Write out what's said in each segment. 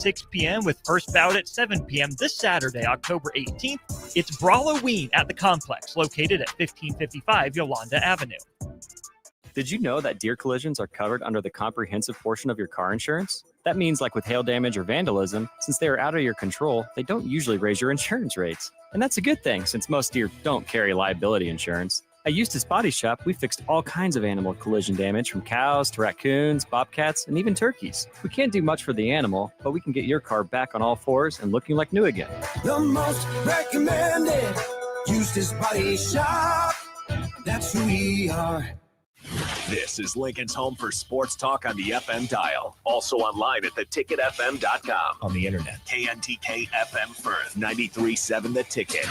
6 p.m. with first bout at 7 p.m. this Saturday, October 18th. It's Brawloween at the complex, located at 1555 Yolanda Avenue. Did you know that deer collisions are covered under the comprehensive portion of your car insurance? That means, like with hail damage or vandalism, since they are out of your control, they don't usually raise your insurance rates. And that's a good thing, since most deer don't carry liability insurance. At Eustace Body Shop, we fixed all kinds of animal collision damage, from cows to raccoons, bobcats, and even turkeys. We can't do much for the animal, but we can get your car back on all fours and looking like new again. The most recommended Eustace Body Shop. That's who we are. This is Lincoln's home for sports talk on the FM dial. Also online at theticketfm.com. On the internet, KNTK FM Firth, 93.7 The Ticket.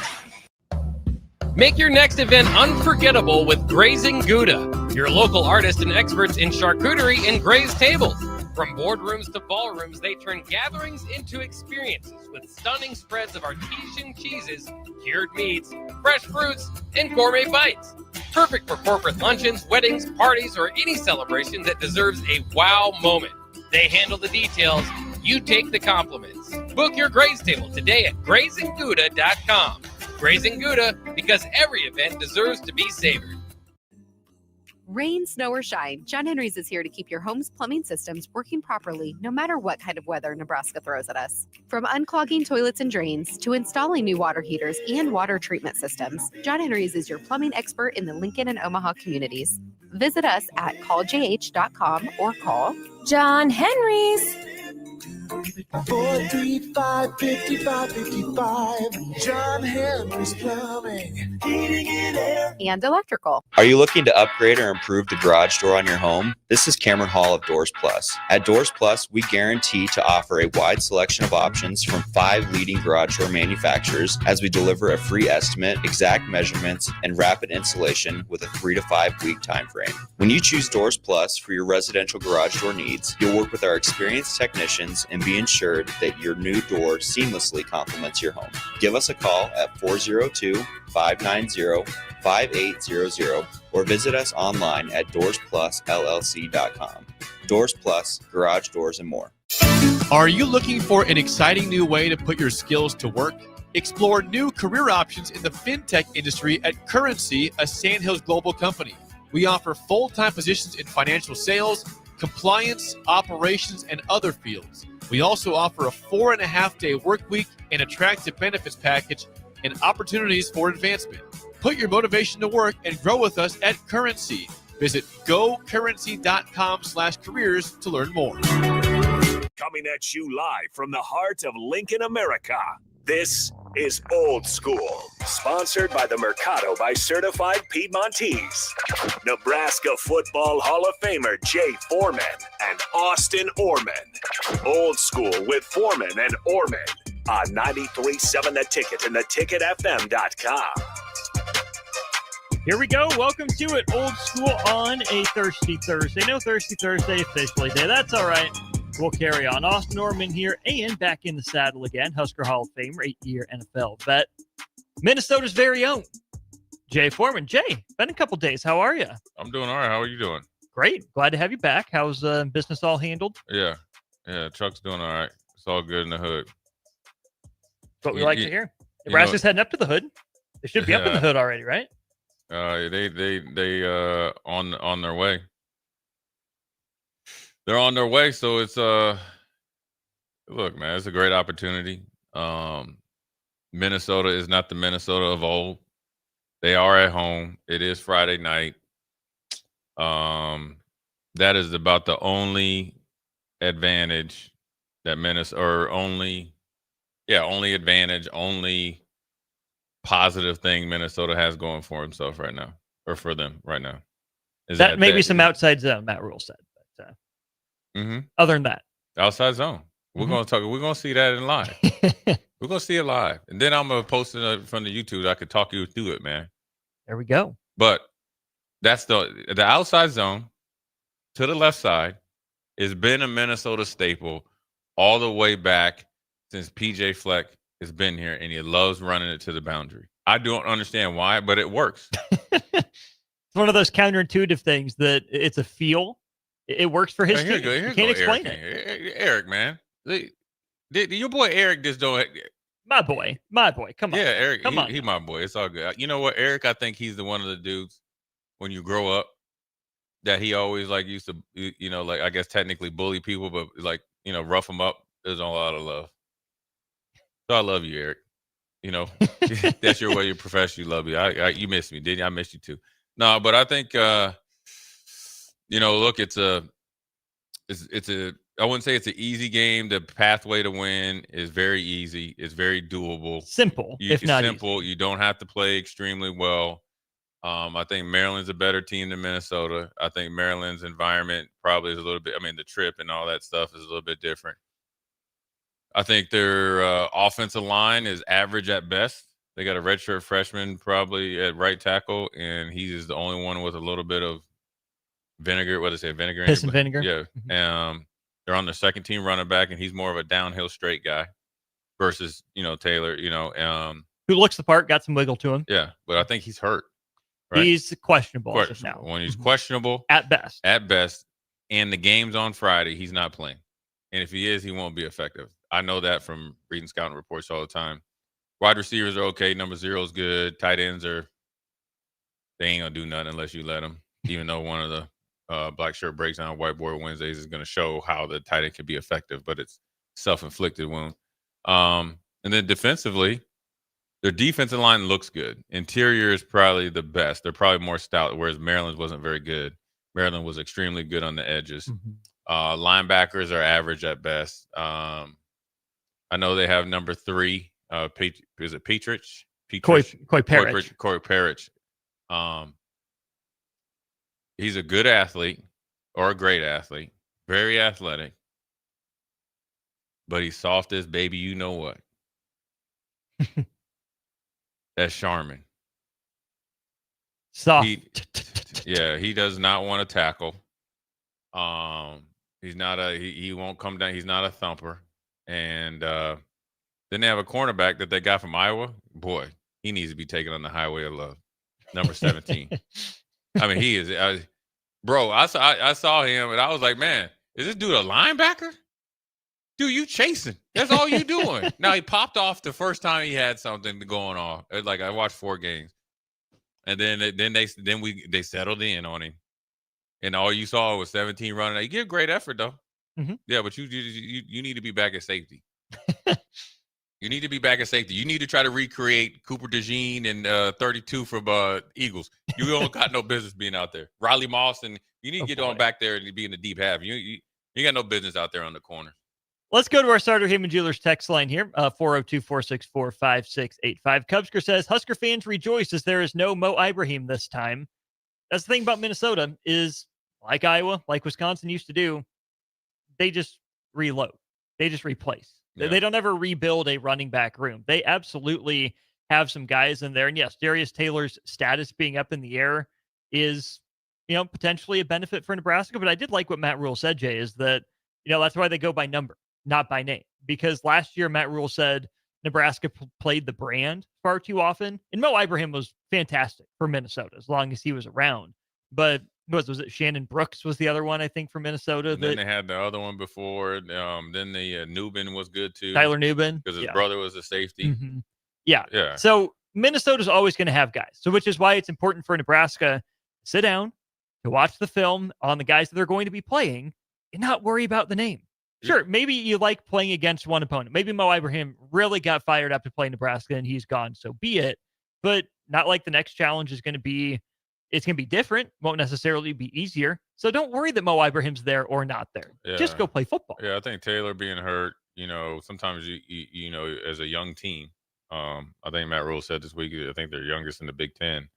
Make your next event unforgettable with Grazing Gouda, your local artists and experts in charcuterie and grazed tables. From boardrooms to ballrooms, they turn gatherings into experiences with stunning spreads of artesian cheeses, cured meats, fresh fruits, and gourmet bites. Perfect for corporate luncheons, weddings, parties, or any celebration that deserves a wow moment. They handle the details. You take the compliments. Book your graze table today at GrazingGouda.com. Grazing Gouda, because every event deserves to be savored. Rain, snow, or shine, John Henry's is here to keep your home's plumbing systems working properly no matter what kind of weather Nebraska throws at us. From unclogging toilets and drains to installing new water heaters and water treatment systems, John Henry's is your plumbing expert in the Lincoln and Omaha communities. Visit us at calljh.com or call John Henry's. 435-5555. John Henry's Plumbing, Heating and Air, and Electrical. Are you looking to upgrade or improve the garage door on your home? This is Cameron Hall of Doors Plus. At Doors Plus, we guarantee to offer a wide selection of options from 5 leading garage door manufacturers as we deliver a free estimate, exact measurements, and rapid installation with a 3 to 5 week time frame. When you choose Doors Plus for your residential garage door needs, you'll work with our experienced technicians and be ensured that your new door seamlessly complements your home. Give us a call at 402-590-5800 or visit us online at DoorsPlusLLC.com. Doors Plus, garage doors, and more. Are you looking for an exciting new way to put your skills to work? Explore new career options in the fintech industry at Currency, a Sandhills global company. We offer full-time positions in financial sales, compliance, operations, and other fields. We also offer a 4.5-day work week, an attractive benefits package, and opportunities for advancement. Put your motivation to work and grow with us at Currency. Visit gocurrency.com/careers to learn more. Coming at you live from the heart of Lincoln, America. This is Old School, sponsored by the Mercado by Certified Piedmontese. Nebraska Football Hall of Famer Jay Foreman and Austin Orman. Old School with Foreman and Orman on 93.7 The Ticket and theticketfm.com. Here we go. Welcome to it. Old School on a Thirsty Thursday. No Thirsty Thursday officially day. That's all right. We'll carry on. Austin Orman here and back in the saddle again. Husker Hall of Famer, 8-year NFL vet. Minnesota's very own Jay Foreman. Jay, been a couple days. How are you? I'm doing all right. How are you doing? Great. Glad to have you back. How's business all handled? Yeah. Truck's doing all right. It's all good in the hood. That's what we like to hear. Nebraska's heading up to the hood. They should be up in the hood already, right? They on their way. They're on their way, so it's look, man, it's a great opportunity. Minnesota is not the Minnesota of old. They are at home. It is Friday night. That is about the only advantage that only positive thing Minnesota has going for himself right now, or for them right now. That may be some outside zone, Matt Rule said. But, other than that, outside zone. We're gonna talk. We're gonna see that in live. We're gonna see it live, and then I'm gonna post it from the YouTube. I could talk you through it, man. There we go. But that's the outside zone to the left side has been a Minnesota staple all the way back since PJ Fleck has been here, and he loves running it to the boundary. I don't understand why, but it works. It's one of those counterintuitive things that it's a feel. It works for his team. You can't explain it. Eric, man. Your boy Eric just don't. My boy. Come on. Yeah, Eric. Come on. He my boy. It's all good. You know what, Eric? I think he's the one of the dudes when you grow up that he always like used to, like I guess technically bully people, but like rough them up. There's a lot of love. So I love you, Eric. That's your way you profess you love me. You missed me, didn't you? I missed you too. No, but I think look, it's a I wouldn't say it's an easy game. The pathway to win is very easy. It's very doable. Simple, if not simple. Easy. You don't have to play extremely well. I think Maryland's a better team than Minnesota. I think Maryland's environment probably is a little bit. I mean, the trip and all that stuff is a little bit different. I think their offensive line is average at best. They got a redshirt freshman probably at right tackle, and he is the only one with a little bit of vinegar. What is it? Vinegar. Piss and vinegar. Yeah. Mm-hmm. They're on the second team running back, and he's more of a downhill straight guy versus Taylor. Who looks the part, got some wiggle to him. Yeah, but I think he's hurt. Right? He's questionable now. When he's questionable at best, and the game's on Friday, he's not playing. And if he is, he won't be effective. I know that from reading scouting reports all the time. Wide receivers are okay. Number 0 is good. Tight ends they ain't gonna do nothing unless you let them. Even though one of the black shirt breaks on Whiteboard Wednesdays is going to show how the tight end can be effective, but it's self-inflicted wound. And then defensively, their defensive line looks good. Interior is probably the best. They're probably more stout, whereas Maryland's wasn't very good. Maryland was extremely good on the edges. Mm-hmm. Linebackers are average at best. I know they have number 3. Is it Petrich? Coy Parrish. Coy Parrish. He's a good athlete or a great athlete, very athletic, but he's soft as baby. You know what? That's Charmin. Soft. He does not want to tackle. He's not he won't come down. He's not a thumper. And then they have a cornerback that they got from Iowa. Boy, he needs to be taken on the highway of love. Number 17. I mean, he is. Bro, I saw him, and I was like, man, is this dude a linebacker? Dude, you chasing. That's all you doing. Now, he popped off the first time he had something going on. Like, I watched 4 games. And then they settled in on him. And all you saw was 17 running. He gave great effort, though. Mm-hmm. Yeah, but you need to be back at safety. You need to be back at safety. You need to try to recreate Cooper DeJean and 32 from Eagles. You don't got no business being out there. Riley Moss, and you need to get on back there and be in the deep half. You got no business out there on the corner. Let's go to our Starter Heyman Jewelers text line here, 402-464-5685. Cubsker says, Husker fans rejoice as there is no Mo Ibrahim this time. That's the thing about Minnesota is, like Iowa, like Wisconsin used to do, they just reload. They just replace. Yeah. They don't ever rebuild a running back room. They absolutely have some guys in there. And yes, Darius Taylor's status being up in the air is, potentially a benefit for Nebraska. But I did like what Matt Rule said, Jay, is that, that's why they go by number, not by name. Because last year, Matt Rule said Nebraska played the brand far too often. And Mo Ibrahim was fantastic for Minnesota as long as he was around. But was it Shannon Brooks was the other one, I think, for Minnesota. And then they had the other one before. Then the Newbin was good too. Tyler Newbin. Because his brother was a safety. Mm-hmm. Yeah. So Minnesota's always going to have guys. So which is why it's important for Nebraska to sit down, to watch the film on the guys that they're going to be playing and not worry about the name. Sure, maybe you like playing against one opponent. Maybe Mo Ibrahim really got fired up to play Nebraska and he's gone. So be it. But not like the next challenge is going to be, it's going to be different. Won't necessarily be easier. So don't worry that Mo Ibrahim's there or not there. Yeah. Just go play football. Yeah, I think Taylor being hurt, sometimes you as a young team, I think Matt Rule said this week, I think they're youngest in the Big Ten.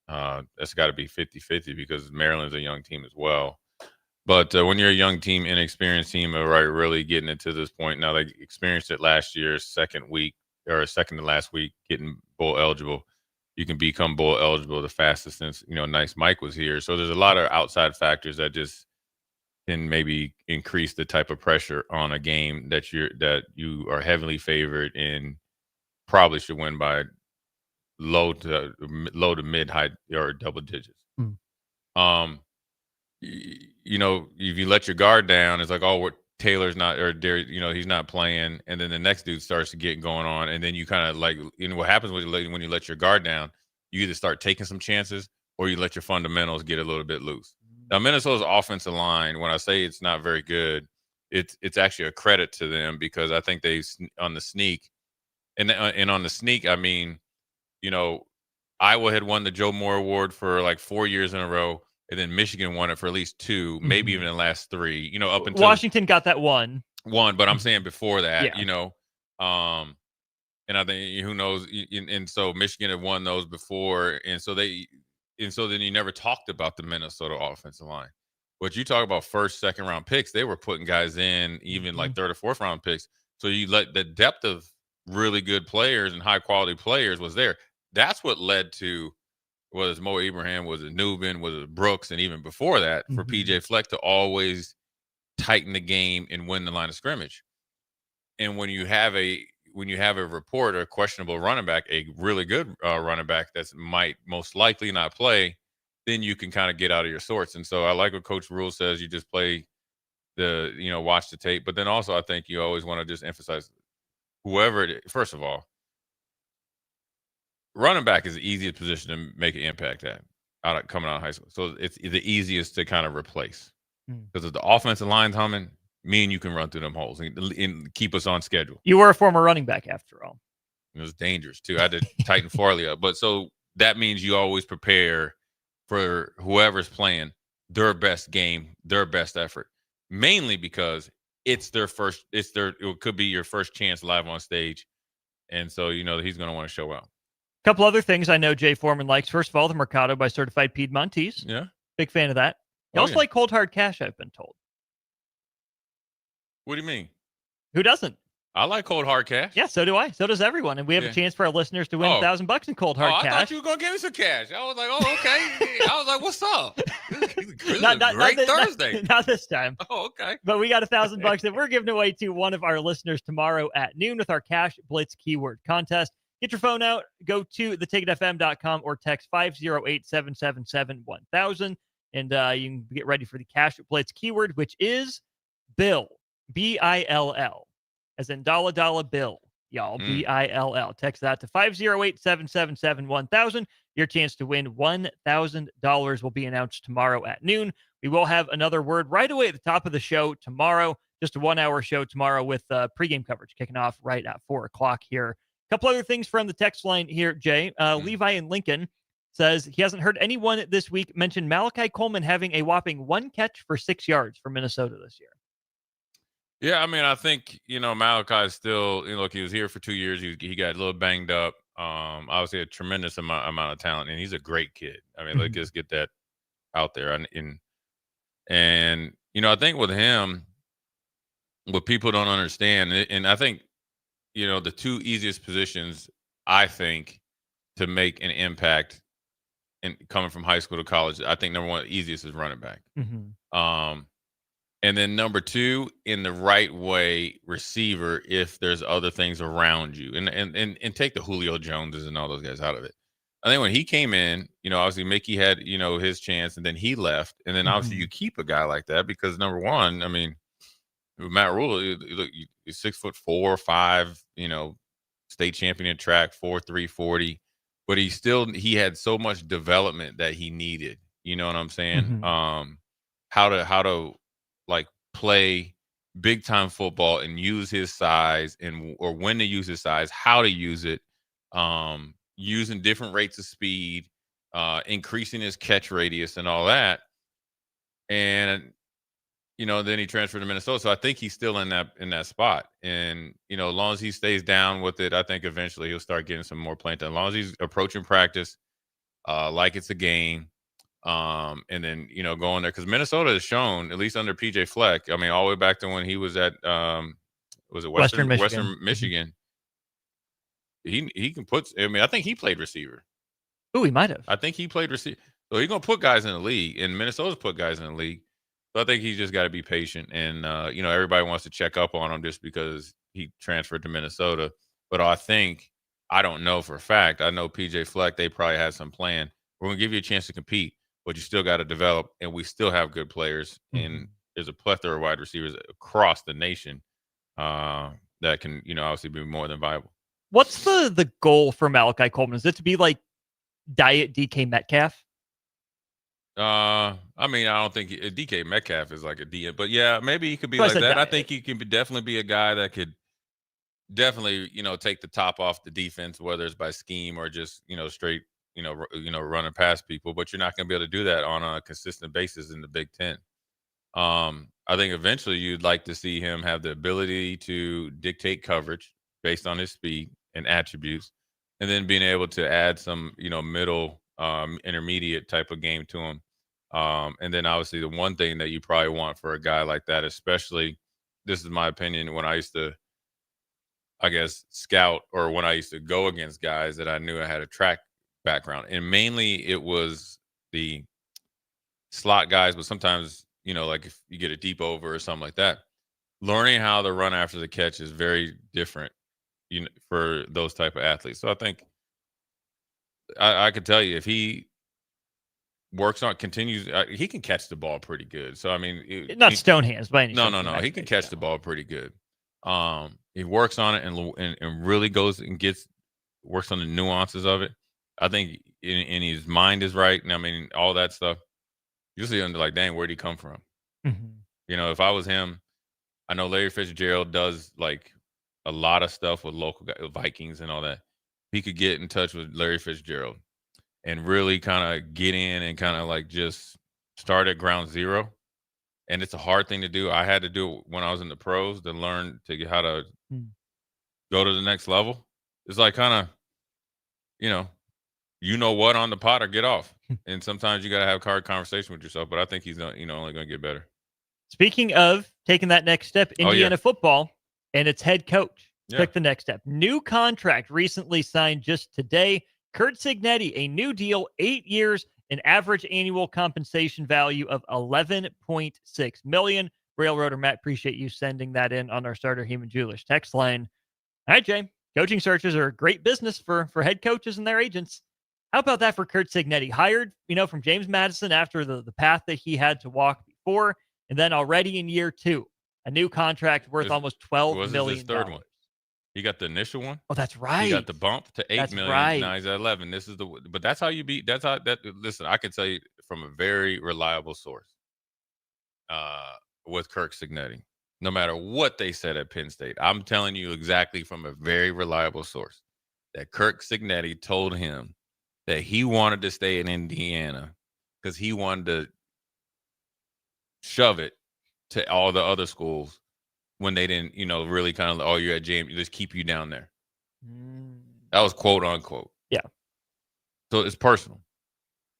That's got to be 50-50 because Maryland's a young team as well. But when you're a young team, inexperienced team, really getting it to this point, now they experienced it last year, second to last week, getting bowl eligible. You can become bowl eligible the fastest since, Nice Mike was here. So there's a lot of outside factors that just can maybe increase the type of pressure on a game that you are heavily favored and probably should win by low to mid high or double digits. If you let your guard down, it's like, oh, we're Taylor's not, or he's not playing, and then the next dude starts to get going on, and then you kind of like, what happens when you let your guard down, you either start taking some chances or you let your fundamentals get a little bit loose. Now, Minnesota's offensive line, when I say it's not very good, it's actually a credit to them, because I think they on the sneak, and on the sneak, I mean, Iowa had won the Joe Moore Award for like 4 years in a row. And then Michigan won it for at least 2, maybe even the last 3, up until Washington got that one, but I'm saying before that, Yeah. And I think who knows, and so Michigan had won those before, and so then you never talked about the Minnesota offensive line. But you talk about first, second round picks, they were putting guys in even like third or fourth round picks. So you let the depth of really good players and high quality players was there. That's what led to, whether it's Mo Abraham, was it Newman, was it Brooks, and even before that, for PJ Fleck to always tighten the game and win the line of scrimmage. And when you have a report, a questionable running back, a really good running back that might most likely not play, then you can kind of get out of your sorts. And so I like what Coach Rule says. You just play watch the tape. But then also I think you always want to just emphasize whoever it is. First of all, running back is the easiest position to make an impact at coming out of high school. So it's the easiest to kind of replace, because if the offensive line's humming, me and you can run through them holes and keep us on schedule. You were a former running back after all. It was dangerous too. I had to tighten Farley up, but so that means you always prepare for whoever's playing their best game, their best effort, mainly because it could be your first chance live on stage, and so he's going to want to show out. Couple other things I know Jay Foreman likes. First of all, the Mercado by Certified Piedmontese. Yeah. Big fan of that. You also like cold hard cash, I've been told. What do you mean? Who doesn't? I like cold hard cash. Yeah, so do I. So does everyone. And we have a chance for our listeners to win $1,000 in cold hard cash. I thought you were going to give me some cash. I was like, oh, okay. I was like, what's up? This is a great Thursday. Not this time. Oh, okay. But we got $1,000 that we're giving away to one of our listeners tomorrow at noon with our Cash Blitz keyword contest. Get your phone out, go to theticketfm.com or text 508-777-1000, and you can get ready for the Cash Blitz keyword, which is Bill, B-I-L-L, as in dollar bill, y'all, B-I-L-L. Text that to 508-777-1000. Your chance to win $1,000 will be announced tomorrow at noon. We will have another word right away at the top of the show tomorrow, just a 1-hour show tomorrow with pregame coverage kicking off right at 4 o'clock here. Couple other things from the text line here, Jay. Levi in Lincoln says he hasn't heard anyone this week mention Malachi Coleman having a whopping 1 catch for 6 yards for Minnesota this year. Yeah, I mean, I think, Malachi is still, look, he was here for 2 years. He got a little banged up. Obviously a tremendous amount of talent, and he's a great kid. I mean, let's just get that out there. And I think with him, what people don't understand, and I think, the 2 easiest positions, I think, to make an impact in coming from high school to college, I think number 1, easiest is running back. And then number 2, in the right way, receiver, if there's other things around you. And take the Julio Joneses and all those guys out of it. I think when he came in, obviously Mickey had, his chance, and then he left. And then obviously you keep a guy like that because, number 1, I mean, Matt Rule, he's 6'4", 5, state champion in track, 4.3 40, but he had so much development that he needed. You know what I'm saying? How to like play big time football and use his size, or when to use his size, how to use it, using different rates of speed, increasing his catch radius and all that. And then he transferred to Minnesota. So I think he's still in that spot. And, as long as he stays down with it, I think eventually he'll start getting some more playing time. As long as he's approaching practice like it's a game. And then, going there. Because Minnesota has shown, at least under PJ Fleck, I mean, all the way back to when he was at, was it Western Michigan? He can put, I think he played receiver. Oh, he might have. I think he played receiver. So he's going to put guys in the league. And Minnesota's put guys in the league. So I think he's just got to be patient, and everybody wants to check up on him just because he transferred to Minnesota. But I don't know for a fact. I know PJ Fleck, they probably had some plan. We're gonna give you a chance to compete, but you still got to develop, and we still have good players. And there's a plethora of wide receivers across the nation that can, obviously be more than viable. What's the goal for Malachi Coleman? Is it to be like Diet DK Metcalf? I don't think DK Metcalf is like a DM, but yeah, maybe he could be like that. Diet. I think he can definitely be a guy that could definitely, take the top off the defense, whether it's by scheme or just, straight, running past people. But you're not going to be able to do that on a consistent basis in the Big Ten. I think eventually you'd like to see him have the ability to dictate coverage based on his speed and attributes, and then being able to add some, middle, intermediate type of game to him. And then obviously the one thing that you probably want for a guy like that, especially, this is my opinion, when I used to, I guess, scout, or when I used to go against guys that I knew I had a track background, and mainly it was the slot guys, but sometimes, like if you get a deep over or something like that, learning how to run after the catch is very different, for those type of athletes. So I think I could tell you, if he continues, he can catch the ball pretty good. So, Not stone hands by any No. He can catch the ball pretty good. He works on it and really goes and works on the nuances of it. I think in his mind is right. And all that stuff. You see him like, dang, where'd he come from? Mm-hmm. If I was him, I know Larry Fitzgerald does like a lot of stuff with local Vikings and all that. He could get in touch with Larry Fitzgerald and really kind of get in and kind of like just start at ground zero. And it's a hard thing to do. I had to do it when I was in the pros to learn to get how to go to the next level. It's like kind of, what on the pot or get off. And sometimes you got to have a hard conversation with yourself. But I think he's only going to get better. Speaking of taking that next step, Indiana football and its head coach took the next step. New contract recently signed just today. Kurt Cignetti, a new deal, 8 years, an average annual compensation value of $11.6 million. Railroader Matt, appreciate you sending that in on our Starter Human Jewelers text line. All right, Jay. Coaching searches are a great business for head coaches and their agents. How about that for Kurt Cignetti? Hired, from James Madison after the path that he had to walk before, and then already in year 2, a new contract worth almost $12 million. His third one. He got the initial one. Oh, that's right. He got the bump to $8 million. Right. Now he's at 11. But that's how you beat. Listen, I can tell you from a very reliable source. With Kirk Cignetti, no matter what they said at Penn State, I'm telling you exactly from a very reliable source that Kirk Cignetti told him that he wanted to stay in Indiana because he wanted to shove it to all the other schools when they didn't, really kind of, you're at James, just keep you down there. That was quote unquote. Yeah. So it's personal.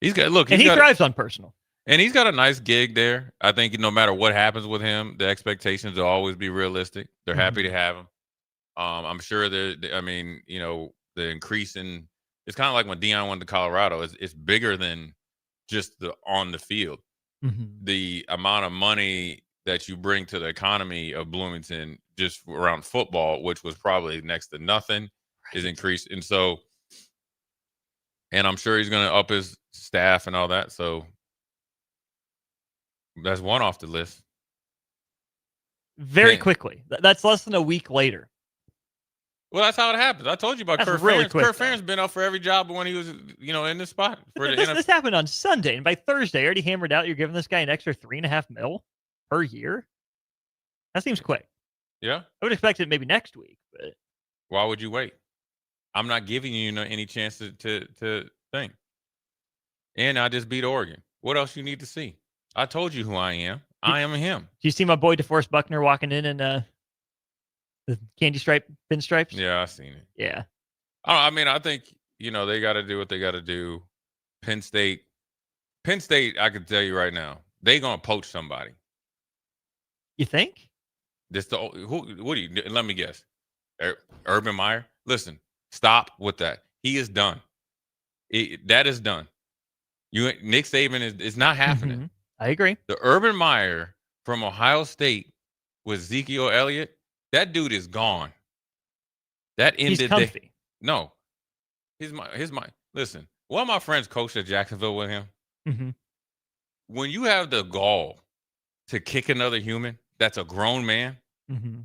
He thrives on personal. And he's got a nice gig there. I think no matter what happens with him, the expectations will always be realistic. They're happy to have him. I'm sure the increase in, it's kind of like when Deion went to Colorado. It's bigger than just the on the field. Mm-hmm. The amount of money that you bring to the economy of Bloomington just around football, which was probably next to nothing, is increased. And so, and I'm sure he's going to up his staff and all that. So that's one off the list. Very quickly. That's less than a week later. Well, that's how it happens. I told you about Kurt really Ferentz. Kurt Ferentz been up for every job when he was, in this spot. This happened on Sunday, and by Thursday, already hammered out. You're giving this guy an extra $3.5 million per year. That seems quick. Yeah, I would expect it maybe next week. But why would you wait? I'm not giving you any chance to think. And I just beat Oregon. What else you need to see? I told you who I am. I am him. Do you see my boy DeForest Buckner walking in the candy stripe pinstripes? Yeah, I seen it. Yeah. I think, they got to do what they got to do. Penn State, I can tell you right now, they going to poach somebody. You think? What do you, let me guess. Urban Meyer? Listen, stop with that. He is done. That is done. Nick Saban is not happening. Mm-hmm. I agree. The Urban Meyer from Ohio State with Ezekiel Elliott, that dude is gone. That ended. He's comfy. No, his my. Listen, one of my friends coached at Jacksonville with him. Mm-hmm. When you have the gall to kick another human that's a grown man Mm-hmm.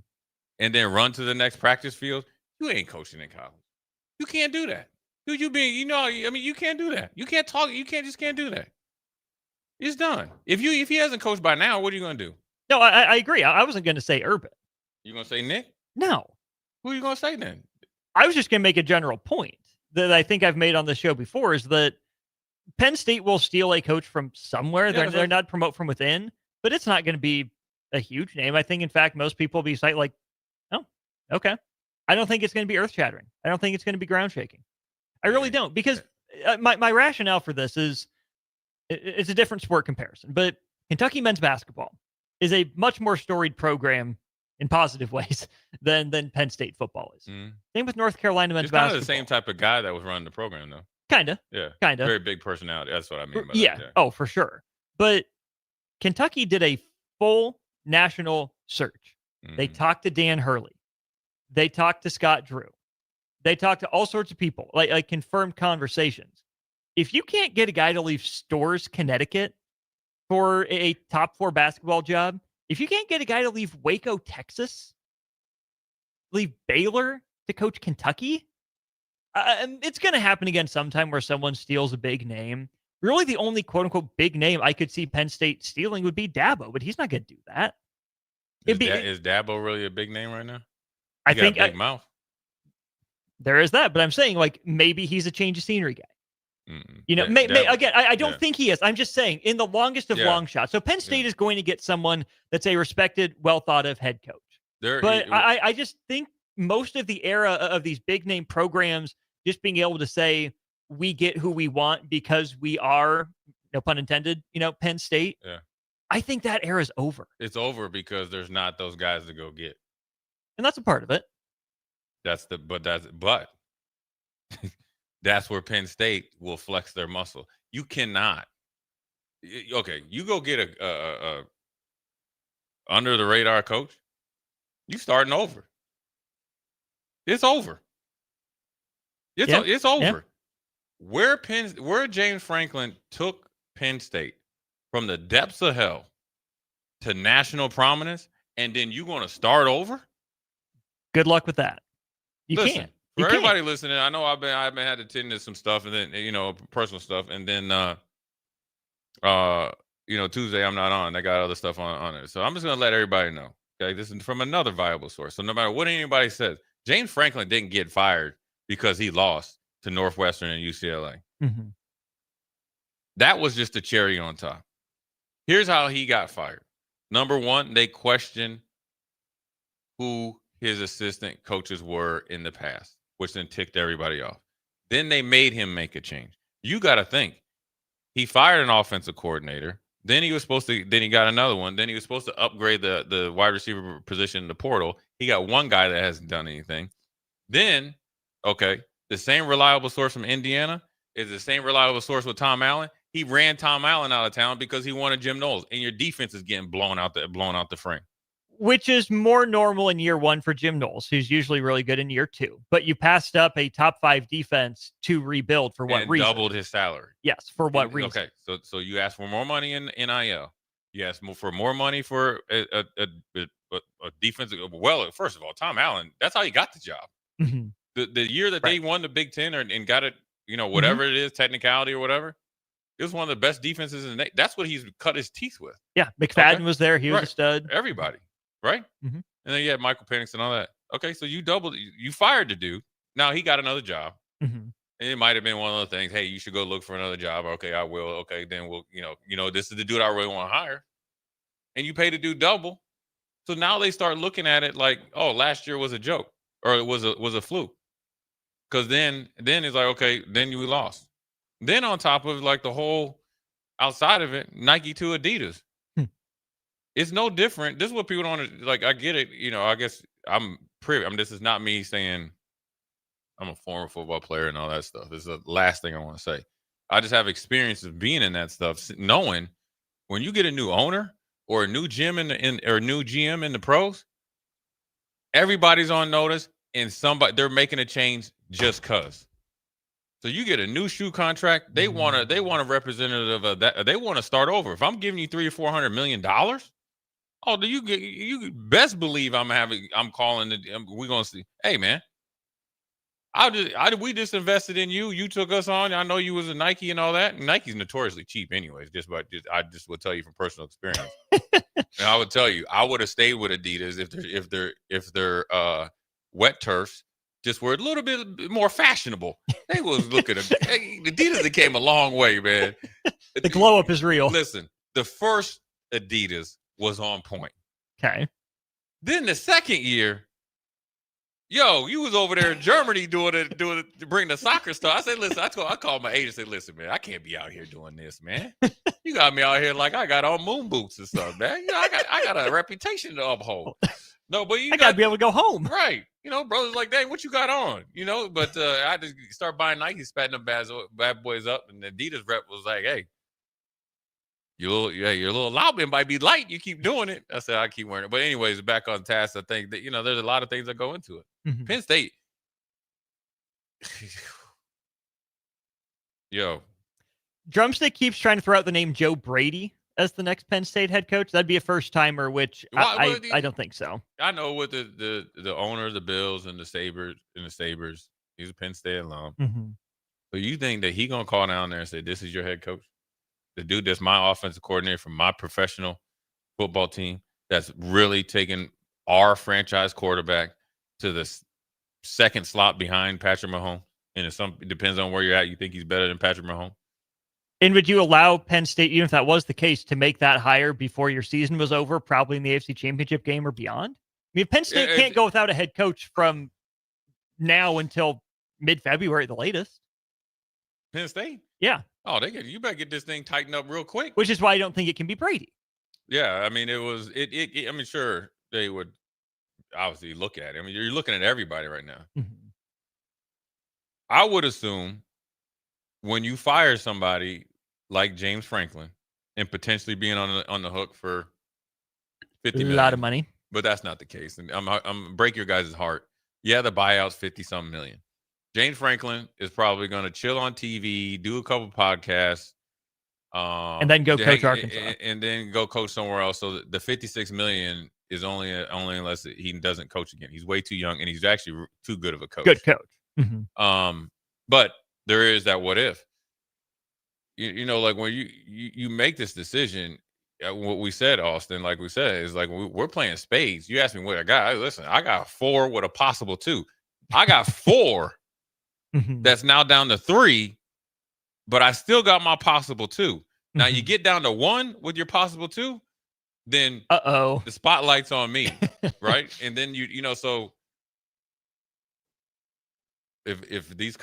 and then run to the next practice field, you ain't coaching in college. You can't do that. Dude, you can't do that. You can't talk. You can't do that. It's done. If he hasn't coached by now, what are you going to do? No, I agree. I wasn't going to say Urban. You going to say Nick? No. Who are you going to say then? I was just going to make a general point that I think I've made on the show before is that Penn State will steal a coach from somewhere. Yeah, They're not promote from within, but it's not going to be a huge name. I think, in fact, most people will be like, oh, okay. I don't think it's going to be earth-shattering. I don't think it's going to be ground-shaking. I really don't, because my rationale for this is it's a different sport comparison, but Kentucky men's basketball is a much more storied program in positive ways than Penn State football is. Same with North Carolina men's basketball. It's kind of the same type of guy that was running the program, though. Kind of. Yeah. Kind of. Very big personality. That's what I mean by yeah. that. Oh, for sure. But Kentucky did a full national search. They talked to Dan Hurley. They talked to Scott Drew. They talked to all sorts of people, like confirmed conversations. If you can't get a guy to leave Storrs, Connecticut for a top 4 basketball job, if you can't get a guy to leave Waco, Texas, leave Baylor to coach Kentucky, it's going to happen again sometime where someone steals a big name. Really, the only quote-unquote big name I could see Penn State stealing would be Dabo, but he's not going to do that. Is Dabo really a big name right now? I think big mouth. There is that, but I'm saying maybe he's a change of scenery guy. Again, I don't think he is. I'm just saying in the longest of long shots. So Penn State is going to get someone that's a respected, well thought of head coach. I just think most of the era of these big name programs just being able to say we get who we want because we are, no pun intended, Penn State. Yeah. I think that era is over. It's over because there's not those guys to go get. And that's a part of it. But that's where Penn State will flex their muscle. You cannot. Okay, you go get a under the radar coach. You starting over. It's over. It's over. Yeah. Where James Franklin took Penn State from the depths of hell to national prominence, and then you're going to start over? Good luck with that. Listen, can't. For everybody listening, I know I've been had to attend to some stuff and then personal stuff, and then Tuesday I'm not on. I got other stuff on it. So I'm just gonna let everybody know. Okay, this is from another viable source. So no matter what anybody says, James Franklin didn't get fired because he lost to Northwestern and UCLA. Mm-hmm. That was just a cherry on top. Here's how he got fired. Number one, they questioned who his assistant coaches were in the past, which then ticked everybody off. Then they made him make a change. You got to think. He fired an offensive coordinator. Then he got another one. Then he was supposed to upgrade the wide receiver position in the portal. He got one guy that hasn't done anything. Then, the same reliable source from Indiana is the same reliable source with Tom Allen. He ran Tom Allen out of town because he wanted Jim Knowles, and your defense is getting blown out the frame. Which is more normal in year 1 for Jim Knowles, who's usually really good in year 2. But you passed up a top 5 defense to rebuild for what reason? Doubled his salary. Yes, for what reason? Okay, so you asked for more money in NIL. You asked for more money for a defensive. Well, first of all, Tom Allen, that's how he got the job. Mm-hmm. The year that they won the Big Ten and got it, whatever it is, technicality or whatever, it was one of the best defenses in the. That's what he's cut his teeth with. Yeah, McFadden was there. He was a stud. Everybody. Right? Mm-hmm. And then you had Michael Penix and all that. Okay, so you fired the dude. Now he got another job. Mm-hmm. And it might have been one of those things, hey, you should go look for another job. Okay, I will. Okay, then we'll, this is the dude I really want to hire. And you pay the dude double. So now they start looking at it like, oh, last year was a joke or it was a fluke. Because then it's like, okay, then you lost. Then on top of like the whole outside of it, Nike to Adidas. It's no different. This is what people don't like. I get it. I guess I'm privy. This is not me saying I'm a former football player and all that stuff. This is the last thing I want to say. I just have experience of being in that stuff, knowing when you get a new owner or a new gym or a new GM in the pros, everybody's on notice and they're making a change just cause. So you get a new shoe contract. They want a representative of that. They want to start over. If I'm giving you $300 or $400 million. Oh, do you best believe I'm calling we're gonna see. Hey man, we just invested in you. You took us on. I know you was a Nike and all that. And Nike's notoriously cheap anyways. I just will tell you from personal experience. And I would tell you, I would have stayed with Adidas if their wet turfs just were a little bit more fashionable. They was looking at Adidas that came a long way, man. The glow up is real. Listen, the first Adidas was on point. Okay. Then the second year, you was over there in Germany doing it to bring the soccer stuff. I said, listen, I called my agent and said, listen, man, I can't be out here doing this, man. You got me out here like I got on moon boots and stuff, man. I got a reputation to uphold. No, but I gotta be able to go home. Right. Brothers like, dang, what you got on? But I just start buying Nike, spatting them bad boys up, and the Adidas rep was like, hey, your little allowance might be light. You keep doing it. I said, I keep wearing it. But anyways, back on task, I think that, there's a lot of things that go into it. Mm-hmm. Penn State. Drumstick keeps trying to throw out the name Joe Brady as the next Penn State head coach. That'd be a first timer, which I don't think so. I know with the owner of the Bills and the Sabres, he's a Penn State alum. Mm-hmm. So you think that he gonna call down there and say, this is your head coach? The dude that's my offensive coordinator from my professional football team that's really taken our franchise quarterback to the second slot behind Patrick Mahomes. And it depends on where you're at. You think he's better than Patrick Mahomes? And would you allow Penn State, even if that was the case, to make that hire before your season was over, probably in the AFC Championship game or beyond? I mean, Penn State can't go without a head coach from now until mid-February, the latest. Penn State? Yeah. Oh, you better get this thing tightened up real quick. Which is why I don't think it can be Brady. Yeah, I mean, I mean, sure, they would obviously look at it. I mean, you're looking at everybody right now. Mm-hmm. I would assume when you fire somebody like James Franklin and potentially being on the hook for $50 million, a lot of money, but that's not the case. And I'm break your guys' heart. Yeah, the buyout's $50-some million. James Franklin is probably going to chill on TV, do a couple podcasts, and then go coach Arkansas, and then go coach somewhere else. So the $56 million is only unless he doesn't coach again. He's way too young, and he's actually too good of a coach. Good coach. Mm-hmm. But there is that what if. Like when you make this decision, what we said, Austin, like we said, is like we're playing spades. You asked me what I got. Listen, I got 4 with a possible 2. I got 4. That's now down to 3, but I still got my possible 2. Now you get down to 1 with your possible 2, then the spotlight's on me, right? And then so if these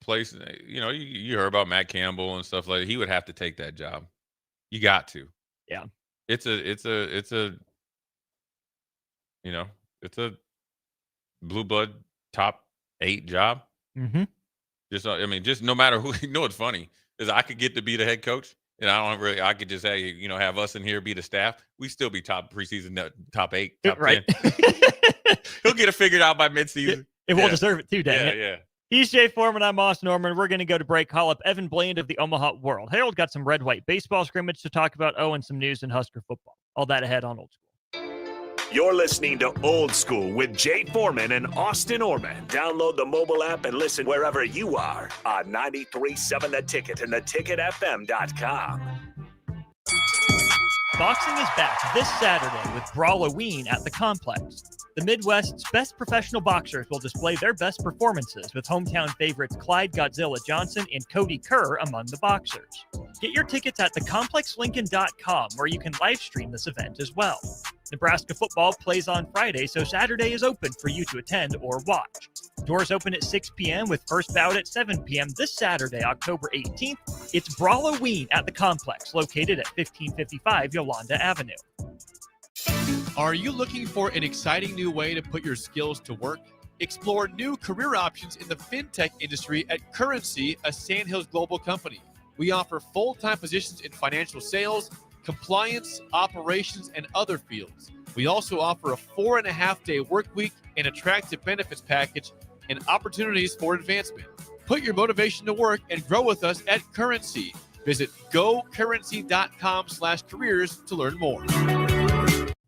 places, you heard about Matt Campbell and stuff like that, he would have to take that job. You got to. Yeah. It's a blue blood top 8 job. Mm-hmm. Just no matter who. What's funny is I could get to be the head coach, and I could just have us in here be the staff. We still be top preseason, top 8, top right. 10. He'll get it figured out by midseason. It will deserve it too, dang it. Yeah. He's Jay Foreman. I'm Austin Norman. We're going to go to break. Call up Evan Bland of the Omaha World Herald. Got some red-white baseball scrimmage to talk about. And some news in Husker football. All that ahead on Old School. You're listening to Old School with Jay Foreman and Austin Orman. Download the mobile app and listen wherever you are on 93.7 The Ticket and theticketfm.com. Boxing is back this Saturday with Brawloween at the Complex. The Midwest's best professional boxers will display their best performances with hometown favorites Clyde Godzilla Johnson and Cody Kerr among the boxers. Get your tickets at thecomplexlincoln.com where you can live stream this event as well. Nebraska football plays on Friday, so Saturday is open for you to attend or watch. Doors open at 6 p.m. with first bout at 7 p.m. this Saturday, October 18th. It's Brawloween at the Complex, located at 1555 Yolanda Avenue. Are you looking for an exciting new way to put your skills to work? Explore new career options in the fintech industry at Currency, a Sandhills global company. We offer full-time positions in financial sales, compliance, operations, and other fields. We also offer a 4.5-day work week, an attractive benefits package, and opportunities for advancement. Put your motivation to work and grow with us at Currency. Visit gocurrency.com/careers to learn more.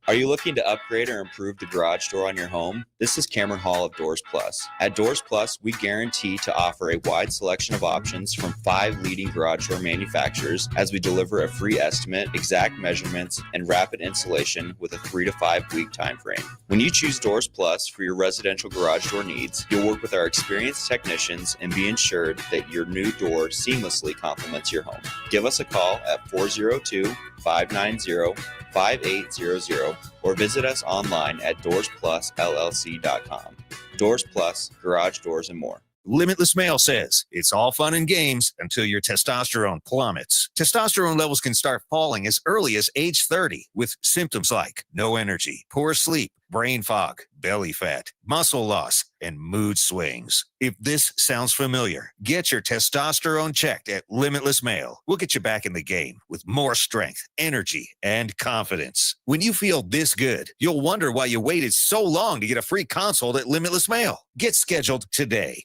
Are you looking to upgrade or improve the garage door on your home? This is Cameron Hall of Doors Plus. At Doors Plus, we guarantee to offer a wide selection of options from 5 leading garage door manufacturers as we deliver a free estimate, exact measurements, and rapid installation with a 3 to 5 week time frame. When you choose Doors Plus for your residential garage door needs, you'll work with our experienced technicians and be ensured that your new door seamlessly complements your home. Give us a call at 402-590-5800 or visit us online at doorsplusllc.com. Doors Plus, garage doors and more. Limitless Male says it's all fun and games until your testosterone plummets. Testosterone levels can start falling as early as age 30 with symptoms like no energy, poor sleep, brain fog, belly fat, muscle loss, and mood swings. If this sounds familiar, get your testosterone checked at Limitless Male. We'll get you back in the game with more strength, energy, and confidence. When you feel this good, you'll wonder why you waited so long to get a free consult at Limitless Male. Get scheduled today.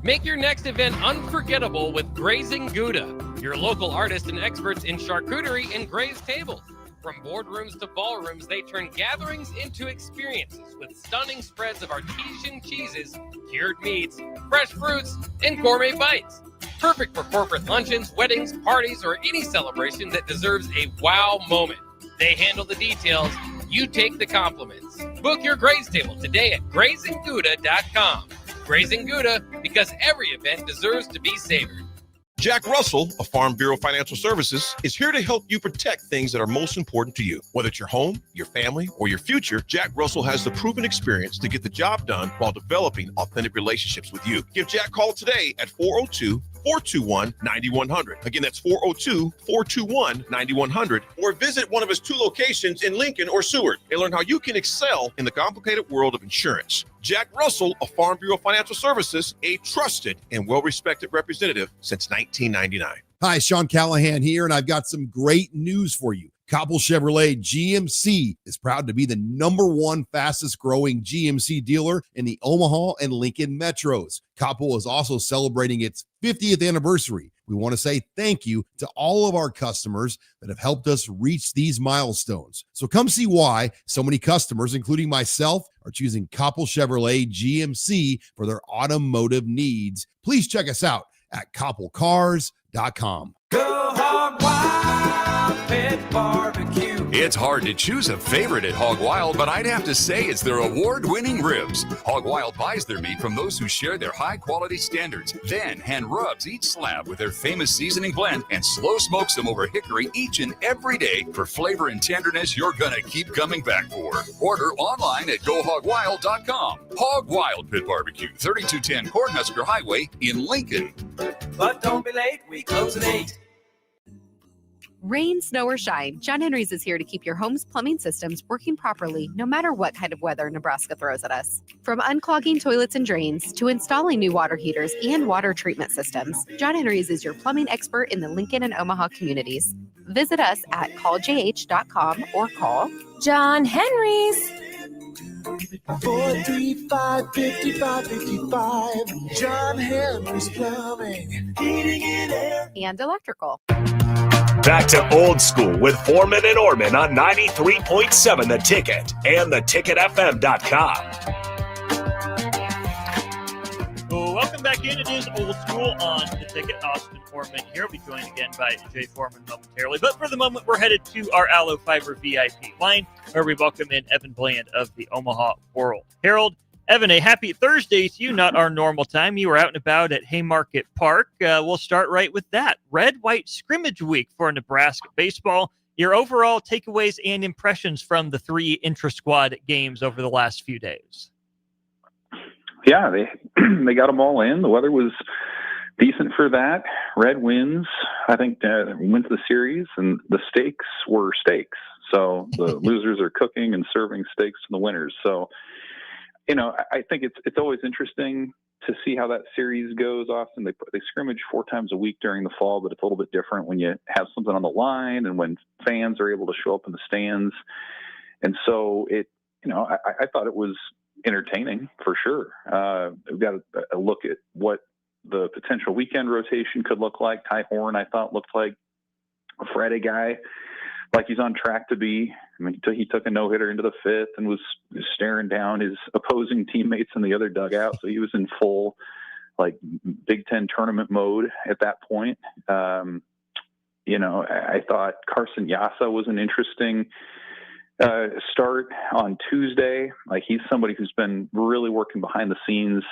Make your next event unforgettable with Grazing Gouda, your local artists and experts in charcuterie and grazed tables. From boardrooms to ballrooms, they turn gatherings into experiences with stunning spreads of artesian cheeses, cured meats, fresh fruits, and gourmet bites. Perfect for corporate luncheons, weddings, parties, or any celebration that deserves a wow moment. They handle the details. You take the compliments. Book your graze table today at grazinggouda.com. Grazing Gouda, because every event deserves to be savored. Jack Russell of Farm Bureau Financial Services is here to help you protect things that are most important to you. Whether it's your home, your family, or your future, Jack Russell has the proven experience to get the job done while developing authentic relationships with you. Give Jack a call today at 402-421-9100. Again, that's 402-421-9100. Or visit one of his 2 locations in Lincoln or Seward and learn how you can excel in the complicated world of insurance. Jack Russell of Farm Bureau Financial Services, a trusted and well-respected representative since 1999. Hi, Sean Callahan here, and I've got some great news for you. Koppel Chevrolet GMC is proud to be the #1 fastest growing GMC dealer in the Omaha and Lincoln metros. Koppel is also celebrating its 50th anniversary. We want to say thank you to all of our customers that have helped us reach these milestones. So come see why so many customers, including myself, are choosing Koppel Chevrolet GMC for their automotive needs. Please check us out at koppelcars.com. Go Hog Wild Pet Barbecue. It's hard to choose a favorite at Hog Wild, but I'd have to say it's their award-winning ribs. Hog Wild buys their meat from those who share their high-quality standards, then hand rubs each slab with their famous seasoning blend and slow smokes them over hickory each and every day for flavor and tenderness you're gonna keep coming back for. Order online at GoHogWild.com. Hog Wild Pit Barbecue, 3210 Cornhusker Highway in Lincoln. But don't be late, we close at 8. Rain, snow, or shine, John Henry's is here to keep your home's plumbing systems working properly no matter what kind of weather Nebraska throws at us. From unclogging toilets and drains to installing new water heaters and water treatment systems, John Henry's is your plumbing expert in the Lincoln and Omaha communities. Visit us at calljh.com or call John Henry's. 435-5555. John Henry's Plumbing, Heating and Air. and electrical. Back to old school with Foreman and Orman on 93.7 The Ticket and theticketfm.com. Welcome back in. It is old school on The Ticket. Austin Foreman here. We'll be joined again by Jay Foreman momentarily. But for the moment, we're headed to our Aloe Fiber VIP line, where we welcome in Evan Bland of the Omaha World Herald. Evan, a happy Thursday to you, not our normal time. You were out and about at Haymarket Park. We'll start right with that. Red-White Scrimmage Week for Nebraska baseball. Your overall takeaways and impressions from the 3 intra-squad games over the last few days. Yeah, they got them all in. The weather was decent for that. Red wins, I think, wins the series, and the stakes were steaks. So the losers are cooking and serving steaks to the winners. So, I think it's always interesting to see how that series goes. Often they scrimmage 4 times a week during the fall, but it's a little bit different when you have something on the line and when fans are able to show up in the stands. And so I thought it was entertaining for sure. We've got a look at what the potential weekend rotation could look like. Ty Horn, I thought, looked like a Friday guy. like he's on track to be. I mean, he took a no-hitter into the fifth and was staring down his opposing teammates in the other dugout. So he was in full, like, Big Ten tournament mode at that point. I thought Carson Yassa was an interesting start on Tuesday. Like, he's somebody who's been really working behind the scenes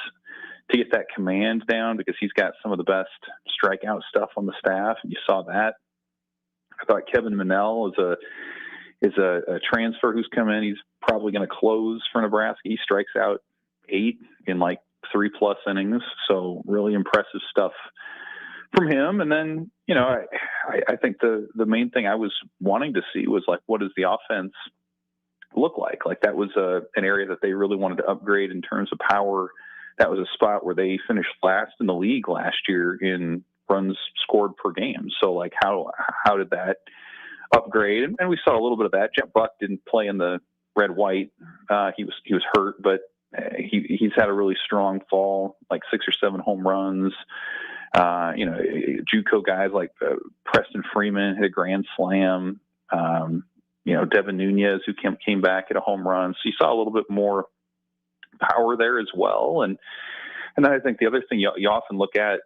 to get that command down because he's got some of the best strikeout stuff on the staff, and you saw that. I thought Kevin Manel is a transfer who's come in. He's probably going to close for Nebraska. He strikes out 8 in like 3+ innings. So really impressive stuff from him. And then, I think the main thing I was wanting to see was like, what does the offense look like? Like that was an area that they really wanted to upgrade in terms of power. That was a spot where they finished last in the league last year in runs scored per game. So like how did that upgrade? And we saw a little bit of that. Jeff Buck didn't play in the red-white. He was hurt, but he's had a really strong fall, like 6 or 7 home runs. JUCO guys like Preston Freeman hit a grand slam. Devin Nunez, who came back at a home run. So you saw a little bit more power there as well. And then I think the other thing you often look at,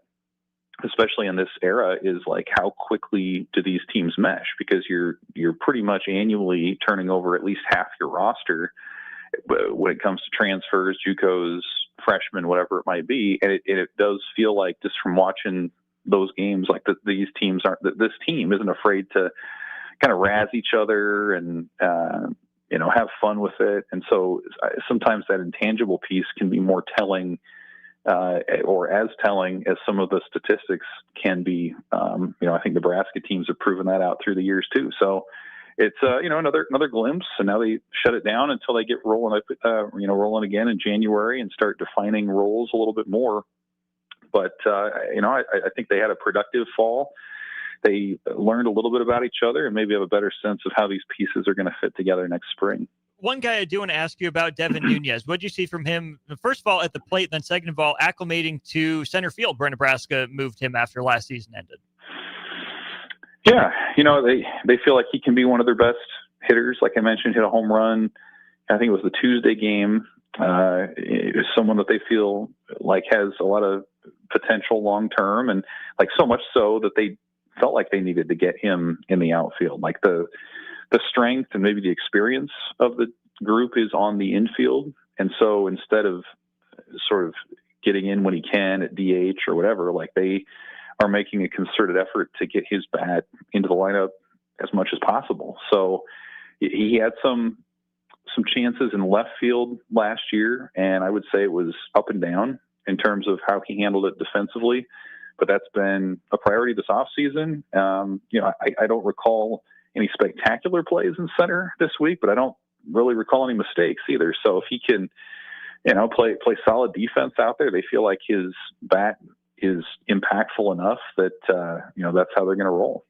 especially in this era, is like how quickly do these teams mesh? Because you're pretty much annually turning over at least half your roster when it comes to transfers, JUCOs, freshmen, whatever it might be. And it does feel like, just from watching those games, like this team isn't afraid to kind of razz each other and have fun with it. And so sometimes that intangible piece can be more telling, or as telling as some of the statistics can be. I think Nebraska teams have proven that out through the years too. So it's another glimpse, and now they shut it down until they get rolling again in January and start defining roles a little bit more. But I think they had a productive fall. They learned a little bit about each other and maybe have a better sense of how these pieces are going to fit together next spring. One guy I do want to ask you about, Devin Nunez. What did you see from him, first of all, at the plate, then second of all, acclimating to center field, where Nebraska moved him after last season ended? Yeah, they feel like he can be one of their best hitters. Like I mentioned, hit a home run. I think it was the Tuesday game. It was someone that they feel like has a lot of potential long term, and like so much so that they felt like they needed to get him in the outfield. Like the strength and maybe the experience of the group is on the infield. And so instead of sort of getting in when he can at DH or whatever, like they are making a concerted effort to get his bat into the lineup as much as possible. So he had some chances in left field last year, and I would say it was up and down in terms of how he handled it defensively. But that's been a priority this offseason. I don't recall any spectacular plays in center this week, but I don't really recall any mistakes either. So if he can, play solid defense out there, they feel like his bat is impactful enough that, that's how they're going to roll.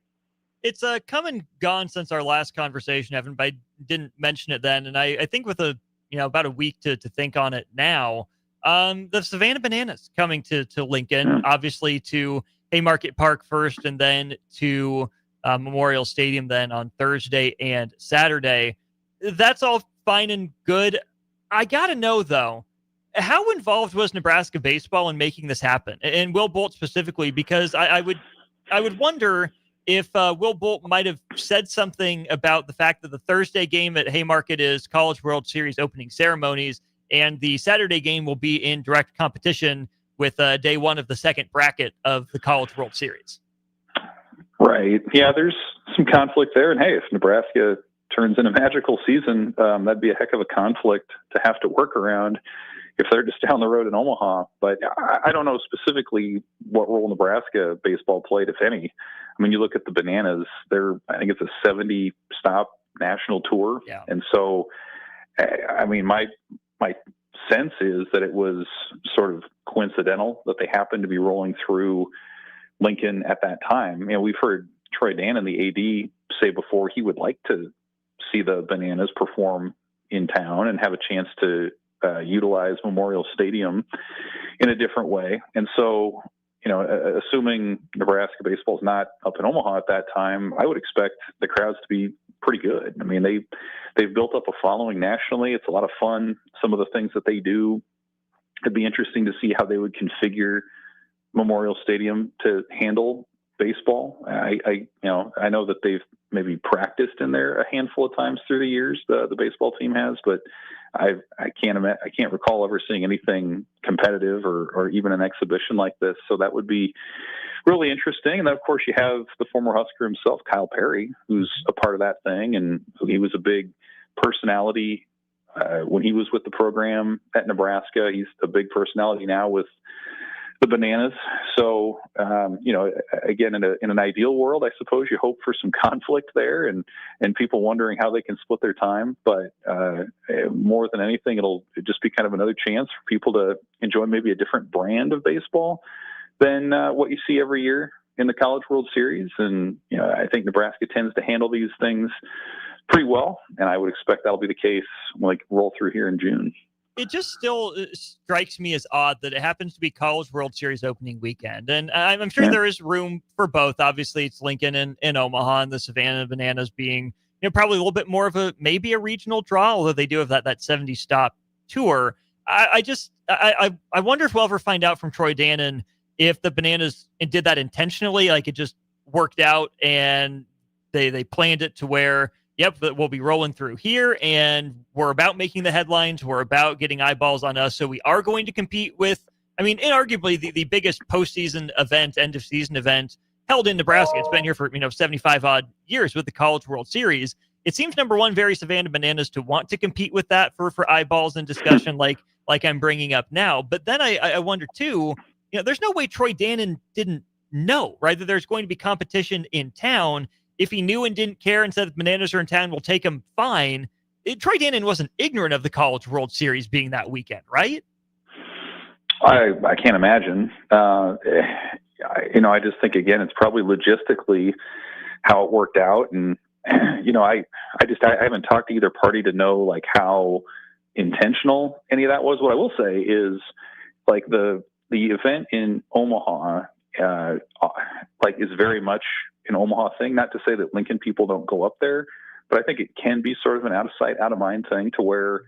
It's come and gone since our last conversation, Evan, but I didn't mention it then. And I think with about a week to think on it now, the Savannah Bananas coming to Lincoln, obviously to Haymarket Park first, and then to Memorial Stadium then on Thursday and Saturday. That's all fine and good. I got to know, though, how involved was Nebraska baseball in making this happen, and Will Bolt specifically? Because I would wonder if Will Bolt might have said something about the fact that the Thursday game at Haymarket is College World Series opening ceremonies, and the Saturday game will be in direct competition with day one of the second bracket of the College World Series. Right. Yeah, there's some conflict there. And hey, if Nebraska turns in a magical season, that'd be a heck of a conflict to have to work around if they're just down the road in Omaha. But I don't know specifically what role Nebraska baseball played, if any. I mean, you look at the Bananas, I think it's a 70-stop national tour. Yeah. And so, I mean, my sense is that it was sort of coincidental that they happened to be rolling through Lincoln at that time. We've heard Troy Dannon, the AD, say before he would like to see the Bananas perform in town and have a chance to utilize Memorial Stadium in a different way. And so, assuming Nebraska baseball is not up in Omaha at that time, I would expect the crowds to be pretty good. I mean, they've built up a following nationally. It's a lot of fun. Some of the things that they do, it'd be interesting to see how they would configure Memorial Stadium to handle baseball. I know that they've maybe practiced in there a handful of times through the years. The baseball team has, but I can't recall ever seeing anything competitive or even an exhibition like this. So that would be really interesting. And then, of course, you have the former Husker himself, Kyle Perry, who's a part of that thing. And he was a big personality when he was with the program at Nebraska. He's a big personality now with the Bananas. So, again, in an ideal world, I suppose you hope for some conflict there and people wondering how they can split their time. But more than anything, it'll just be kind of another chance for people to enjoy maybe a different brand of baseball than what you see every year in the College World Series. And, I think Nebraska tends to handle these things pretty well. And I would expect that'll be the case roll through here in June. It just still strikes me as odd that it happens to be College World Series opening weekend. And I'm sure there is room for both. Obviously, it's Lincoln and Omaha, and the Savannah Bananas being probably a little bit more of maybe a regional draw, although they do have that 70 stop tour. I wonder if we'll ever find out from Troy Dannon if the Bananas did that intentionally, like it just worked out and they planned it to where, yep, we'll be rolling through here and we're about making the headlines. We're about getting eyeballs on us. So we are going to compete with, inarguably the biggest postseason event, end of season event held in Nebraska. It's been here for, 75 odd years with the College World Series. It seems, number one, very Savannah Bananas to want to compete with that for eyeballs and discussion like I'm bringing up now. But then I wonder too, there's no way Troy Dannon didn't know, right, that there's going to be competition in town. If he knew and didn't care and said the Bananas are in town, we'll take them, fine. Troy Dannon wasn't ignorant of the College World Series being that weekend, right? I can't imagine. I just think, again, it's probably logistically how it worked out. And, I haven't talked to either party to know how intentional any of that was. What I will say is the event in Omaha, is very much an Omaha thing. Not to say that Lincoln people don't go up there, but I think it can be sort of an out of sight, out of mind thing to where,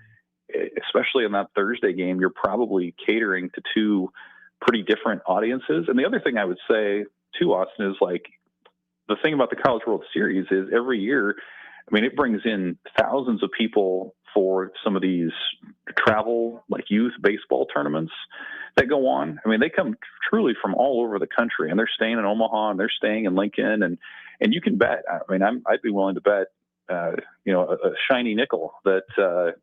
especially in that Thursday game, you're probably catering to two pretty different audiences. And the other thing I would say too, Austin, is the thing about the College World Series is every year, it brings in thousands of people for some of these travel, youth baseball tournaments that go on. They come truly from all over the country, and they're staying in Omaha and they're staying in Lincoln, and you can bet. I'd be willing to bet, a shiny nickel that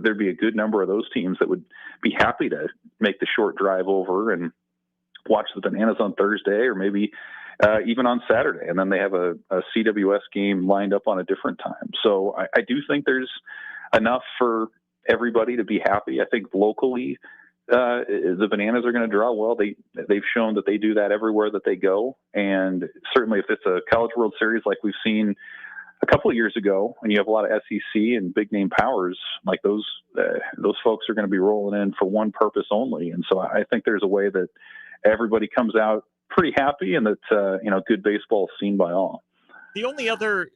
there'd be a good number of those teams that would be happy to make the short drive over and watch the Bananas on Thursday, or maybe even on Saturday, and then they have a CWS game lined up on a different time. So I do think there's enough for everybody to be happy. I think locally, the Bananas are going to draw well. They've shown that they do that everywhere that they go, and certainly if it's a College World Series like we've seen a couple of years ago, and you have a lot of SEC and big name powers like those folks are going to be rolling in for one purpose only. And so I think there's a way that everybody comes out pretty happy, and that good baseball is seen by all. The only other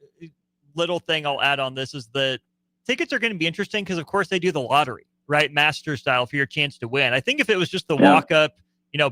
little thing I'll add on this is that tickets are going to be interesting because, of course, they do the lottery, right? Master style for your chance to win. I think if it was just the walk up,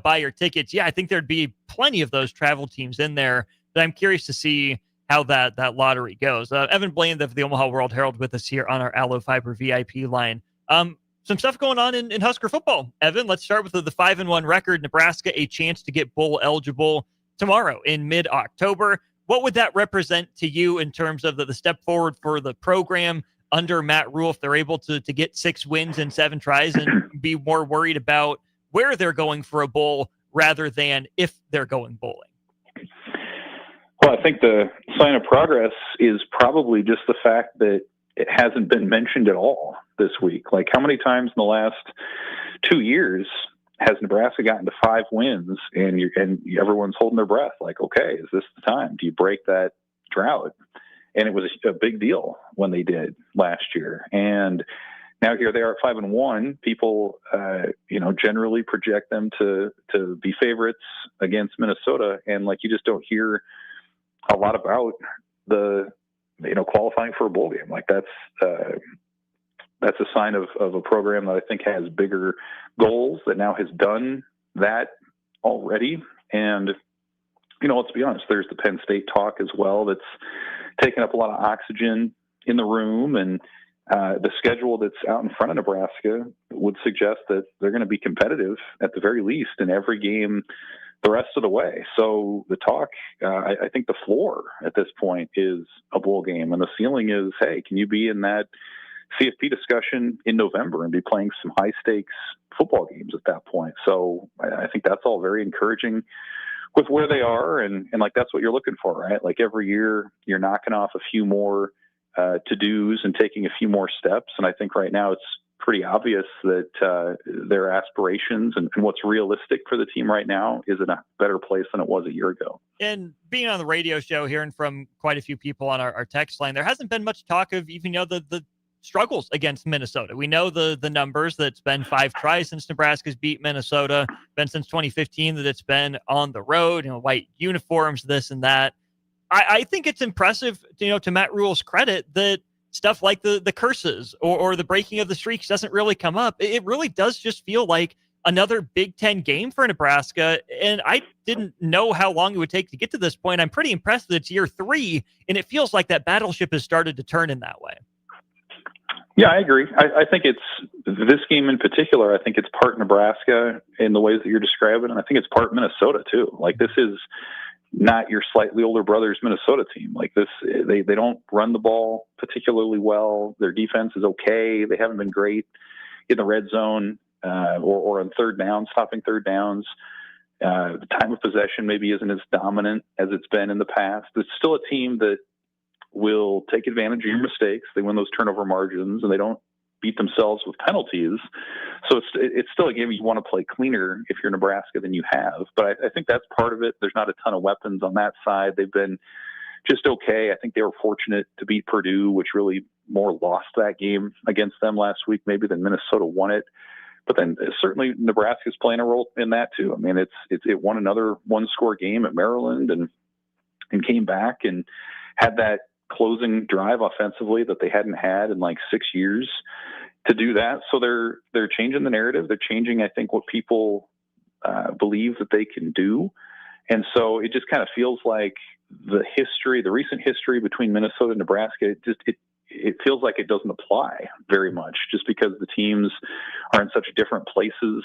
buy your tickets, I think there'd be plenty of those travel teams in there. But I'm curious to see how that lottery goes. Evan Blaine of the Omaha World Herald with us here on our Allo Fiber VIP line. Some stuff going on in Husker football. Evan, let's start with the 5-1 record. Nebraska, a chance to get bowl eligible tomorrow in mid-October. What would that represent to you in terms of the step forward for the program under Matt Rule, if they're able to get 6 wins in 7 tries and be more worried about where they're going for a bowl rather than if they're going bowling? Well, I think the sign of progress is probably just the fact that it hasn't been mentioned at all this week. How many times in the last 2 years has Nebraska gotten to 5 wins and everyone's holding their breath? Okay, is this the time? Do you break that drought? And it was a big deal when they did last year. And now here they are at 5-1. People, generally project them to be favorites against Minnesota. And you just don't hear a lot about the qualifying for a bowl game. Like that's a sign of a program that I think has bigger goals, that now has done that already. And, let's be honest, there's the Penn State talk as well that's taken up a lot of oxygen in the room. And the schedule that's out in front of Nebraska would suggest that they're going to be competitive at the very least in every game the rest of the way. So the talk, I think the floor at this point is a bowl game, and the ceiling is, hey, can you be in that CFP discussion in November and be playing some high stakes football games at that point? So I think that's all very encouraging with where they are. And like, that's what you're looking for, right? Like every year you're knocking off a few more to-dos and taking a few more steps. And I think right now it's pretty obvious that their aspirations and what's realistic for the team right now is in a better place than it was a year ago. And being on the radio show, hearing from quite a few people on our text line, there hasn't been much talk of even, the struggles against Minnesota. We know the numbers, that it's been 5 tries since Nebraska's beat Minnesota, been since 2015 that it's been on the road, white uniforms, this and that. I think it's impressive, to Matt Rule's credit, that stuff like the curses or the breaking of the streaks doesn't really come up. It really does just feel like another Big Ten game for Nebraska. And I didn't know how long it would take to get to this point. I'm pretty impressed that it's year 3, and it feels like that battleship has started to turn in that way. Yeah, I agree. I think it's this game in particular. I think it's part Nebraska in the ways that you're describing, and I think it's part Minnesota too. Like, this is not your slightly older brother's Minnesota team. Like this, they don't run the ball particularly well. Their defense is okay. They haven't been great in the red zone or on third down, stopping third downs. The time of possession maybe isn't as dominant as it's been in the past. It's still a team that will take advantage of your mistakes. They win those turnover margins, and they don't beat themselves with penalties. So it's still a game you want to play cleaner if you're Nebraska than you have. But I think that's part of it. There's not a ton of weapons on that side. They've been just okay. I think they were fortunate to beat Purdue, which really more lost that game against them last week maybe than Minnesota won it. But then certainly Nebraska's playing a role in that too. I mean, it won another 1-score game at Maryland and came back and had that closing drive offensively that they hadn't had in like 6 years to do that. So they're changing the narrative. They're changing, I think, what people believe that they can do. And so it just kind of feels like the recent history between Minnesota and Nebraska, it feels like it doesn't apply very much, just because the teams are in such different places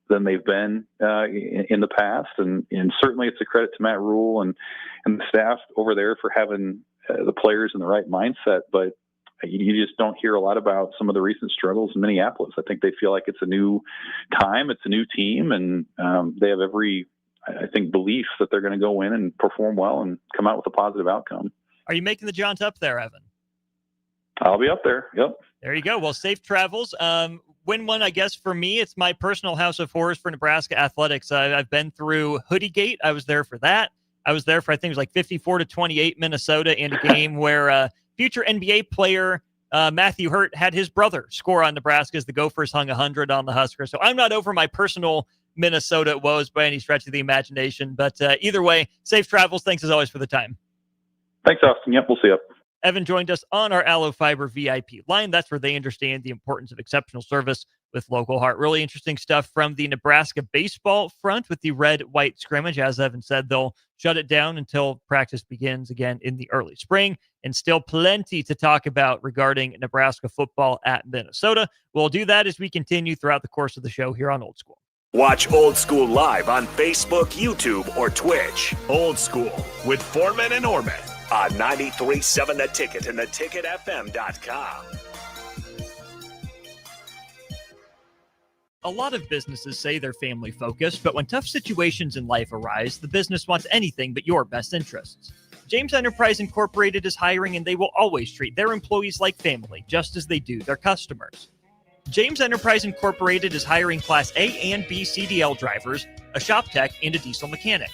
than they've been in the past. And certainly it's a credit to Matt Rule and the staff over there for having the players in the right mindset. But you just don't hear a lot about some of the recent struggles in Minneapolis. I think they feel like it's a new time, it's a new team, and they have every, I think, belief that they're going to go in and perform well and come out with a positive outcome. Are you making the jaunt up there, Evan? I'll be up there. Yep. There you go. Well, safe travels. Win one, I guess, for me, it's my personal house of horrors for Nebraska athletics. I've been through Hoodie Gate. I was there for that. I was there for, I think it was like 54-28 Minnesota in a game where future NBA player Matthew Hurt had his brother score on Nebraska as the Gophers hung 100 on the Huskers. So I'm not over my personal Minnesota woes by any stretch of the imagination. But either way, safe travels. Thanks as always for the time. Thanks, Austin. Yep, we'll see you. Evan joined us on our Aloe Fiber VIP line. That's where they understand the importance of exceptional service with local heart. Really interesting stuff from the Nebraska baseball front with the red-white scrimmage. As Evan said, they'll shut it down until practice begins again in the early spring, and still plenty to talk about regarding Nebraska football at Minnesota. We'll do that as we continue throughout the course of the show here on Old School. Watch Old School live on Facebook, YouTube, or Twitch. Old School with Foreman and Orman on 93.7 The Ticket and theticketfm.com. A lot of businesses say they're family focused, but when tough situations in life arise, the business wants anything but your best interests. James Enterprise Incorporated is hiring, and they will always treat their employees like family, just as they do their customers. James Enterprise Incorporated is hiring Class A and B CDL drivers, a shop tech, and a diesel mechanic.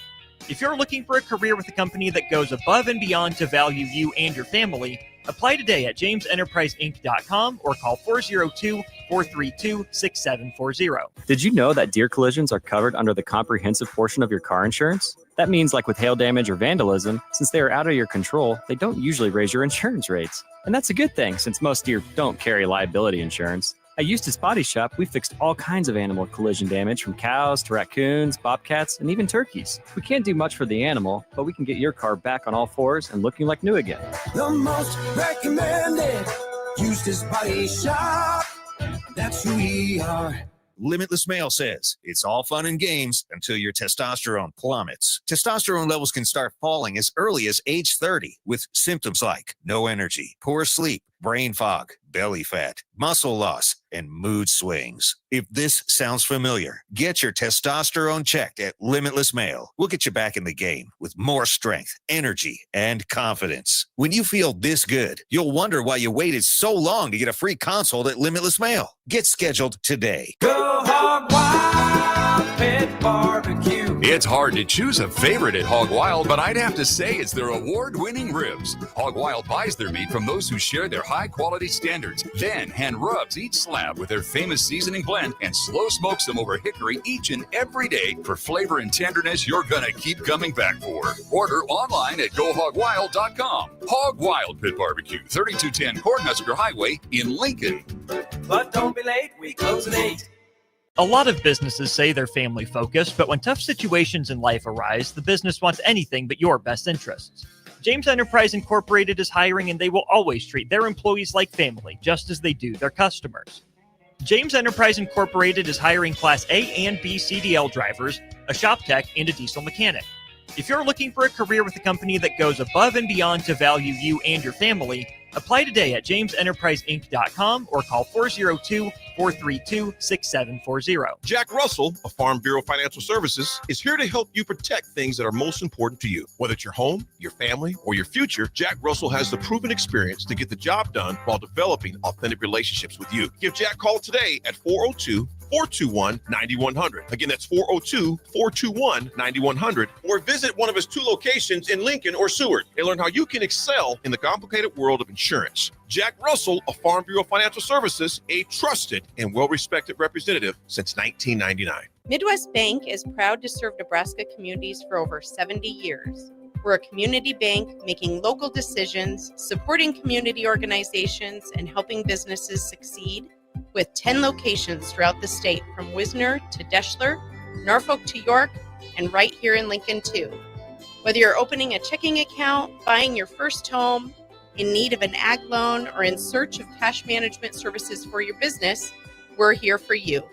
If you're looking for a career with a company that goes above and beyond to value you and your family, Apply today at jamesenterpriseinc.com or call 402-432-6740. Did you know that deer collisions are covered under the comprehensive portion of your car insurance? That means, like with hail damage or vandalism, since they are out of your control, they don't usually raise your insurance rates. And that's a good thing, since most deer don't carry liability insurance. At Eustace Body Shop, we fixed all kinds of animal collision damage, from cows to raccoons, bobcats, and even turkeys. We can't do much for the animal, but we can get your car back on all fours and looking like new again. The most recommended Eustace Body Shop. That's who we are. Limitless Male says it's all fun and games until your testosterone plummets. Testosterone levels can start falling as early as age 30 with symptoms like no energy, poor sleep, brain fog, belly fat, muscle loss, and mood swings. If this sounds familiar, get your testosterone checked at Limitless Male. We'll get you back in the game with more strength, energy, and confidence. When you feel this good, you'll wonder why you waited so long to get a free consult at Limitless Male. Get scheduled today. Go Hog Wild Pit Barbecue. It's hard to choose a favorite at Hog Wild, but I'd have to say it's their award-winning ribs. Hog Wild buys their meat from those who share their high-quality standards, then hand rubs each slab with their famous seasoning blend and slow smokes them over hickory each and every day for flavor and tenderness you're gonna keep coming back for. Order online at GoHogWild.com. Hog Wild Pit Barbecue, 3210 Cornhusker Highway in Lincoln. But don't be late, we close at 8. A lot of businesses say they're family focused, but when tough situations in life arise, the business wants anything but your best interests. James Enterprise Incorporated is hiring, and they will always treat their employees like family, just as they do their customers. James Enterprise Incorporated is hiring Class A and B CDL drivers, a shop tech, and a diesel mechanic. If you're looking for a career with a company that goes above and beyond to value you and your family, apply today at jamesenterpriseinc.com or call 402-432-6740. Jack Russell of Farm Bureau Financial Services is here to help you protect things that are most important to you. Whether it's your home, your family, or your future, Jack Russell has the proven experience to get the job done while developing authentic relationships with you. Give Jack a call today at 402-421-9100. Again, that's 402-421-9100. Or visit one of his 2 locations in Lincoln or Seward and learn how you can excel in the complicated world of insurance. Jack Russell of Farm Bureau Financial Services, a trusted and well-respected representative since 1999. Midwest Bank is proud to serve Nebraska communities for over 70 years. We're a community bank making local decisions, supporting community organizations, and helping businesses succeed, with 10 locations throughout the state, from Wisner to Deschler, Norfolk to York, and right here in Lincoln too. Whether you're opening a checking account, buying your first home, in need of an ag loan, or in search of cash management services for your business, we're here for you.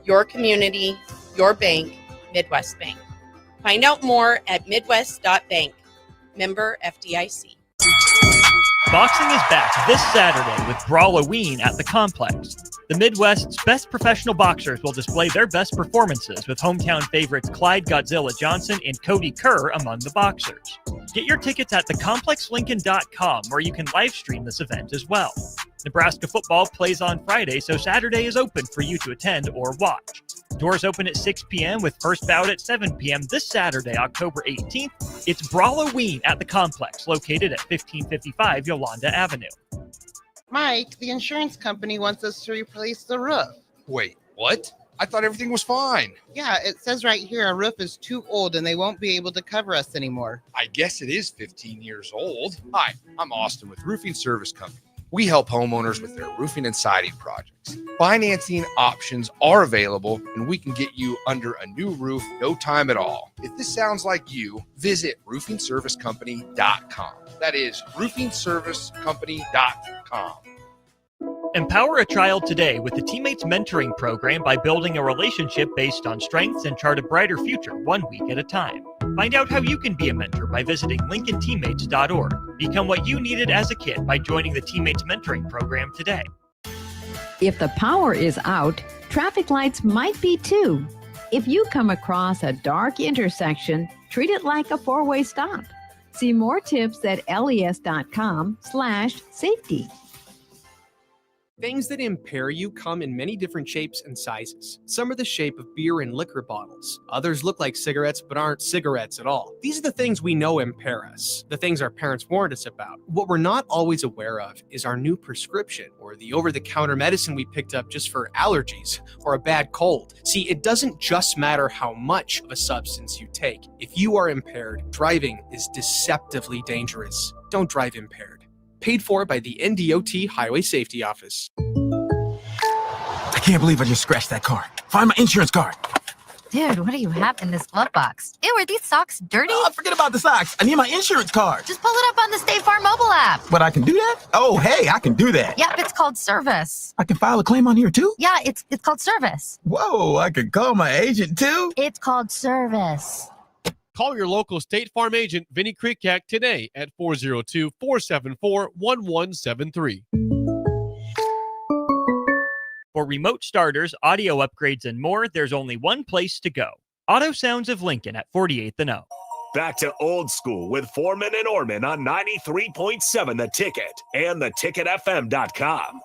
Your community, your bank, Midwest Bank. Find out more at midwest.bank. Member FDIC. Boxing is back this Saturday with Brawloween at the Complex. The Midwest's best professional boxers will display their best performances, with hometown favorites Clyde Godzilla Johnson and Cody Kerr among the boxers. Get your tickets at thecomplexlincoln.com, where you can live stream this event as well. Nebraska football plays on Friday, so Saturday is open for you to attend or watch. Doors open at 6 p.m. with first bout at 7 p.m. this Saturday, October 18th. It's Brawloween at the Complex, located at 1555 Yolanda Avenue. Mike, the insurance company wants us to replace the roof. Wait, what? I thought everything was fine. Yeah, it says right here our roof is too old and they won't be able to cover us anymore. I guess it is 15 years old. Hi, I'm Austin with Roofing Service Company. We help homeowners with their roofing and siding projects. Financing options are available, and we can get you under a new roof no time at all. If this sounds like you, visit roofingservicecompany.com. That is roofingservicecompany.com. Empower a child today with the Teammates Mentoring Program by building a relationship based on strengths and chart a brighter future 1 week at a time. Find out how you can be a mentor by visiting lincolnteammates.org. Become what you needed as a kid by joining the Teammates Mentoring Program today. If the power is out, traffic lights might be too. If you come across a dark intersection, treat it like a four-way stop. See more tips at les.com/safety. Things that impair you come in many different shapes and sizes. Some are the shape of beer and liquor bottles. Others look like cigarettes but aren't cigarettes at all. These are the things we know impair us, the things our parents warned us about. What we're not always aware of is our new prescription or the over-the-counter medicine we picked up just for allergies or a bad cold. See, it doesn't just matter how much of a substance you take. If you are impaired, driving is deceptively dangerous. Don't drive impaired. Paid for by the NDOT Highway Safety Office. I can't believe I just scratched that car. Find my insurance card. Dude, what do you have in this glove box? Ew, are these socks dirty? Oh, forget about the socks. I need my insurance card. Just pull it up on the State Farm mobile app. But I can do that? Oh, hey, I can do that. Yep, it's called service. I can file a claim on here too? Yeah, it's called service. Whoa, I can call my agent too? It's called service. Call your local State Farm agent, Vinny Krikak, today at 402-474-1173. For remote starters, audio upgrades, and more, there's only one place to go. Auto Sounds of Lincoln at 48th and O. Back to old school with Foreman and Orman on 93.7 The Ticket and theticketfm.com.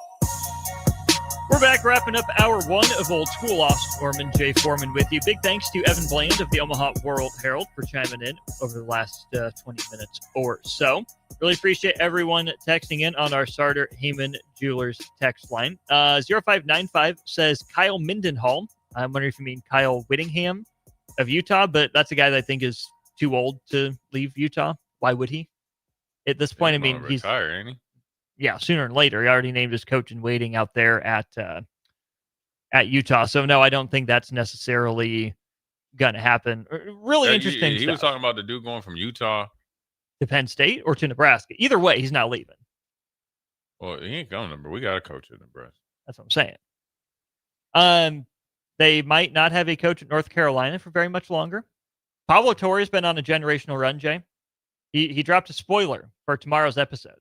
We're back wrapping up hour one of Old School. Austin Orman, Jay Foreman with you. Big thanks to Evan Bland of the Omaha World Herald for chiming in over the last 20 minutes or so. Really appreciate everyone texting in on our Sartor Heyman Jewelers text line. 0595 says Kyle Mindenhall. I'm wondering if you mean Kyle Whittingham of Utah, but that's a guy that I think is too old to leave Utah. Why would he? At this point, I mean, he's retire, ain't he? Yeah, sooner or later. He already named his coach in waiting out there at Utah. So, no, I don't think that's necessarily going to happen. Really interesting He stuff. was talking about the dude going from Utah To Penn State or to Nebraska. Either way, he's not leaving. Well, he ain't going to, but we got a coach at Nebraska. That's what I'm saying. They might not have a coach at North Carolina for very much longer. Pablo Torre has been on a generational run, Jay. He dropped a spoiler for tomorrow's episode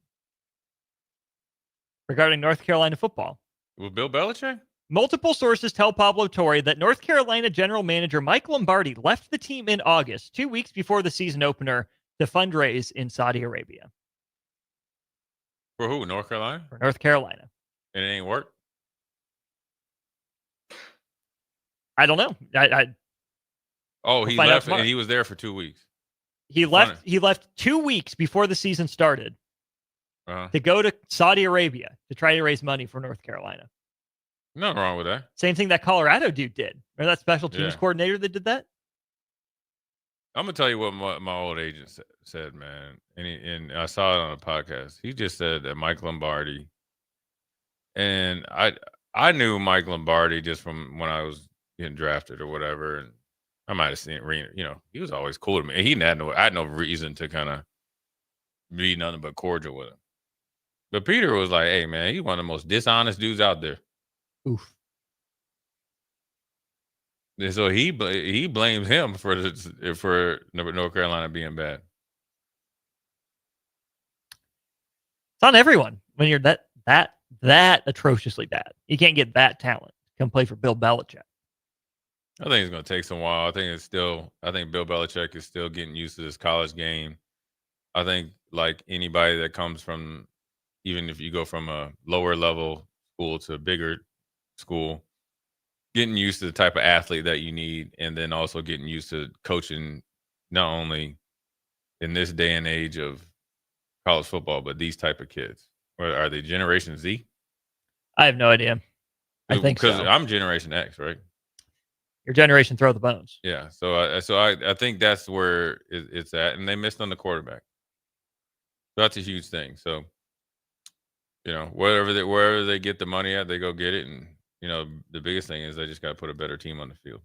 regarding North Carolina football. With Bill Belichick? Multiple sources tell Pablo Torre that North Carolina general manager Mike Lombardi left the team in August, 2 weeks before the season opener, to fundraise in Saudi Arabia. For who? North Carolina? For North Carolina. And it ain't work? I don't know. Oh, we'll he find out left tomorrow. and he was there for 2 weeks. He left 2 weeks before the season started to go to Saudi Arabia to try to raise money for North Carolina. Nothing wrong with that. Same thing that Colorado dude did. Remember that special teams coordinator that did that? I'm gonna tell you what my old agent said, man, and I saw it on a podcast. He just said that Mike Lombardi, and I knew Mike Lombardi just from when I was getting drafted or whatever, and I might have seen it. You know, he was always cool to me. I had no reason to kind of be nothing but cordial with him. But Peter was like, "Hey, man, he's one of the most dishonest dudes out there." Oof. And so he blames him for North Carolina being bad. It's on everyone when you're that atrociously bad. You can't get that talent to come play for Bill Belichick. I think it's going to take some while. I think Bill Belichick is still getting used to this college game. I think like anybody that comes from, even if you go from a lower level school to a bigger school, getting used to the type of athlete that you need, and then also getting used to coaching not only in this day and age of college football, but these type of kids. Or are they Generation Z? I have no idea. I think so. Because I'm Generation X, right? Your generation throw the bones. Yeah. So I think that's where it's at, and they missed on the quarterback. So that's a huge thing. So, you know, wherever they get the money at, they go get it. And, you know, the biggest thing is they just got to put a better team on the field.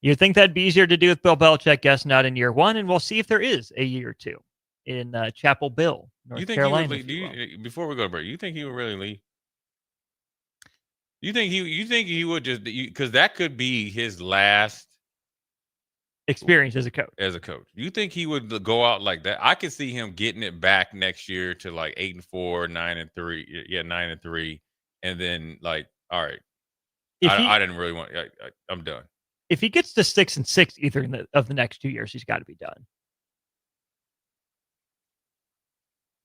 You'd think that'd be easier to do with Bill Belichick, guess not in year one, and we'll see if there is a year or two in Chapel Bill, North Carolina. Before we go to break, you think he would really leave? You think he would just, because that could be his last experience as a coach. You think he would go out like that? I could see him getting it back next year to like 8-4, 9-3. Yeah, 9-3, and then like, all right, I didn't really want. I'm done. If he gets to 6-6 either of the next 2 years, he's got to be done.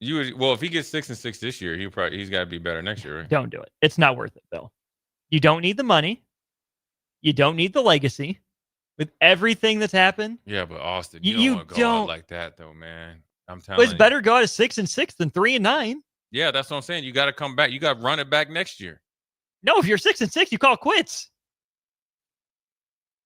Well, if he gets 6-6 this year, he's got to be better next year, right? Don't do it. It's not worth it, Bill. You don't need the money. You don't need the legacy. With everything that's happened. Yeah, but Austin, you don't want to go out like that, though, man. I'm telling you. It's you. better go out at 6-6 than 3-9. Yeah, that's what I'm saying. You got to come back. You got to run it back next year. No, if you're 6-6, you call quits.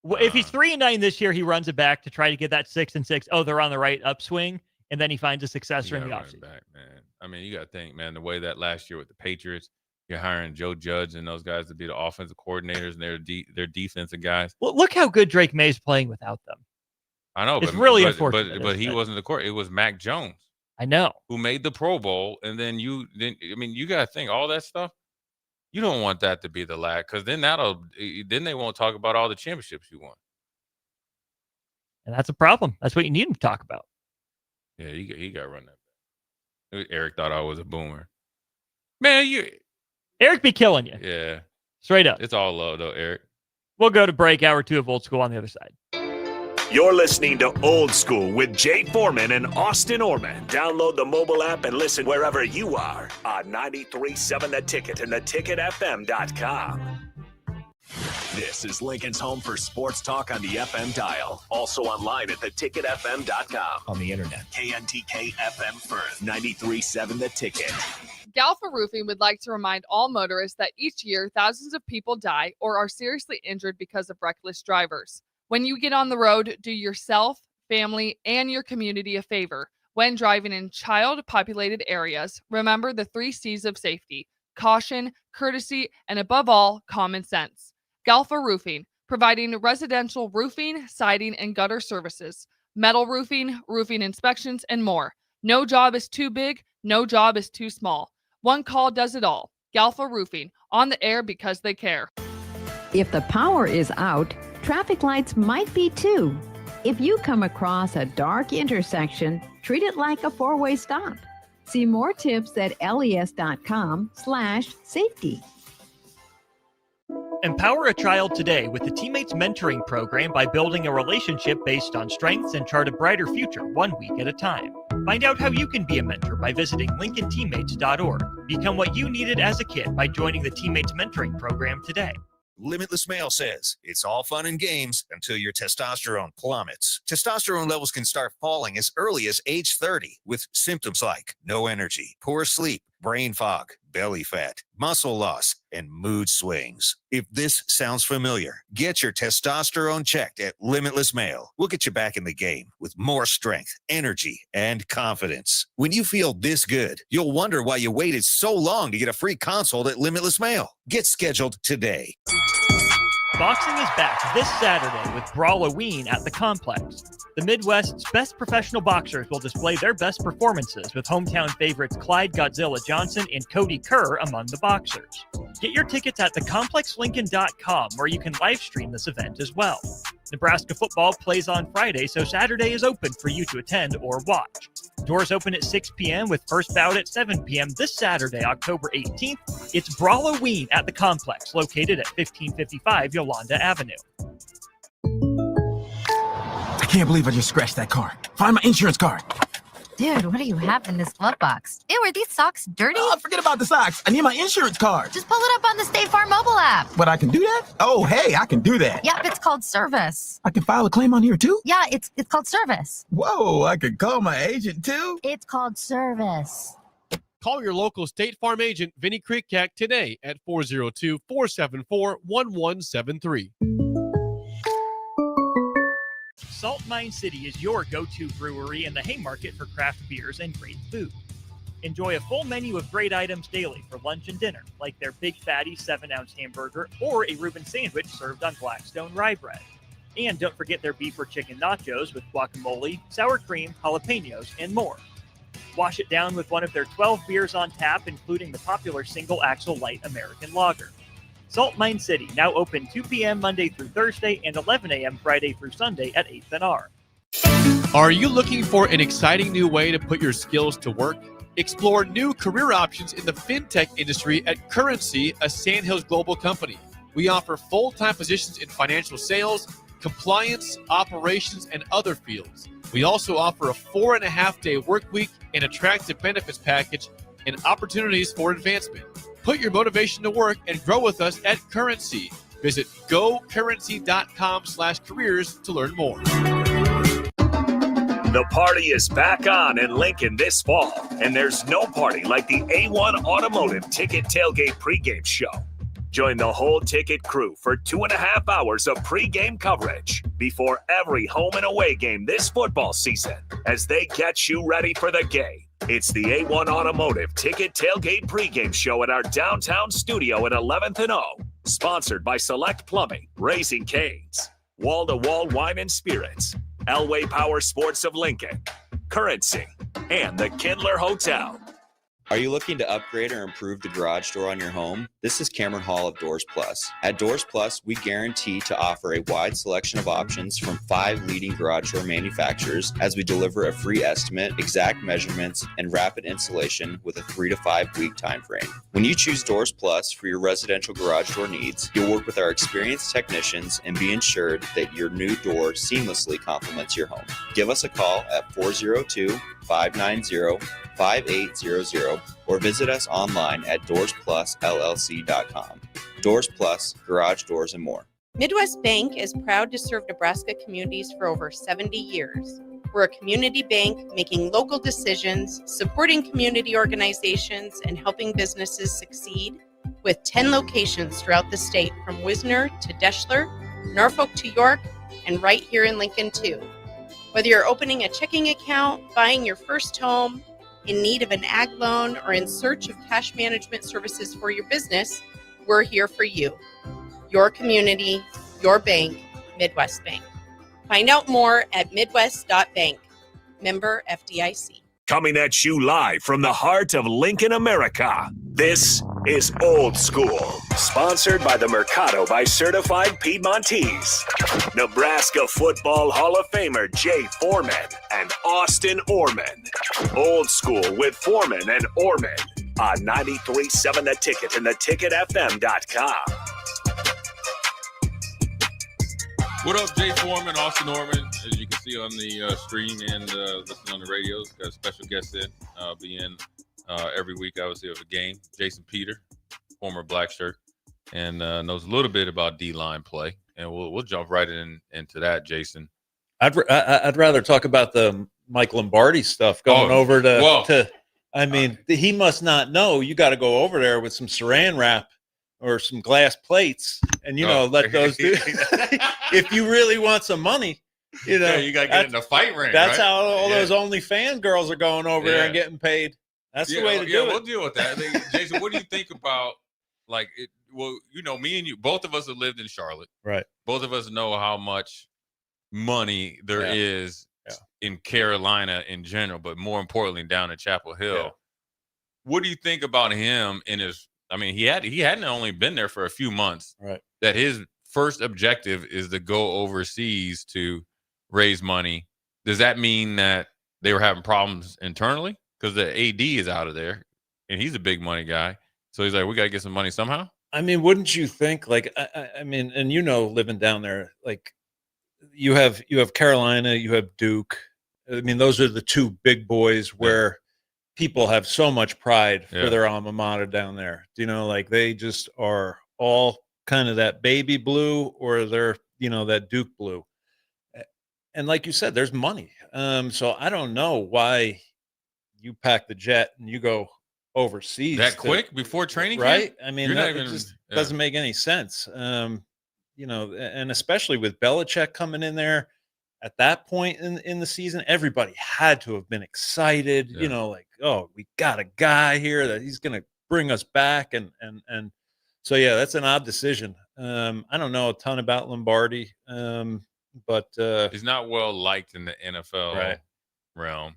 If he's 3-9 this year, he runs it back to try to get that 6-6. Oh, they're on the right upswing, and then he finds a successor in the offseason. Back, man. I mean, you got to think, man. The way that last year with the Patriots, you're hiring Joe Judge and those guys to be the offensive coordinators and their defensive guys. Well, look how good Drake May's playing without them. I know, it's really unfortunate. But he wasn't the coordinator. It was Mac Jones. I know, who made the Pro Bowl, and then you got to think all that stuff. You don't want that to be the last, because then they won't talk about all the championships you won. And that's a problem. That's what you need him to talk about. Yeah, he got to run that. Eric thought I was a boomer. Man, Eric be killing you. Yeah. Straight up. It's all love, though, Eric. We'll go to break. Hour 2 of Old School on the other side. You're listening to Old School with Jay Foreman and Austin Orman. Download the mobile app and listen wherever you are on 93.7 The Ticket and theticketfm.com. This is Lincoln's home for sports talk on the FM dial. Also online at theticketfm.com. On the internet. KNTK FM Firth. 93.7 The Ticket. Galfa Roofing would like to remind all motorists that each year thousands of people die or are seriously injured because of reckless drivers. When you get on the road, do yourself, family, and your community a favor. When driving in child-populated areas, remember the 3 C's of safety: caution, courtesy, and above all, common sense. Galfa Roofing, providing residential roofing, siding, and gutter services, metal roofing, roofing inspections, and more. No job is too big, no job is too small. One call does it all. Galfa Roofing, on the air because they care. If the power is out, traffic lights might be too. If you come across a dark intersection, treat it like a 4-way stop. See more tips at les.com/safety. Empower a child today with the Teammates Mentoring Program by building a relationship based on strengths and chart a brighter future 1 week at a time. Find out how you can be a mentor by visiting LincolnTeammates.org. Become what you needed as a kid by joining the Teammates Mentoring Program today. Limitless Male says it's all fun and games until your testosterone plummets. Testosterone levels can start falling as early as age 30 with symptoms like no energy, poor sleep, brain fog, belly fat, muscle loss, and mood swings. If this sounds familiar, get your testosterone checked at Limitless Male. We'll get you back in the game with more strength, energy, and confidence. When you feel this good, you'll wonder why you waited so long to get a free consult at Limitless Male. Get scheduled today. Boxing is back this Saturday with Brawloween at the Complex. The Midwest's best professional boxers will display their best performances with hometown favorites Clyde Godzilla Johnson and Cody Kerr among the boxers. Get your tickets at thecomplexlincoln.com, where you can live stream this event as well. Nebraska football plays on Friday, so Saturday is open for you to attend or watch. Doors open at 6 p.m. with first bout at 7 p.m. this Saturday, October 18th. It's Brawloween at the Complex, located at 1555 Yolanda Avenue. I can't believe I just scratched that car. Find my insurance card. Dude, what do you have in this glove box? Ew, are these socks dirty? Oh, forget about the socks. I need my insurance card. Just pull it up on the State Farm mobile app. But I can do that? Oh, hey, I can do that. Yep, it's called service. I can file a claim on here too? Yeah, it's called service. Whoa, I can call my agent too? It's called service. Call your local State Farm agent, Vinny Krikak, today at 402-474-1173. Salt Mine City is your go-to brewery in the Haymarket for craft beers and great food. Enjoy a full menu of great items daily for lunch and dinner, like their Big Fatty 7-ounce hamburger or a Reuben sandwich served on Blackstone rye bread. And don't forget their beef or chicken nachos with guacamole, sour cream, jalapenos, and more. Wash it down with one of their 12 beers on tap, including the popular Single Axle Light American Lager. Salt Mine City, now open 2 p.m. Monday through Thursday and 11 a.m. Friday through Sunday at 8th and R. Are you looking for an exciting new way to put your skills to work? Explore new career options in the fintech industry at Currency, a Sandhills Global company. We offer full-time positions in financial sales, compliance, operations, and other fields. We also offer a 4.5-day work week, an attractive benefits package, and opportunities for advancement. Put your motivation to work and grow with us at Currency. Visit gocurrency.com/careers to learn more. The party is back on in Lincoln this fall, and there's no party like the A1 Automotive Ticket Tailgate pregame show. Join the whole ticket crew for 2.5 hours of pregame coverage before every home and away game this football season as they get you ready for the game. It's the A1 Automotive Ticket Tailgate pregame show at our downtown studio at 11th and O. Sponsored by Select Plumbing, Raising Cane's, Wall to Wall Wine and Spirits, Elway Power Sports of Lincoln, Currency, and the Kindler Hotel. Are you looking to upgrade or improve the garage door on your home? This is Cameron Hall of Doors Plus. At Doors Plus, we guarantee to offer a wide selection of options from 5 leading garage door manufacturers as we deliver a free estimate, exact measurements, and rapid installation with a 3 to 5 week time frame. When you choose Doors Plus for your residential garage door needs, you'll work with our experienced technicians and be ensured that your new door seamlessly complements your home. Give us a call at 402-590-5800 or visit us online at DoorsPlusLLC.com. Doors Plus, garage doors, and more. Midwest Bank is proud to serve Nebraska communities for over 70 years. We're a community bank making local decisions, supporting community organizations, and helping businesses succeed with 10 locations throughout the state from Wisner to Deschler, Norfolk to York, and right here in Lincoln too. Whether you're opening a checking account, buying your first home, in need of an ag loan, or in search of cash management services for your business, we're here for you. Your community, your bank, Midwest Bank. Find out more at midwest.bank. Member FDIC. Coming at you live from the heart of Lincoln, America. This is Old School, sponsored by the Mercado by Certified Piedmontese. Nebraska Football Hall of Famer Jay Foreman and Austin Orman. Old School with Foreman and Orman on 93.7 The Ticket and theticketfm.com. What up, Jay Foreman, Austin Norman? As you can see on the stream and listen on the radios, got a special guest in. Be in every week, obviously, of a game. Jason Peter, former Black Shirt, and knows a little bit about D-line play. And we'll jump right into that, Jason. I'd rather talk about the Mike Lombardi stuff going over to. I mean, he must not know. You got to go over there with some Saran wrap or some glass plates, and let those do. If you really want some money, you got to get in the fight ring. That's right? how all those OnlyFans girls are going over there and getting paid. That's the way to do it. We'll deal with that. Jason, what do you think about me and you, both of us have lived in Charlotte. Right. Both of us know how much money there is in Carolina in general, but more importantly down at Chapel Hill. Yeah. What do you think about him in his? I mean, he hadn't only been there for a few months. Right. That his first objective is to go overseas to raise money. Does that mean that they were having problems internally? Because the AD is out of there, and he's a big money guy. So he's like, we got to get some money somehow. I mean, wouldn't you think? Like, I mean, and living down there, like you have Carolina, you have Duke. I mean, those are the two big boys where people have so much pride for their alma mater down there. Like they just are all kind of that baby blue, or they're that Duke blue. And like you said, there's money. So I don't know why you pack the jet and you go overseas that quick before training right camp? I mean it just doesn't make any sense. And especially with Belichick coming in there at that point in the season, everybody had to have been excited. Like, oh, we got a guy here that he's gonna bring us back, and so that's an odd decision. I don't know a ton about Lombardi, but he's not well liked in the NFL realm.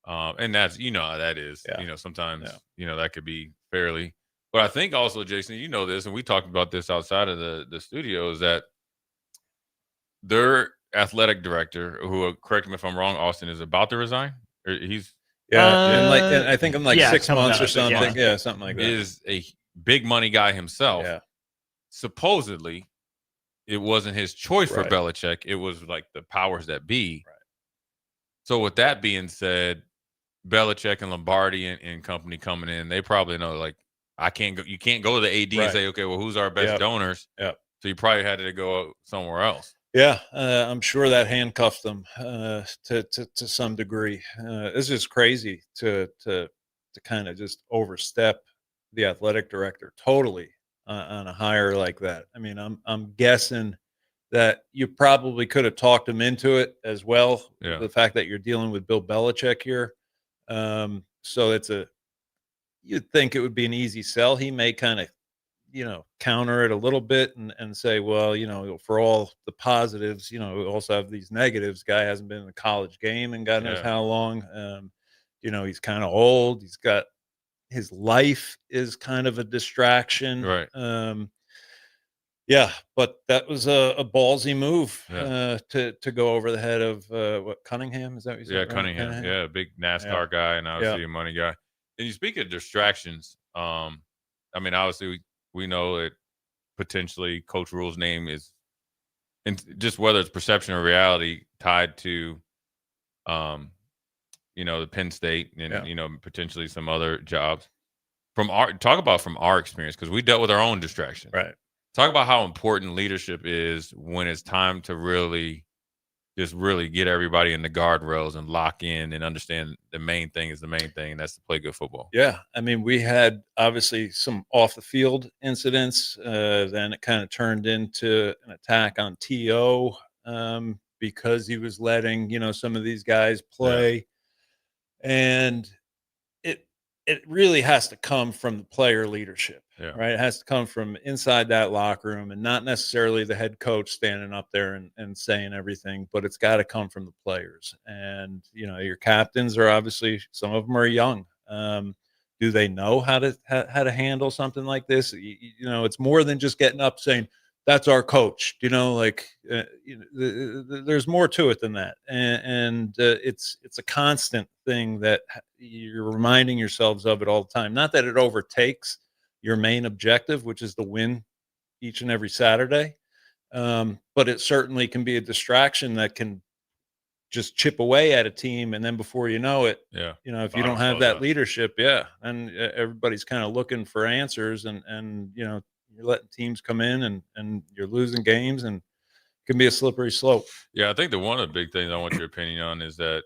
And that's, how that is, sometimes, that could be fairly, but I think also, Jason, this, and we talked about this outside of the studio, is that their athletic director, who, correct me if I'm wrong, Austin, is about to resign. Or he's and I think in 6 months or something. Yeah, something like that. Is a big money guy himself. Yeah. Supposedly, it wasn't his choice for Belichick. It was like the powers that be. Right. So with that being said, Belichick and Lombardi and company coming in, they probably know, like, you can't go to the AD and say, okay, well, who's our best donors? Yep. So you probably had to go somewhere else. Yeah, I'm sure that handcuffed them to some degree. It's just crazy to kind of just overstep the athletic director totally on a hire like that. I mean, I'm guessing that you probably could have talked him into it as well. Yeah. The fact that you're dealing with Bill Belichick here, so you'd think it would be an easy sell. He may kind of counter it a little bit and say, well, for all the positives, we also have these negatives. Guy hasn't been in a college game in God knows how long. He's kind of old. He's got his life is kind of a distraction. Right. Yeah, but that was a ballsy move to go over the head of Cunningham. Is that what you said? Yeah, right? Cunningham. Yeah, big NASCAR guy and obviously a money guy. And you speak of distractions. I mean, obviously we know that potentially Coach Rule's name is, and just whether it's perception or reality, tied to, the Penn State and potentially some other jobs. From our experience, because we dealt with our own distractions. Right. Talk about how important leadership is when it's time to really get everybody in the guardrails and lock in and understand the main thing is the main thing, and that's to play good football. Yeah. I mean, we had obviously some off the field incidents. Then it kind of turned into an attack on T.O. Because he was letting, some of these guys play. And it really has to come from the player leadership, right? It has to come from inside that locker room and not necessarily the head coach standing up there and saying everything, but it's got to come from the players. And, your captains are obviously, some of them are young. Do they know how to handle something like this? It's more than just getting up saying, that's our coach, there's more to it than that. And it's a constant thing that you're reminding yourselves of it all the time. Not that it overtakes your main objective, which is to win each and every Saturday. But it certainly can be a distraction that can just chip away at a team. And then before you know it, if you don't have that leadership, and everybody's kind of looking for answers and you're letting teams come in and you're losing games, and it can be a slippery slope. Yeah, I think one of the big things I want your opinion on is that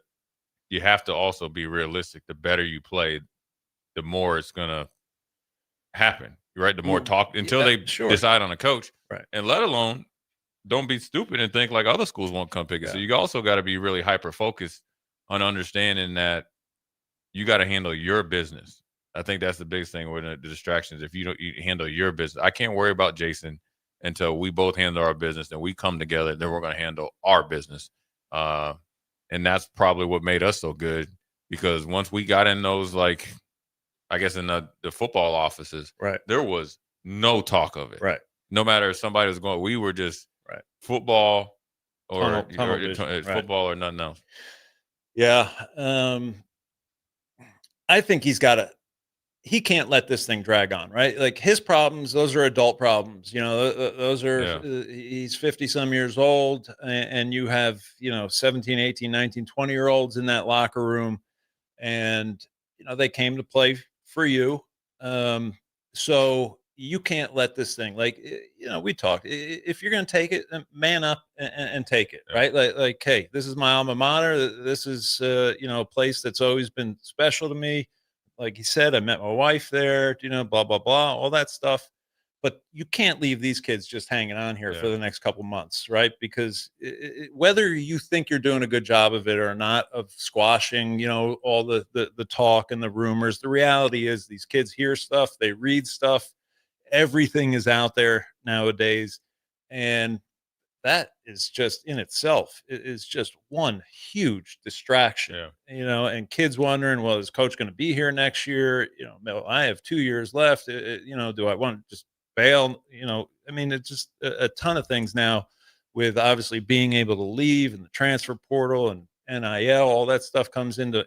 you have to also be realistic. The better you play, the more it's going to happen, right? The more talk until they decide on a coach. Right. And let alone, don't be stupid and think like other schools won't come pick it. So you also got to be really hyper-focused on understanding that you got to handle your business. I think that's the biggest thing with the distractions. If you handle your business, I can't worry about Jason until we both handle our business and we come together. Then we're going to handle our business, and that's probably what made us so good. Because once we got in those, like, I guess in the football offices, right, there was no talk of it. Right. No matter if somebody was going, we were just football or football or nothing else. Yeah, I think he can't let this thing drag on, right? Like his problems, those are adult problems. Those are, he's 50 some years old and you have, 17, 18, 19, 20-year-olds in that locker room. And, they came to play for you. So you can't let this thing, like, we talked, if you're going to take it, man up and take it, right? Like, hey, this is my alma mater. This is, a place that's always been special to me. Like he said, I met my wife there, blah, blah, blah, all that stuff. But you can't leave these kids just hanging on here for the next couple months, right? Because whether you think you're doing a good job of it or not, of squashing, all the talk and the rumors, the reality is these kids hear stuff, they read stuff, everything is out there nowadays. And that is just in itself is just one huge distraction, and kids wondering, well, is coach going to be here next year? I have 2 years left. Do I want to just bail? I mean, it's just a ton of things now with obviously being able to leave and the transfer portal and NIL, all that stuff comes into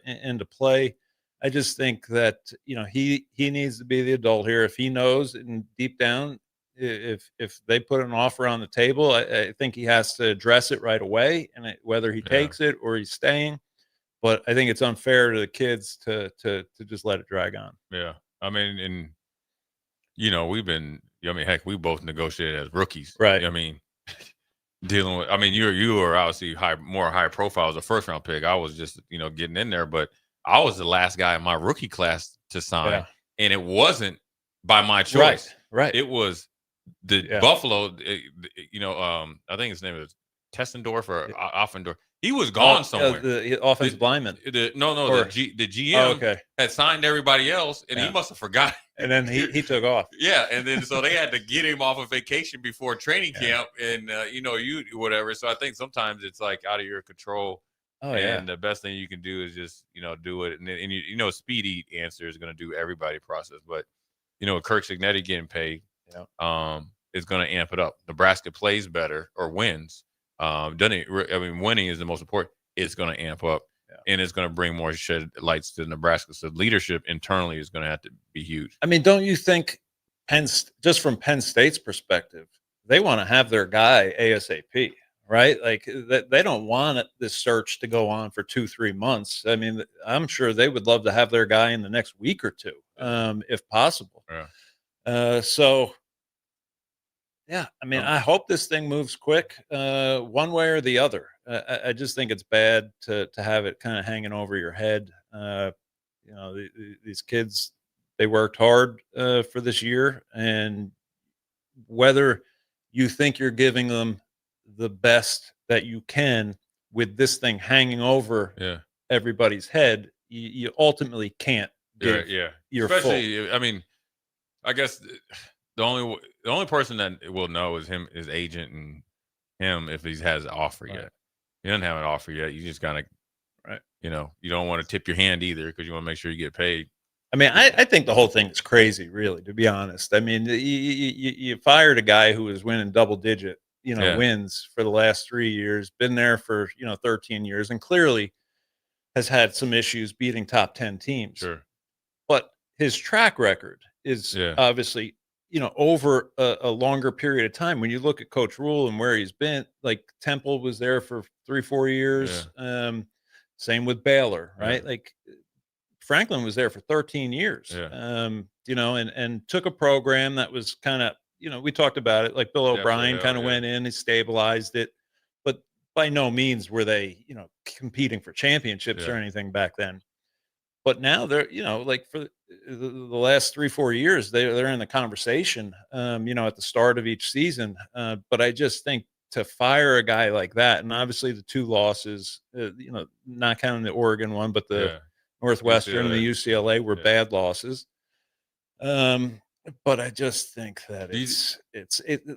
play. I just think that, he needs to be the adult here. If he knows and deep down, if they put an offer on the table, I think he has to address it right away, and whether he takes it or he's staying. but I think it's unfair to the kids to just let it drag on. Yeah. I mean, and heck, we both negotiated as rookies. Right. I mean, dealing with, you were obviously more high profile as a first round pick. I was just, getting in there, but I was the last guy in my rookie class to sign. Yeah. And it wasn't by my choice. Right. It was the Buffalo, I think his name is Tessendorf or Offendorf. He was gone somewhere. The offensive lineman. The GM had signed everybody else, and he must have forgot. And then he took off. Yeah, and then so they had to get him off of vacation before training camp, and whatever. So I think sometimes it's like out of your control. Oh, and the best thing you can do is just do it, and speedy answer is going to do everybody process. But Kirk Cignetti getting paid, is going to amp it up. Nebraska plays better or wins. Winning is the most important. It's going to amp up, and it's going to bring more shed lights to Nebraska. So leadership internally is going to have to be huge. I mean, don't you think just from Penn State's perspective, they want to have their guy ASAP, right? Like they don't want this search to go on for 2-3 months. I mean, I'm sure they would love to have their guy in the next week or two, if possible. Yeah. Yeah, I mean, I hope this thing moves quick, one way or the other. I just think it's bad to have it kind of hanging over your head. These kids, they worked hard for this year, and whether you think you're giving them the best that you can with this thing hanging over everybody's head, you ultimately can't give your Especially, full. I mean, I guess the only person that will know is his agent and him if he has an offer yet. He doesn't have an offer yet. You just gotta, you don't want to tip your hand either because you want to make sure you get paid. I mean, I think the whole thing is crazy, really, to be honest. I mean, you fired a guy who was winning double-digit, wins for the last 3 years, been there for 13 years, and clearly has had some issues beating top 10 teams. Sure, but his track record is obviously over a longer period of time. When you look at Coach Rule and where he's been, like Temple was there for 3-4 years. Same with Baylor, right? Like Franklin was there for 13 years, and took a program that was kind of, we talked about it, like Bill O'Brien kind of went in and stabilized it, but by no means were they, competing for championships or anything back then. But now they're, like for the last 3-4 years, they're in the conversation, at the start of each season. But I just think to fire a guy like that, and obviously the 2 losses, not counting the Oregon one, but the Northwestern and the UCLA were bad losses. But I just think that it's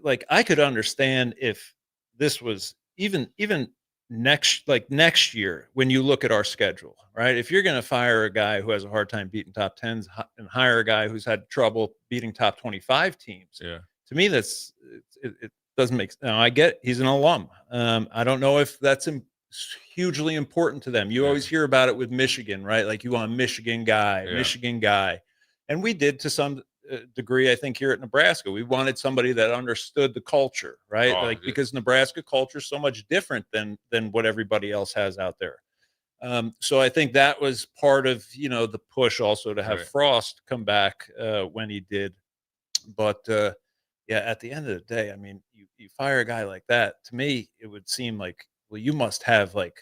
like I could understand if this was even next year when you look at our schedule, right? If you're going to fire a guy who has a hard time beating top 10s and hire a guy who's had trouble beating top 25 teams, to me it doesn't make sense. Now, I get he's an alum. I don't know if that's hugely important to them. You always hear about it with Michigan, right? Like you want a Michigan guy, and we did to some degree, I think, here at Nebraska. We wanted somebody that understood the culture, right? Because Nebraska culture is so much different than what everybody else has out there. So I think that was part of, the push also to have Frost come back when he did. But at the end of the day, I mean, you fire a guy like that, to me, it would seem like, well, you must have like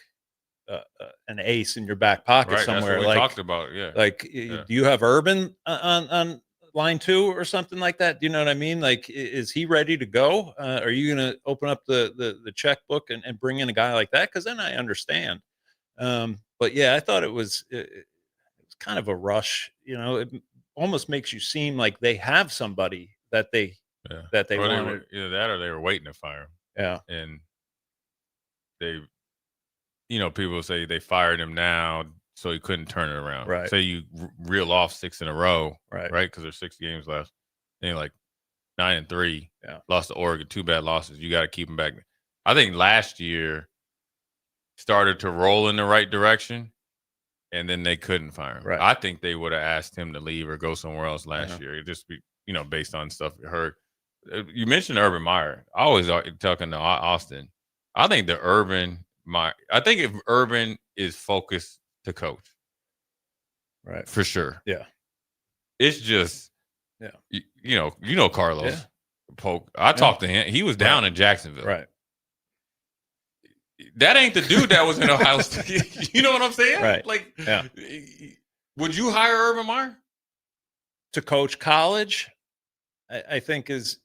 an ace in your back pocket somewhere. That's what we talked about. Do you have Urban on line 2 or something like that? Do you know what I mean? Like, is he ready to go? Are you going to open up the checkbook and bring in a guy like that? Because then I understand. But I thought it was kind of a rush. It almost makes you seem like they have somebody that they wanted. Either that or they were waiting to fire him. Yeah, and they, people say they fired him now so he couldn't turn it around. Right. Say you reel off 6 in a row. Right. Because there's 6 games left. And like 9-3. Lost to Oregon, 2 bad losses. You got to keep him back. I think last year started to roll in the right direction, and then they couldn't fire him. Right. I think they would have asked him to leave or go somewhere else last year. It just be, based on stuff you heard. You mentioned Urban Meyer. I always talking to Austin. I think if Urban is focused to coach. Right. For sure. Yeah. It's just, yeah. You know Carlos. Yeah. Polk. I talked to him. He was down in Jacksonville. Right. That ain't the dude that was in Ohio State. You know what I'm saying? Right. Like, yeah. Would you hire Urban Meyer to coach college? I think is,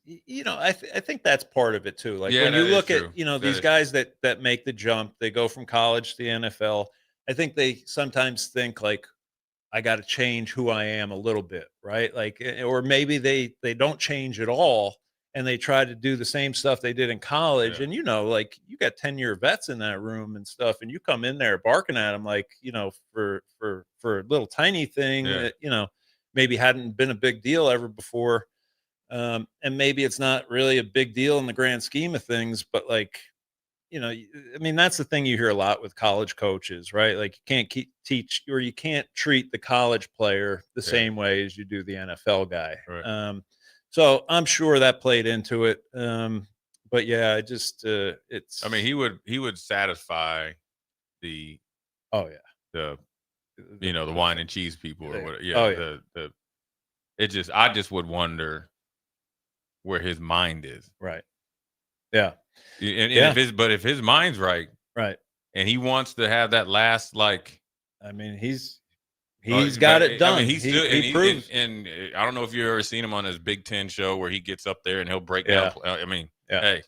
I think that's part of it too. Like when you look at, these guys that make the jump, they go from college to the NFL. I think they sometimes think like, I got to change who I am a little bit, right? Like, or maybe they don't change at all, and they try to do the same stuff they did in college. And like you got 10-year vets in that room and stuff, and you come in there barking at them like, for a little tiny thing that maybe hadn't been a big deal ever before. And maybe it's not really a big deal in the grand scheme of things, but like, I mean, that's the thing you hear a lot with college coaches, right? Like you can't you can't treat the college player the same way as you do the NFL guy. Right. So I'm sure that played into it. But yeah, it's, I mean, he would satisfy the, the wine and cheese people or whatever. Yeah. I just would wonder where his mind is. Right. Yeah. And if his mind's right, and he wants to have that last, like, I mean, he's got it done. I mean, he proves. And I don't know if you've ever seen him on his Big Ten show where he gets up there and he'll break down. I mean, hey,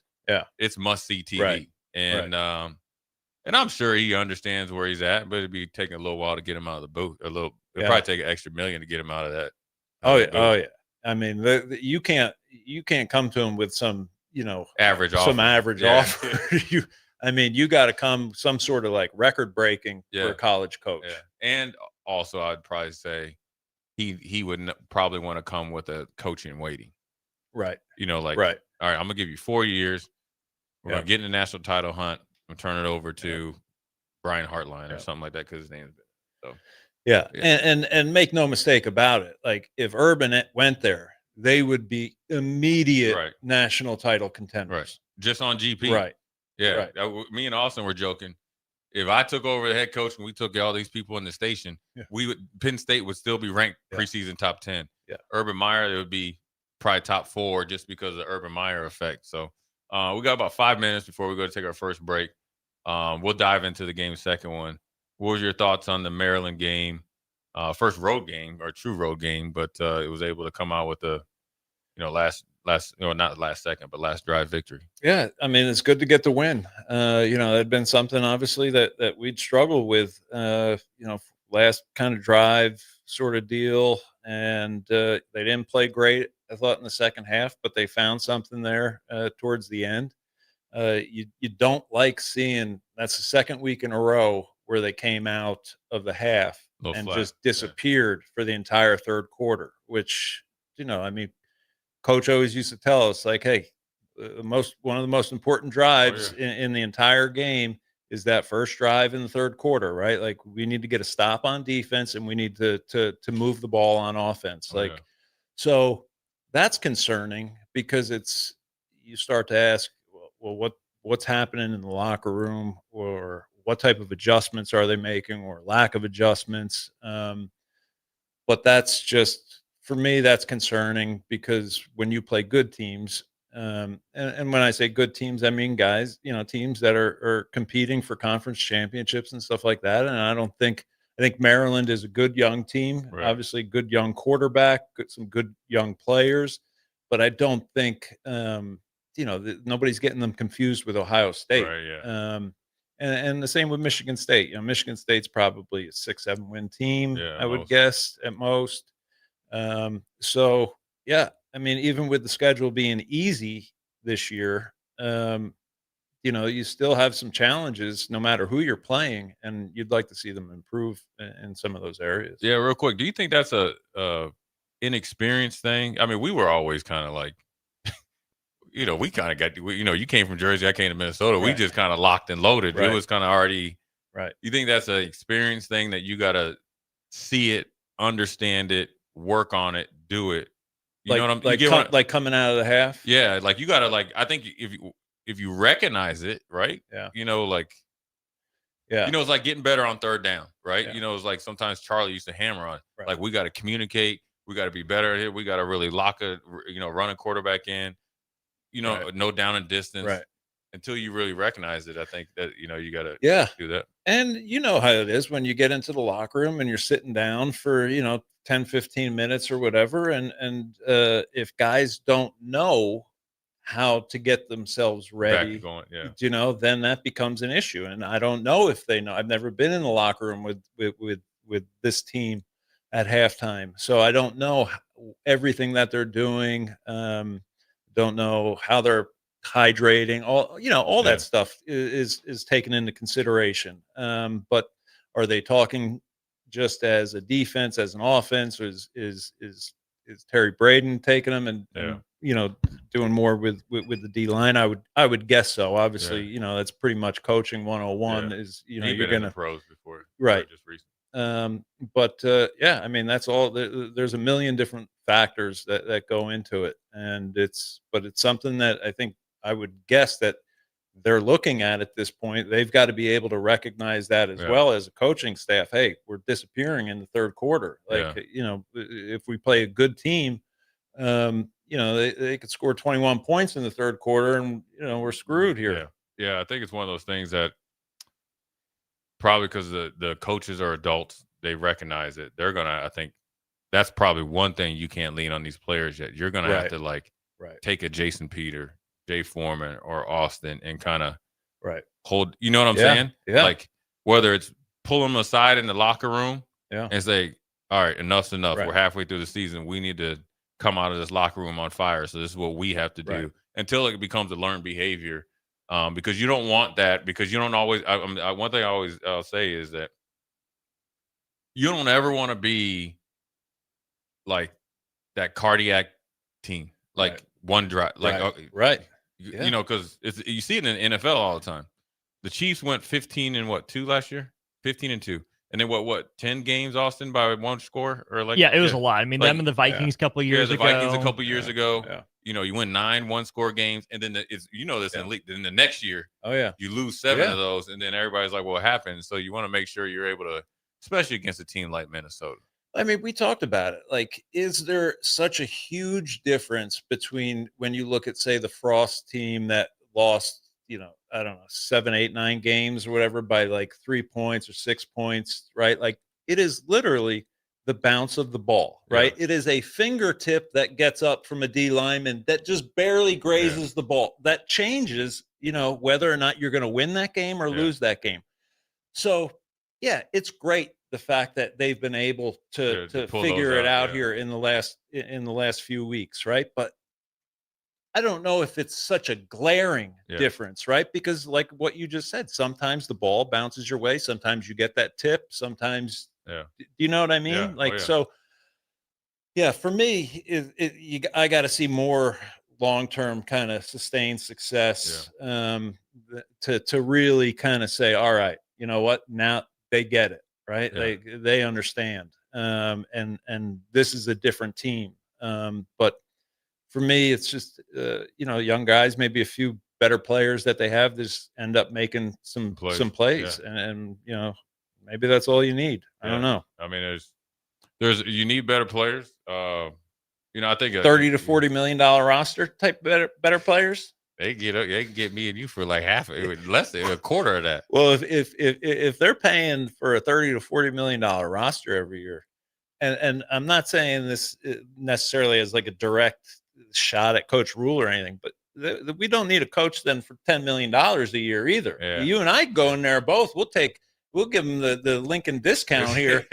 it's must see TV, right. And I'm sure he understands where he's at, but it'd be taking a little while to get him out of the booth. It'll probably take an extra $1 million to get him out of that. Oh yeah. I mean, you can't come to him with some. Average offer. I mean, you got to come some sort of like record breaking for a college coach. Yeah. And also, I'd probably say he would probably want to come with a coaching waiting. Right. Like, right. All right, I'm gonna give you 4 years. We're gonna get in the national title hunt. I'm gonna turn it over to Brian Hartline or something like that because his name's so. Yeah. And make no mistake about it. Like if Urban went there, they would be immediate national title contenders. Right. Just on GP. Right. Yeah. Right. Me and Austin were joking. If I took over the head coach and we took all these people in the station, Penn State would still be ranked preseason top 10. Yeah. Urban Meyer, it would be probably top 4 just because of the Urban Meyer effect. So we got about 5 minutes before we go to take our first break. We'll dive into the game's second one. What was your thoughts on the Maryland game? First road game or true road game, but it was able to come out with the, not last second, but last drive victory. Yeah. I mean, it's good to get the win. It'd been something obviously that we'd struggled with, last kind of drive sort of deal. And they didn't play great, I thought, in the second half, but they found something there towards the end. You don't like seeing that's the second week in a row where they came out of the half and just disappeared for the entire third quarter, which, I mean, coach always used to tell us like, hey, one of the most important drives in the entire game is that first drive in the third quarter, right? Like we need to get a stop on defense and we need to move the ball on offense. So that's concerning because you start to ask, well, what's happening in the locker room, or what type of adjustments are they making, or lack of adjustments. But that's just, for me, that's concerning because when you play good teams, and when I say good teams, I mean guys, teams that are competing for conference championships and stuff like that. And I think Maryland is a good young team, obviously good young quarterback, some good young players, but I don't think, nobody's getting them confused with Ohio State. And the same with Michigan State. Michigan State's probably a 6-7 win team, I would guess at most. So yeah, I mean, even with the schedule being easy this year, you still have some challenges no matter who you're playing, and you'd like to see them improve in some of those areas. Yeah, real quick, do you think that's a inexperienced thing? I mean, we were always kind of like, we kind of got, you came from Jersey, I came to Minnesota. We just kind of locked and loaded. It was kind of already right. You think that's an experience thing that you got to see it, understand it, work on it, do it. You know what I'm like coming out of the half. Yeah, like you got to I think if you recognize it, right? Yeah. You know, it's like getting better on third down, right? Yeah. You know, it's like sometimes Charlie used to hammer on, Right. like, we got to communicate. We got to be better at it. We got to really run a quarterback in, no down and distance. Right. Until you really recognize it, I think that, you got to do that. And you know how it is when you get into the locker room and you're sitting down for, 10, 15 minutes or whatever. And if guys don't know how to get themselves ready, then that becomes an issue. And I don't know if they know. I've never been in the locker room with this team at halftime. So I don't know everything that they're doing. Don't know how they're hydrating, all that stuff is taken into consideration. But are they talking just as a defense, as an offense, or is Terry Braden taking them and doing more with the D line? I would guess so. Obviously, that's pretty much coaching 101 is, you're going to pros before. Right. Just recently. But I mean, that's all. There's a million different factors that go into it. And it's something that I think I would guess that they're looking at this point. They've got to be able to recognize that as well as a coaching staff. Hey, we're disappearing in the third quarter. If we play a good team, they could score 21 points in the third quarter and, we're screwed here. Yeah. I think it's one of those things that probably because the coaches are adults, they recognize it. They're going to, I think that's probably one thing you can't lean on these players yet. You're going to have to take a Jason Peter, Jay Foreman, or Austin and kind of hold, you know what I'm saying? Yeah. Like whether it's pull them aside in the locker room Yeah. and say, all right, enough's enough. Right. We're halfway through the season. We need to come out of this locker room on fire. So this is what we have to do Right. until it becomes a learned behavior. Because you don't want that, because you don't always, one thing I'll say is that you don't ever want to be like that cardiac team, like one drive, like, because you see it in the NFL all the time. The Chiefs went 15 and 2 last year, 15 and 2. And then what 10 games, Austin, by one score? Or it was a lot. I mean, them and the Vikings a couple of years ago. Vikings a couple of years ago. Yeah. You win 9 one-score games, and then this in the league. Then the next year, you lose 7 of those, and then everybody's like, "What happened?" So you want to make sure you're able to, especially against a team like Minnesota. I mean, we talked about it. Like, is there such a huge difference between when you look at, say, the Frost team that lost, I don't know, 7, 8, 9 games or whatever by like 3 points or 6 points, right? Like, it is literally the bounce of the ball, right? It is a fingertip that gets up from a D lineman that just barely grazes the ball. That changes, whether or not you're going to win that game or lose that game. So, it's great the fact that they've been able to figure it out here in the last few weeks, right? But I don't know if it's such a glaring difference, right? Because like what you just said, sometimes the ball bounces your way, sometimes you get that tip, sometimes do you know what I mean? So for me, I got to see more long-term kind of sustained success to really kind of say, all right, you know what? Now they get it, right? They understand. And this is a different team. But for me, it's just, young guys, maybe a few better players that they have just end up making some plays. And maybe that's all you need. I don't know. I mean, you need better players. I think $30 to $40 million roster type better players. They can get me and you for like less than a quarter of that. Well, if they're paying for a $30 to $40 million roster every year, and I'm not saying this necessarily as like a direct shot at Coach Rule or anything, but we don't need a coach then for $10 million a year either. Yeah. You and I go in there both. We'll give them the Lincoln discount here.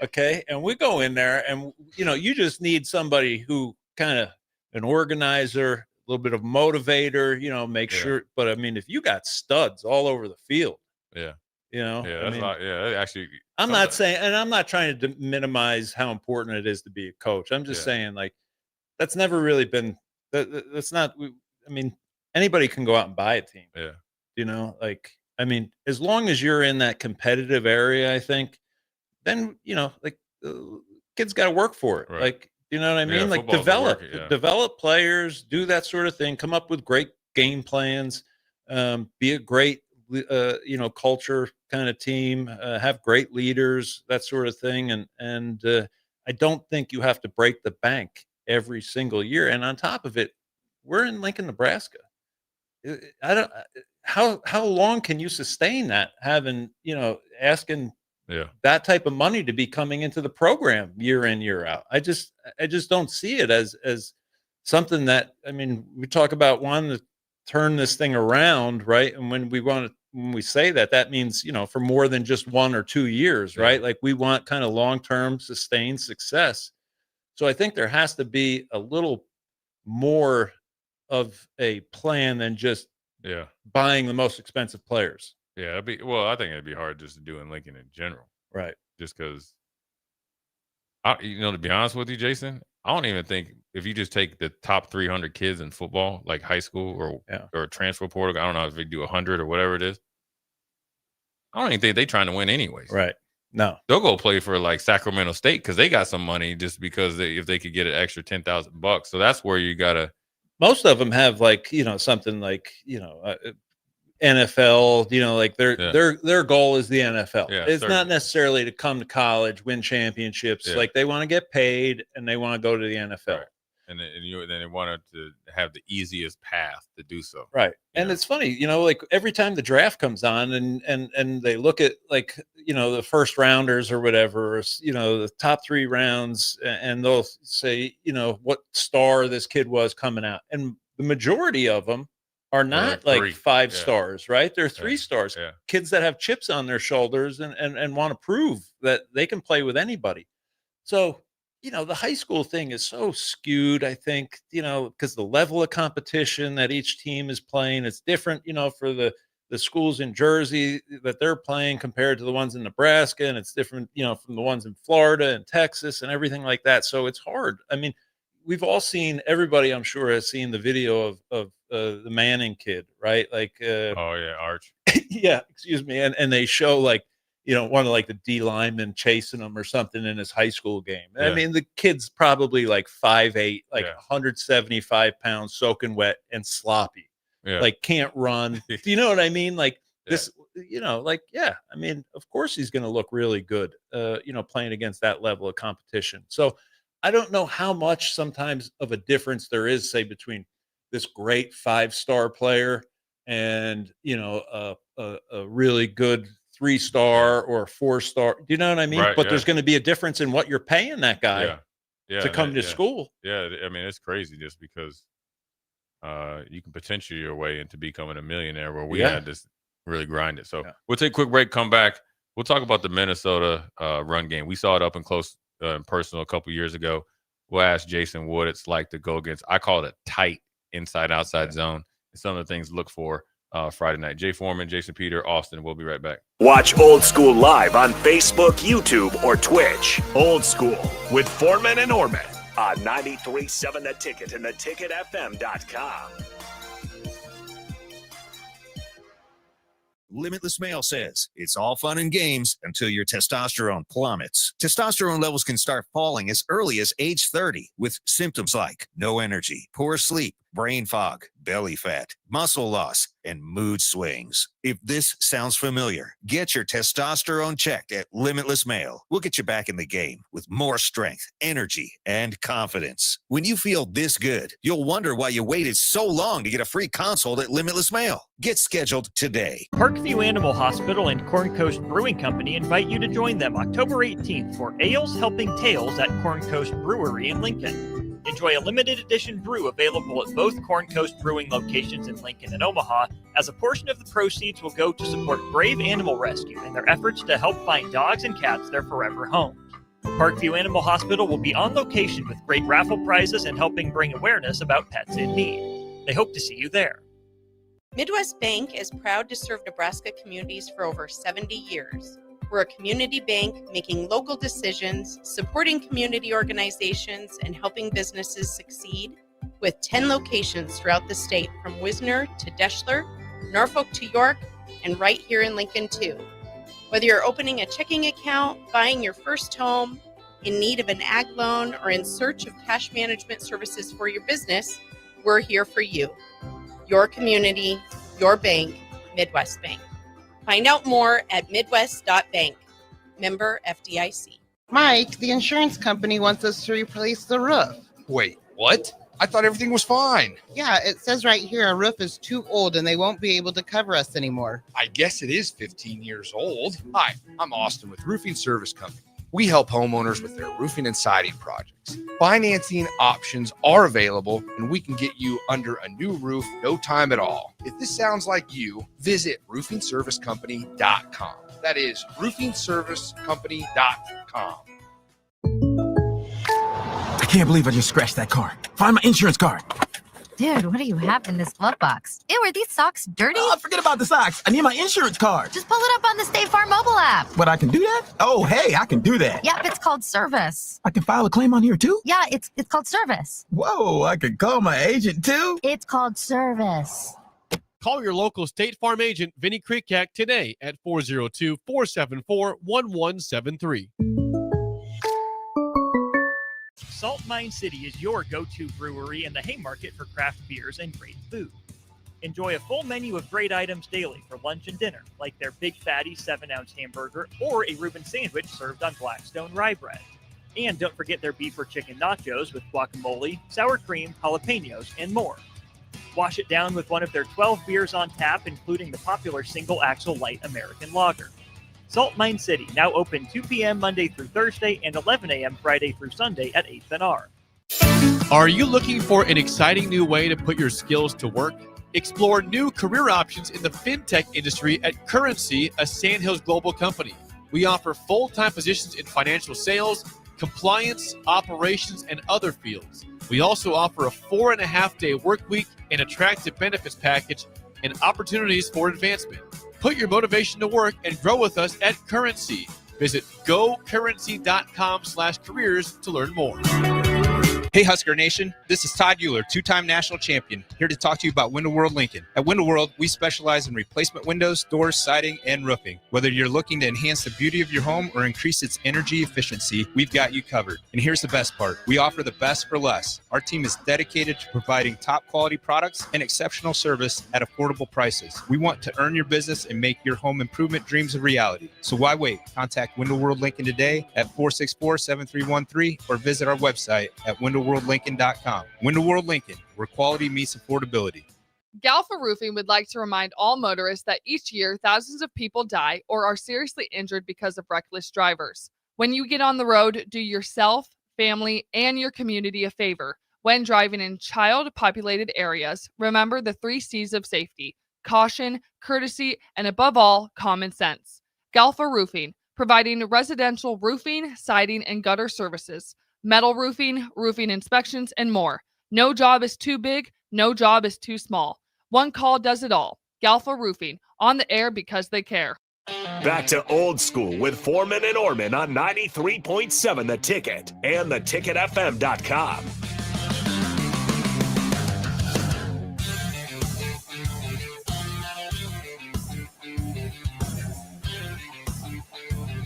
Okay. And we go in there and, you just need somebody who kind of an organizer, a little bit of motivator, make sure. But I mean, if you got studs all over the field, actually, I'm not saying, and I'm not trying to minimize how important it is to be a coach. I'm just saying like, that's never really been, that's not, I mean, anybody can go out and buy a team. I mean, as long as you're in that competitive area, I think, then, kids got to work for it. Right. Like, you know what I mean? Like develop players, do that sort of thing, come up with great game plans, be a great culture kind of team, have great leaders, that sort of thing. And I don't think you have to break the bank every single year. And on top of it, we're in Lincoln, Nebraska. I don't. How long can you sustain that? Having asking that type of money to be coming into the program year in, year out. I just don't see it as something that, I mean, we talk about wanting to turn this thing around, right? And when we say that, that means, for more than just 1 or 2 years, right? Like we want kind of long-term sustained success. So I think there has to be a little more of a plan than just buying the most expensive players. Yeah, I think it'd be hard just to do in Lincoln in general. Right. Just because, to be honest with you, Jason, I don't even think if you just take the top 300 kids in football, like high school or transfer portal, I don't know if they do 100 or whatever it is. I don't even think they're trying to win anyways. Right. No. They'll go play for like Sacramento State because they got some money just because if they could get an extra $10,000. So that's where you got to. Most of them have something like, NFL, their goal is the NFL. Yeah, it's not necessarily to come to college, win championships. Yeah. Like they want to get paid and they want to go to the NFL. Right. And then they wanted to have the easiest path to do so. Right. And it's funny, like every time the draft comes on and they look at the first rounders or whatever, the top 3 rounds, and they'll say, what star this kid was coming out. And the majority of them are not like 5 stars, right? They're 3 stars, kids that have chips on their shoulders and want to prove that they can play with anybody. So, the high school thing is so skewed, I think, because the level of competition that each team is playing, it's different, for the schools in Jersey that they're playing compared to the ones in Nebraska. And it's different, from the ones in Florida and Texas and everything like that. So it's hard. I mean, we've all seen, everybody I'm sure has seen the video of the Manning kid, right? Like, Arch. Yeah, excuse me. And they show one of the D linemen chasing him or something in his high school game. I mean, the kid's probably 5'8", 175 pounds, soaking wet and sloppy, can't run. Do you know what I mean? This, I mean, of course he's going to look really good, playing against that level of competition. So I don't know how much sometimes of a difference there is, say, between this great 5-star player and, a really good 3-star or 4-star. Do you know what I mean? Right, but there's going to be a difference in what you're paying that guy to come to school. Yeah. I mean, it's crazy just because you can potentially your way into becoming a millionaire where we had to really grind it. So we'll take a quick break, come back. We'll talk about the Minnesota run game. We saw it up and close and personal a couple years ago. We'll ask Jason what it's like to go against, I call it a tight inside-outside zone. And some of the things to look for Friday night. Jay Foreman, Jason Peter, Austin. We'll be right back. Watch Old School live on Facebook, YouTube, or Twitch. Old School with Foreman and Orman on 93.7 The Ticket and theticketfm.com. Limitless Male says it's all fun and games until your testosterone plummets. Testosterone levels can start falling as early as age 30 with symptoms like no energy, poor sleep, brain fog, belly fat, muscle loss, and mood swings. If this sounds familiar, get your testosterone checked at Limitless Male. We'll get you back in the game with more strength, energy, and confidence. When you feel this good, you'll wonder why you waited so long to get a free consult at Limitless Male. Get scheduled today. Parkview Animal Hospital and Corn Coast Brewing Company invite you to join them October 18th for Ales Helping Tales at Corn Coast Brewery in Lincoln. Enjoy a limited edition brew available at both Corn Coast Brewing locations in Lincoln and Omaha, as a portion of the proceeds will go to support Brave Animal Rescue and their efforts to help find dogs and cats their forever homes. Parkview Animal Hospital will be on location with great raffle prizes and helping bring awareness about pets in need. They hope to see you there. Midwest Bank is proud to serve Nebraska communities for over 70 years. We're a community bank making local decisions, supporting community organizations, and helping businesses succeed, with 10 locations throughout the state, from Wisner to Deschler, Norfolk to York, and right here in Lincoln too. Whether you're opening a checking account, buying your first home, in need of an ag loan, or in search of cash management services for your business, we're here for you. Your community, your bank, Midwest Bank. Find out more at midwest.bank. Member FDIC. Mike, the insurance company wants us to replace the roof. Wait, what? I thought everything was fine. Yeah, it says right here our roof is too old and they won't be able to cover us anymore. I guess it is 15 years old. Hi, I'm Austin with Roofing Service Company. We help homeowners with their roofing and siding projects. Financing options are available, and we can get you under a new roof no time at all. If this sounds like you, visit roofingservicecompany.com. That is roofingservicecompany.com. I can't believe I just scratched that car. Find my insurance card. Dude, what do you have in this glove box? Ew, are these socks dirty? Oh, forget about the socks. I need my insurance card. Just pull it up on the State Farm mobile app. But I can do that? Oh, hey, I can do that. Yep, it's called service. I can file a claim on here too? Yeah, it's called service. Whoa, I can call my agent too? It's called service. Call your local State Farm agent, Vinny Krikak, today at 402-474-1173. Salt Mine City is your go-to brewery in the Haymarket for craft beers and great food. Enjoy a full menu of great items daily for lunch and dinner, like their Big Fatty 7-ounce hamburger or a Reuben sandwich served on Blackstone rye bread. And don't forget their beef or chicken nachos with guacamole, sour cream, jalapenos, and more. Wash it down with one of their 12 beers on tap, including the popular Single Axle Light American Lager. Salt Mine City, now open 2 p.m. Monday through Thursday and 11 a.m. Friday through Sunday at 8th and R. Are you looking for an exciting new way to put your skills to work? Explore new career options in the fintech industry at Currency, a Sandhills global company. We offer full-time positions in financial sales, compliance, operations, and other fields. We also offer a 4.5-day work week, an attractive benefits package, and opportunities for advancement. Put your motivation to work and grow with us at Currency. Visit gocurrency.com/careers to learn more. Hey Husker Nation, this is Todd Euler, two-time national champion, here to talk to you about Window World Lincoln. At Window World, we specialize in replacement windows, doors, siding, and roofing. Whether you're looking to enhance the beauty of your home or increase its energy efficiency, we've got you covered. And here's the best part. We offer the best for less. Our team is dedicated to providing top quality products and exceptional service at affordable prices. We want to earn your business and make your home improvement dreams a reality. So why wait? Contact Window World Lincoln today at 464-7313 or visit our website at windowworldlincoln.com. Window World Lincoln, where quality meets affordability. Galfa Roofing would like to remind all motorists that each year thousands of people die or are seriously injured because of reckless drivers. When you get on the road, do yourself, family, and your community a favor. When driving in child-populated areas, remember the 3 C's of safety: caution, courtesy, and above all, common sense. Galfa Roofing, providing residential roofing, siding, and gutter services, metal roofing, roofing inspections, and more. No job is too big, no job is too small. One call does it all. Galfa Roofing, on the air because they care. Back to Old School with Foreman and Orman on 93.7 The Ticket and theticketfm.com.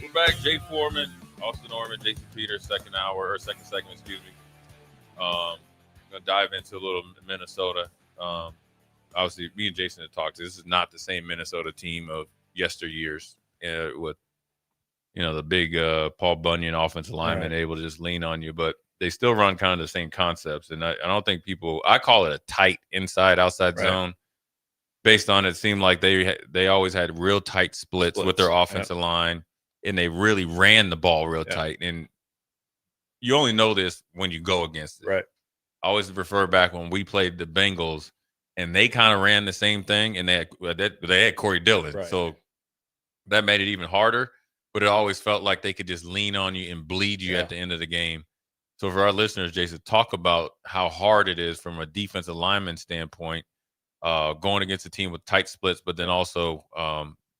We're back. Jay Foreman, Austin Orman, Jason Peters, second segment, excuse me. Going to dive into a little Minnesota. Obviously, me and Jason have talked. This is not the same Minnesota team of yesteryears with, the big Paul Bunyan offensive lineman able to just lean on you. But they still run kind of the same concepts. And I don't think I call it a tight inside-outside zone. Based on it seemed like they always had real tight splits with their offensive line. And they really ran the ball real tight. And you only know this when you go against it. Right. I always refer back when we played the Bengals, and they kind of ran the same thing, and they had Corey Dillon. Right. So that made it even harder, but it always felt like they could just lean on you and bleed you at the end of the game. So for our listeners, Jason, talk about how hard it is from a defensive lineman standpoint, going against a team with tight splits, but then also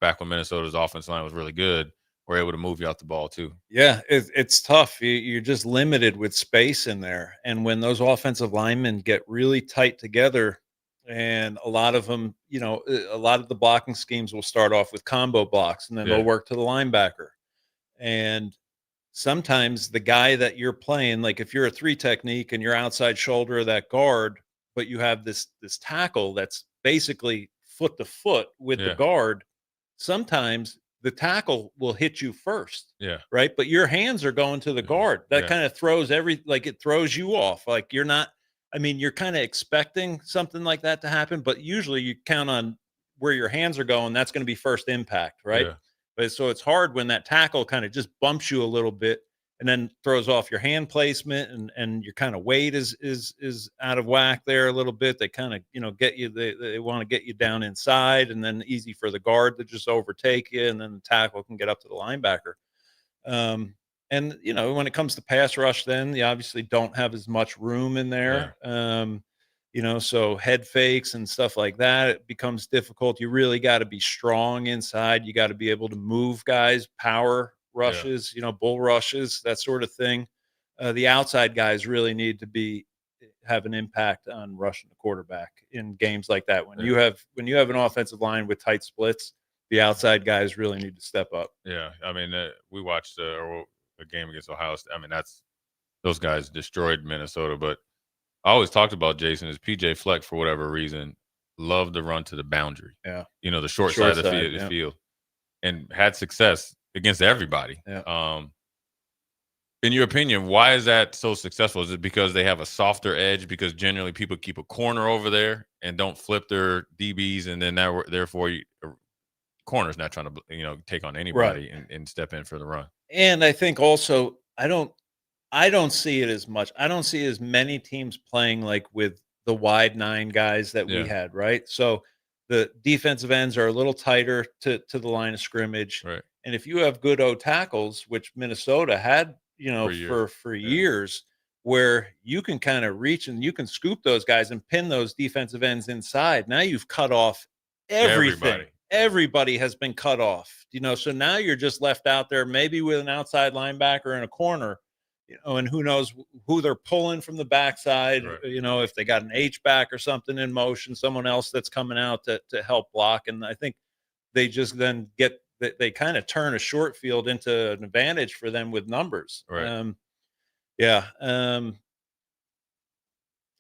back when Minnesota's offensive line was really good, we're able to move you out the ball too. Yeah, it's tough. You're just limited with space in there. And when those offensive linemen get really tight together, and a lot of them, a lot of the blocking schemes will start off with combo blocks, and then they'll work to the linebacker. And sometimes the guy that you're playing, like if you're a 3 technique and you're outside shoulder of that guard, but you have this tackle that's basically foot to foot with the guard, sometimes the tackle will hit you first. Yeah. Right. But your hands are going to the guard. That Yeah. kind of throws it throws you off. Like you're not, I mean, you're kind of expecting something like that to happen, but usually you count on where your hands are going. That's going to be first impact. Right. Yeah. But so it's hard when that tackle kind of just bumps you a little bit and then throws off your hand placement and your kind of weight is out of whack there a little bit. They kind of, get you, they want to get you down inside and then easy for the guard to just overtake you. And then the tackle can get up to the linebacker. And when it comes to pass rush, then you obviously don't have as much room in there. So head fakes and stuff like that, it becomes difficult. You really got to be strong inside. You got to be able to move guys, power rushes, bull rushes, that sort of thing. The outside guys really need to have an impact on rushing the quarterback in games like that. When you have an offensive line with tight splits, the outside guys really need to step up. Yeah, I mean, we watched a game against Ohio State. I mean, those guys destroyed Minnesota. But I always talked about Jason is PJ Fleck for whatever reason loved to run to the boundary. Yeah, the short side of the field, and had success against everybody. Yeah. In your opinion, why is that so successful? Is it because they have a softer edge? Because generally people keep a corner over there and don't flip their DBs, and then therefore corner's not trying to take on anybody and step in for the run. And I think also I don't see it as much. I don't see as many teams playing like with the wide 9 guys that we had, right? So the defensive ends are a little tighter to the line of scrimmage. Right. And if you have good O tackles, which Minnesota had, for years, where you can kind of reach and you can scoop those guys and pin those defensive ends inside. Now you've cut off everything. Everybody has been cut off, so now you're just left out there maybe with an outside linebacker in a corner, and who knows who they're pulling from the backside, if they got an H-back or something in motion, someone else that's coming out to help block. And I think they just then they kind of turn a short field into an advantage for them with numbers. Right.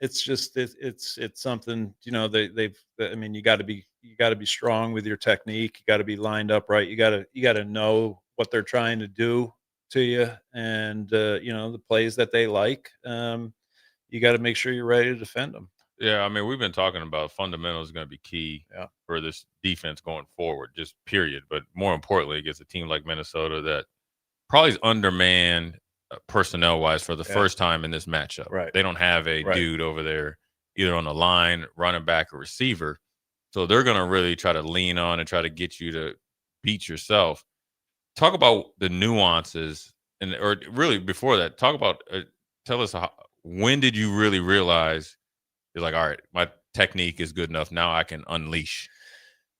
It's just it's something, I mean, you got to be strong with your technique. You got to be lined up right. You got to know what they're trying to do to you, and the plays that they like. You got to make sure you're ready to defend them. Yeah, I mean, we've been talking about fundamentals is going to be key for this defense going forward, just period. But more importantly, against a team like Minnesota that probably is undermanned personnel-wise for the first time in this matchup. Right. They don't have a dude over there either on the line, running back, or receiver. So they're going to really try to lean on and try to get you to beat yourself. Talk about the nuances, or really before that, tell us when did you really realize you're like, all right, my technique is good enough. Now I can unleash.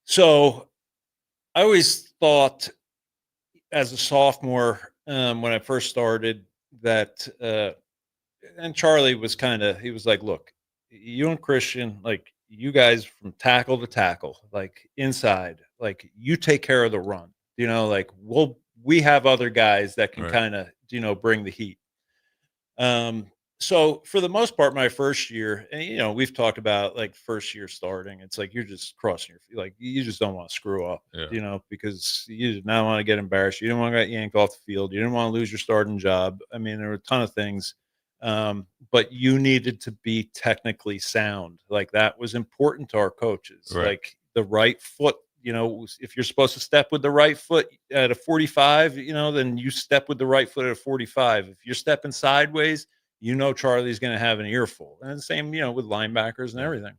So I always thought as a sophomore, when I first started, that and Charlie was he was like, look, you and Christian, like you guys from tackle to tackle, like inside, like you take care of the run, like we have other guys that can kind of, bring the heat. So for the most part, my first year, and we've talked about like first year starting, it's like you're just crossing your feet, like you just don't want to screw up, because you did not want to get embarrassed. You didn't want to get yanked off the field. You didn't want to lose your starting job. I mean, there were a ton of things, but you needed to be technically sound. Like that was important to our coaches. Like the right foot. If you're supposed to step with the right foot at a 45, then you step with the right foot at a 45. If you're stepping sideways, Charlie's going to have an earful. And the same, with linebackers and everything.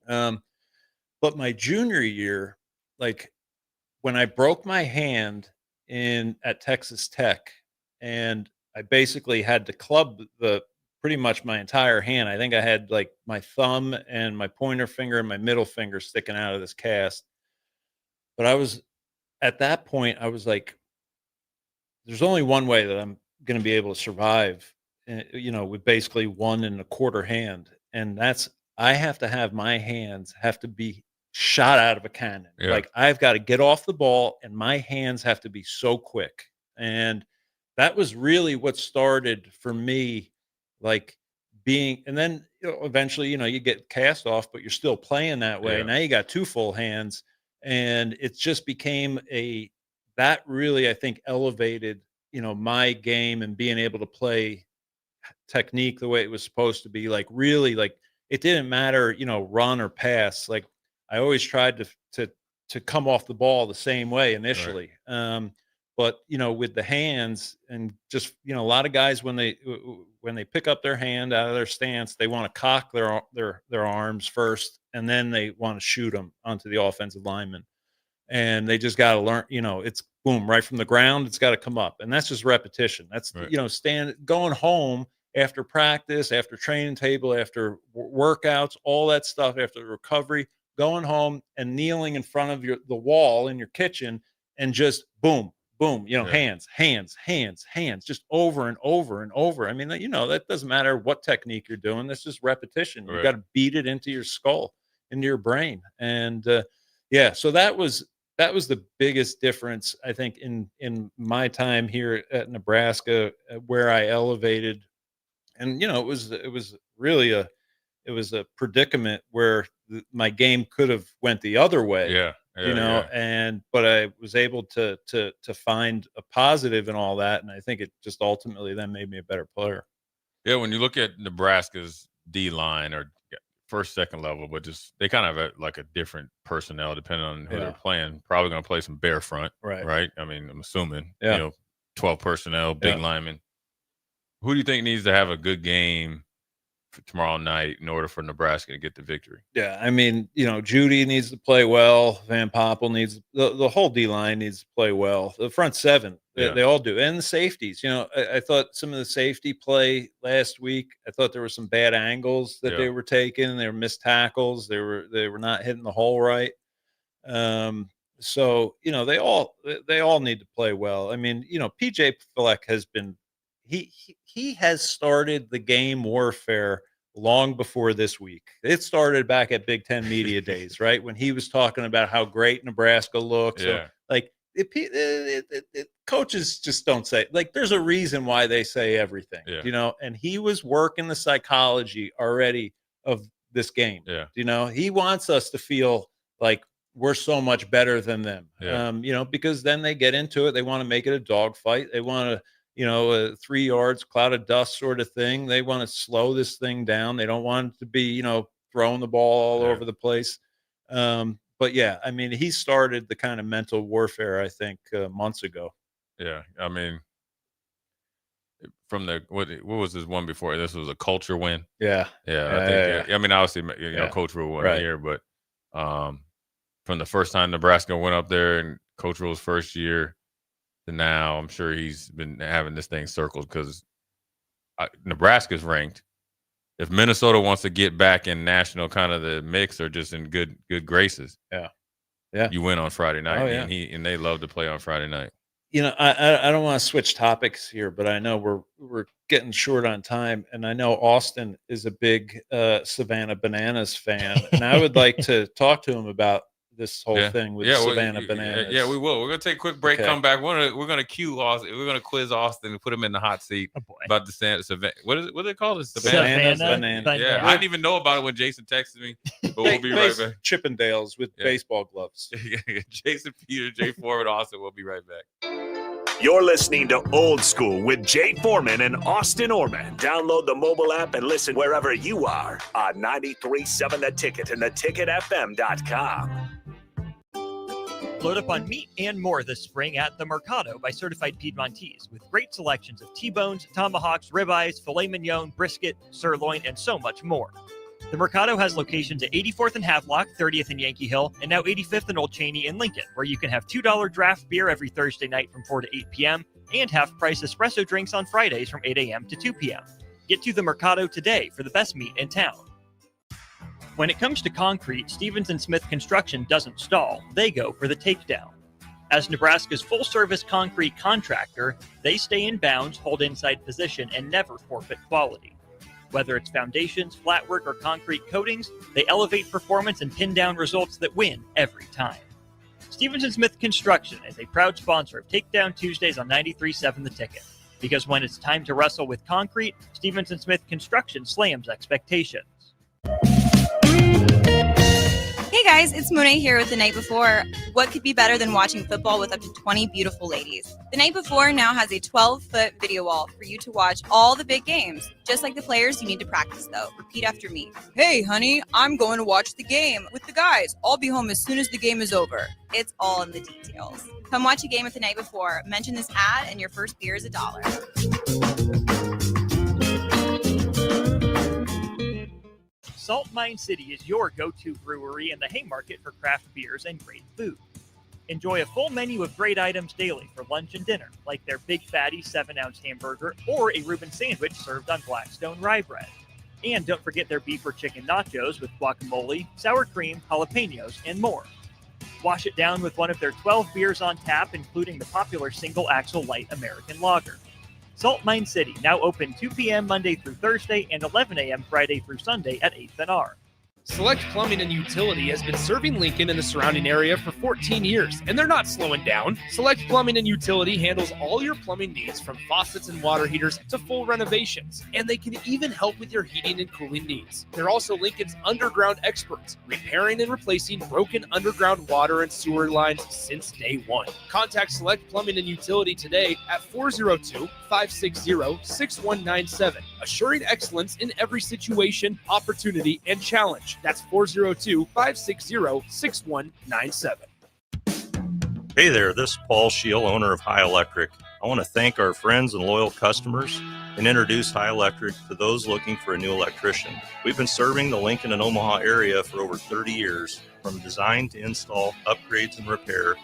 But my junior year, like when I broke my hand at Texas Tech, and I basically had to club pretty much my entire hand. I think I had like my thumb and my pointer finger and my middle finger sticking out of this cast. But at that point, I was like, there's only one way that I'm going to be able to survive, with basically 1 1/4 hand. And that's, I have to have my hands have to be shot out of a cannon. Yeah. Like I've got to get off the ball and my hands have to be so quick. And that was really what started for me, like being, and then eventually, you get cast off, but you're still playing that way. Yeah. Now you got 2 full hands. And it just became that really, I think, elevated, my game and being able to play technique the way it was supposed to be. Like, really, like, it didn't matter, run or pass. Like, I always tried to come off the ball the same way initially. Right. But with the hands and just, a lot of guys, when they pick up their hand out of their stance, they want to cock their arms first, and then they want to shoot them onto the offensive lineman. And they just got to learn, it's boom, right from the ground. It's got to come up. And that's just repetition. That's, right. Going home after practice, after training table, after workouts, all that stuff, after recovery, going home and kneeling in front of the wall in your kitchen and just boom, boom, hands, just over and over and over. I mean, that doesn't matter what technique you're doing. That's just repetition. Right. You got to beat it into your skull, into your brain. And so that was the biggest difference, I think, in my time here at Nebraska, where I elevated. And it was really a predicament where my game could have went the other way. But I was able to find a positive in all that, and I think it just ultimately then made me a better player. Yeah, when you look at Nebraska's D line or first, second level, but just they kind of have like a different personnel depending on who they're playing. Probably going to play some bare front, right? I mean, I'm assuming 12 personnel, big linemen. Who do you think needs to have a good game for tomorrow night in order for Nebraska to get the victory? Yeah, I mean, Judy needs to play well. Van Poppel needs the whole D line needs to play well. The front seven, they all do, and the safeties. I thought some of the safety play last week. I thought there were some bad angles that they were taking. They were missed tackles. They were not hitting the hole right. So they all need to play well. I mean, PJ Fleck has been. He has started the game warfare long before this week. It started back at Big Ten Media Days, right? When he was talking about how great Nebraska looks. Yeah. So, coaches just don't say, like, there's a reason why they say everything, and he was working the psychology already of this game. Yeah. He wants us to feel like we're so much better than them, because then they get into it. They want to make it a dogfight. They want to, a 3 yards cloud of dust sort of thing. They want to slow this thing down. They don't want it to be, throwing the ball all over the place. But yeah, I mean, he started the kind of mental warfare, I think, months ago. Yeah. I mean, from what was this one before? This was a culture win. Yeah. I think, I mean, obviously, Coach Rule wasn't here, but from the first time Nebraska went up there and Coach Rule's first year, now I'm sure he's been having this thing circled because Nebraska's ranked. If Minnesota wants to get back in national kind of the mix or just in good graces, you win on Friday night. And they love to play on Friday night. I don't want to switch topics here, but I know we're getting short on time, and I know Austin is a big Savannah Bananas fan, and I would like to talk to him about this whole thing with Savannah Bananas. Yeah, we will. We're gonna take a quick break. Come back. We're gonna cue Austin. We're gonna quiz Austin and put him in the hot seat about the Savannah. What is it called? Savannah. Yeah, I didn't even know about it when Jason texted me. But we'll be right back. Chippendales with baseball gloves. Jason, Peter, Jay Foreman, Austin. We'll be right back. You're listening to Old School with Jay Foreman and Austin Orman. Download the mobile app and listen wherever you are on 93.7 The Ticket and theticketfm.com. Load up on meat and more this spring at the Mercado by Certified Piedmontese with great selections of T-bones, tomahawks, ribeyes, filet mignon, brisket, sirloin, and so much more. The Mercado has locations at 84th and Havelock, 30th and Yankee Hill, and now 85th and Old Cheney in Lincoln, where you can have $2 draft beer every Thursday night from 4 to 8 p.m. and half-price espresso drinks on Fridays from 8 a.m. to 2 p.m. Get to the Mercado today for the best meat in town. When it comes to concrete, Stevens & Smith Construction doesn't stall. They go for the takedown. As Nebraska's full-service concrete contractor, they stay in bounds, hold inside position, and never forfeit quality. Whether it's foundations, flatwork, or concrete coatings, they elevate performance and pin down results that win every time. Stevens & Smith Construction is a proud sponsor of Takedown Tuesdays on 93.7 The Ticket. Because when it's time to wrestle with concrete, Stevens & Smith Construction slams expectations. Hey guys, it's Monet here with The Night Before. What could be better than watching football with up to 20 beautiful ladies? The Night Before now has a 12-foot video wall for you to watch all the big games. Just like the players, you need to practice though. Repeat after me. Hey, honey, I'm going to watch the game with the guys. I'll be home as soon as the game is over. It's all in the details. Come watch a game with The Night Before. Mention this ad and your first beer is $1. Salt Mine City is your go-to brewery in the Haymarket for craft beers and great food. Enjoy a full menu of great items daily for lunch and dinner, like their Big Fatty 7-ounce hamburger or a Reuben sandwich served on Blackstone rye bread. And don't forget their beef or chicken nachos with guacamole, sour cream, jalapenos, and more. Wash it down with one of their 12 beers on tap, including the popular Single Axle Light American Lager. Salt Mine City, now open 2 p.m. Monday through Thursday and 11 a.m. Friday through Sunday at 8th and R. Select Plumbing and Utility has been serving Lincoln and the surrounding area for 14 years, and they're not slowing down. Select Plumbing and Utility handles all your plumbing needs, from faucets and water heaters to full renovations, and they can even help with your heating and cooling needs. They're also Lincoln's underground experts, repairing and replacing broken underground water and sewer lines since day one. Contact Select Plumbing and Utility today at 402-560-6197, assuring excellence in every situation, opportunity, and challenge. That's 402-560-6197. Hey there, this is Paul Scheel, owner of High Electric. I want to thank our friends and loyal customers and introduce High Electric to those looking for a new electrician. We've been serving the Lincoln and Omaha area for over 30 years, from design to install, upgrades, and repair.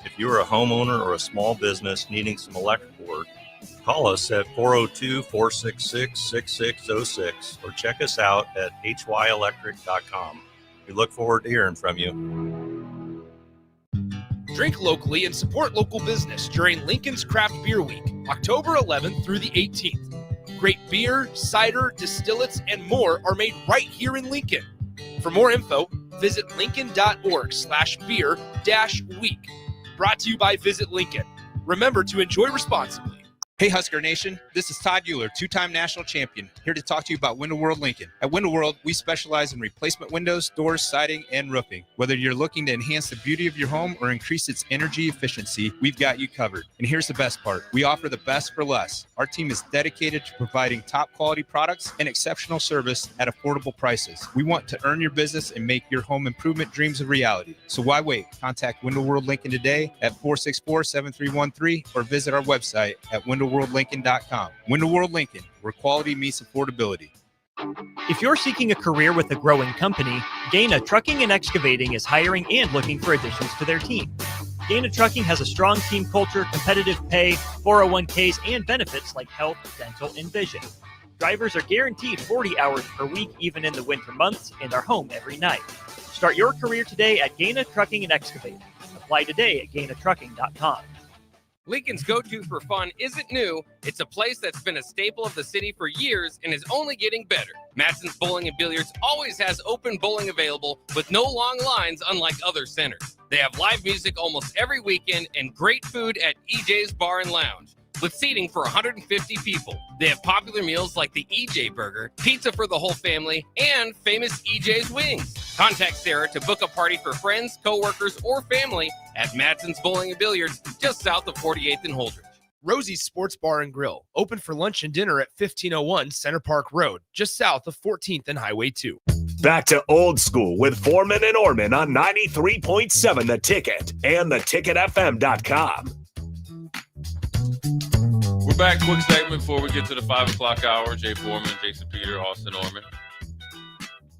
If you are a homeowner or a small business needing some electrical work, call us at 402-466-6606 or check us out at hyelectric.com. We look forward to hearing from you. Drink locally and support local business during Lincoln's Craft Beer Week, October 11th through the 18th. Great beer, cider, distillates, and more are made right here in Lincoln. For more info, visit lincoln.org/beer-week. Brought to you by Visit Lincoln. Remember to enjoy responsibly. Hey Husker Nation, this is Todd Euler, two-time national champion, here to talk to you about Window World Lincoln. At Window World, we specialize in replacement windows, doors, siding, and roofing. Whether you're looking to enhance the beauty of your home or increase its energy efficiency, we've got you covered. And here's the best part. We offer the best for less. Our team is dedicated to providing top quality products and exceptional service at affordable prices. We want to earn your business and make your home improvement dreams a reality. So why wait? Contact Window World Lincoln today at 464-7313 or visit our website at windowworldlincoln.com. Window World Lincoln, where quality meets affordability. If you're seeking a career with a growing company, Gaina Trucking and Excavating is hiring and looking for additions to their team. Gaina Trucking has a strong team culture, competitive pay, 401ks, and benefits like health, dental, and vision. Drivers are guaranteed 40 hours per week, even in the winter months, and are home every night. Start your career today at Gaina Trucking and Excavating. Apply today at gainatrucking.com. Lincoln's go-to for fun isn't new. It's a place that's been a staple of the city for years and is only getting better. Matson's Bowling and Billiards always has open bowling available with no long lines, unlike other centers. They have live music almost every weekend and great food at EJ's Bar and Lounge, with seating for 150 people. They have popular meals like the EJ Burger, pizza for the whole family, and famous EJ's Wings. Contact Sarah to book a party for friends, coworkers, or family at Matson's Bowling and Billiards, just south of 48th and Holdridge. Rosie's Sports Bar and Grill, open for lunch and dinner at 1501 Center Park Road, just south of 14th and Highway 2. Back to old school with Foreman and Orman on 93.7 The Ticket and theticketfm.com. We're back. Quick segment before we get to the 5 o'clock hour. Jay Foreman, Jason Peter, Austin Orman.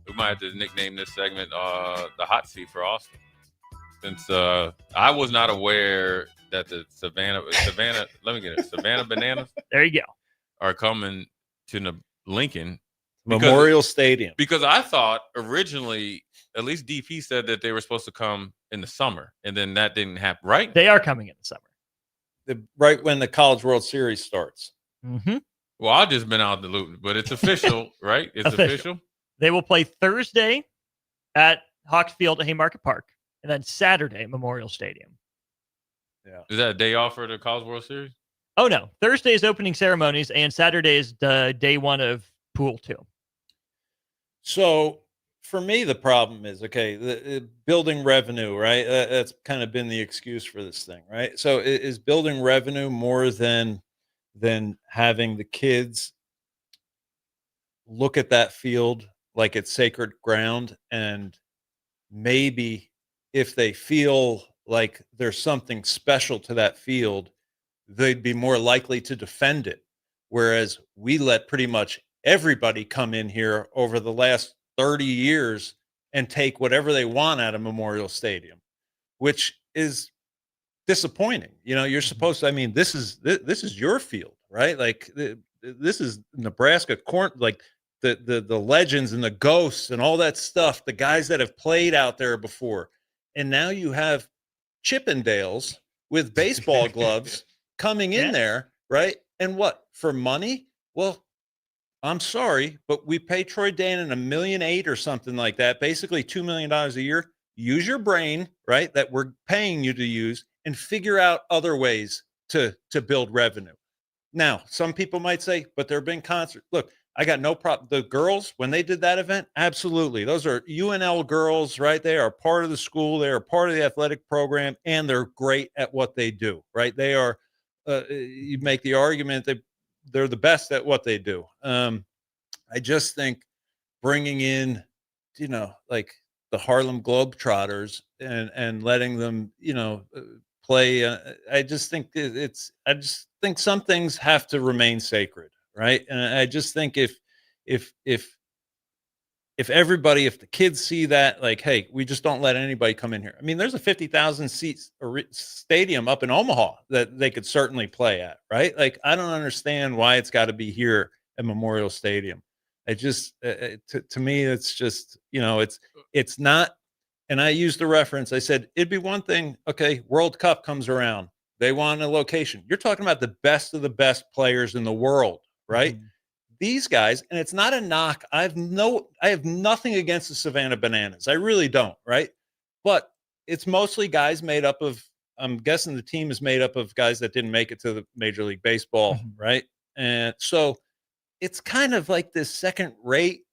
We might have to nickname this segment the hot seat for Austin. Since I was not aware that the Savannah, let me get it, Savannah Bananas. There you go. Are coming to Lincoln. Memorial Stadium. Because I thought originally, at least DP said that they were supposed to come in the summer, and then that didn't happen, right? They are coming in the summer. Right when the College World Series starts. Mm-hmm. Well, I've just been out the loop, but it's official, right? It's official. They will play Thursday at Hawks Field at Haymarket Park, and then Saturday at Memorial Stadium. Yeah. Is that a day off for the College World Series? Oh, no. Thursday is opening ceremonies, and Saturday is the day one of Pool 2. So for me, the problem is, okay, building revenue, right? That's kind of been the excuse for this thing, right? So is building revenue more than having the kids look at that field like it's sacred ground, and maybe if they feel like there's something special to that field, they'd be more likely to defend it. Whereas we let pretty much everybody come in here over the last 30 years and take whatever they want out of Memorial Stadium, which is disappointing. You're supposed to, I mean, this is your field, right? Like this is Nebraska corn, like the legends and the ghosts and all that stuff, the guys that have played out there before. And now you have Chippendales with baseball gloves coming in there, right? And what, for money? Well, I'm sorry, but we pay Troy Danon $1.8 million or something like that, basically $2 million a year. Use your brain, right, that we're paying you to use, and figure out other ways to build revenue. Now, some people might say, but there have been concerts. Look, I got no problem. The girls, when they did that event, absolutely. Those are UNL girls, right? They are part of the school. They are part of the athletic program, and they're great at what they do, right? They are, you make the argument that they're the best at what they do. I just think bringing in, like the Harlem Globetrotters and letting them, play. I just think I just think some things have to remain sacred, right? And I just think if everybody, if the kids see that, like, hey, we just don't let anybody come in here. I mean, there's a 50,000 seats stadium up in Omaha that they could certainly play at, right? Like, I don't understand why it's got to be here at Memorial Stadium. I just, to me, it's just, it's not. And I used the reference. I said, it'd be one thing. Okay, World Cup comes around. They want a location. You're talking about the best of the best players in the world, right? Mm-hmm. These guys, and it's not a knock. I have nothing against the Savannah Bananas. I really don't, right? But it's mostly guys made up of, I'm guessing the team is made up of guys that didn't make it to the Major League Baseball, right? And so it's kind of like this second-rate,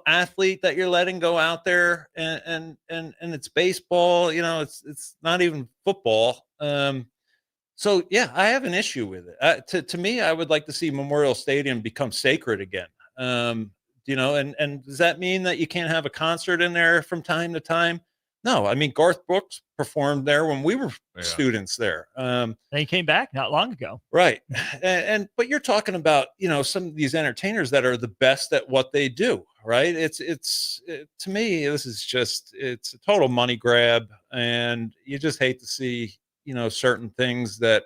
athlete that you're letting go out there, and it's baseball, it's not even football. So yeah, I have an issue with it. To me, I would like to see Memorial Stadium become sacred again. And does that mean that you can't have a concert in there from time to time? No, I mean, Garth Brooks performed there when we were students there. And he came back not long ago. Right. But you're talking about, some of these entertainers that are the best at what they do, right? To me, this is just, it's a total money grab, and you just hate to see, certain things that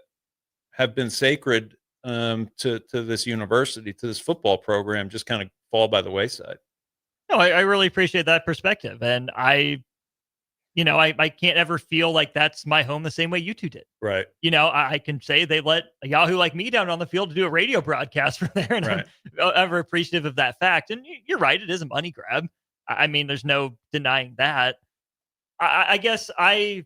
have been sacred to this university, to this football program, just kind of fall by the wayside. No, I really appreciate that perspective. And I can't ever feel like that's my home the same way you two did. Right. I can say they let a Yahoo like me down on the field to do a radio broadcast from there, and right. I'm ever appreciative of that fact. And you're right, it is a money grab. I mean, there's no denying that. I guess I've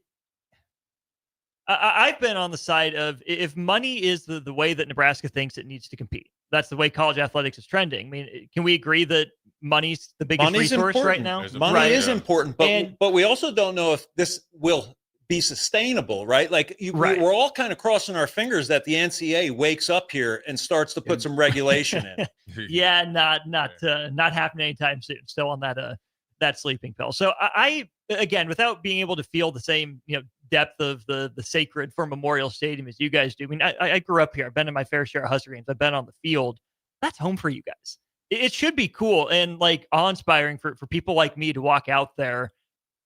been on the side of, if money is the way that Nebraska thinks it needs to compete, that's the way college athletics is trending. I mean, can we agree that money's the biggest resource right now? Money is important, but we also don't know if this will be sustainable, right? Like we're all kind of crossing our fingers that the NCAA wakes up here and starts to put some regulation in. Yeah, not happening anytime soon. Still on that sleeping pill. So I again, without being able to feel the same depth of the sacred for Memorial Stadium as you guys do. I mean, I grew up here. I've been in my fair share of Husker games. I've been on the field. That's home for you guys. It should be cool and like awe-inspiring for people like me to walk out there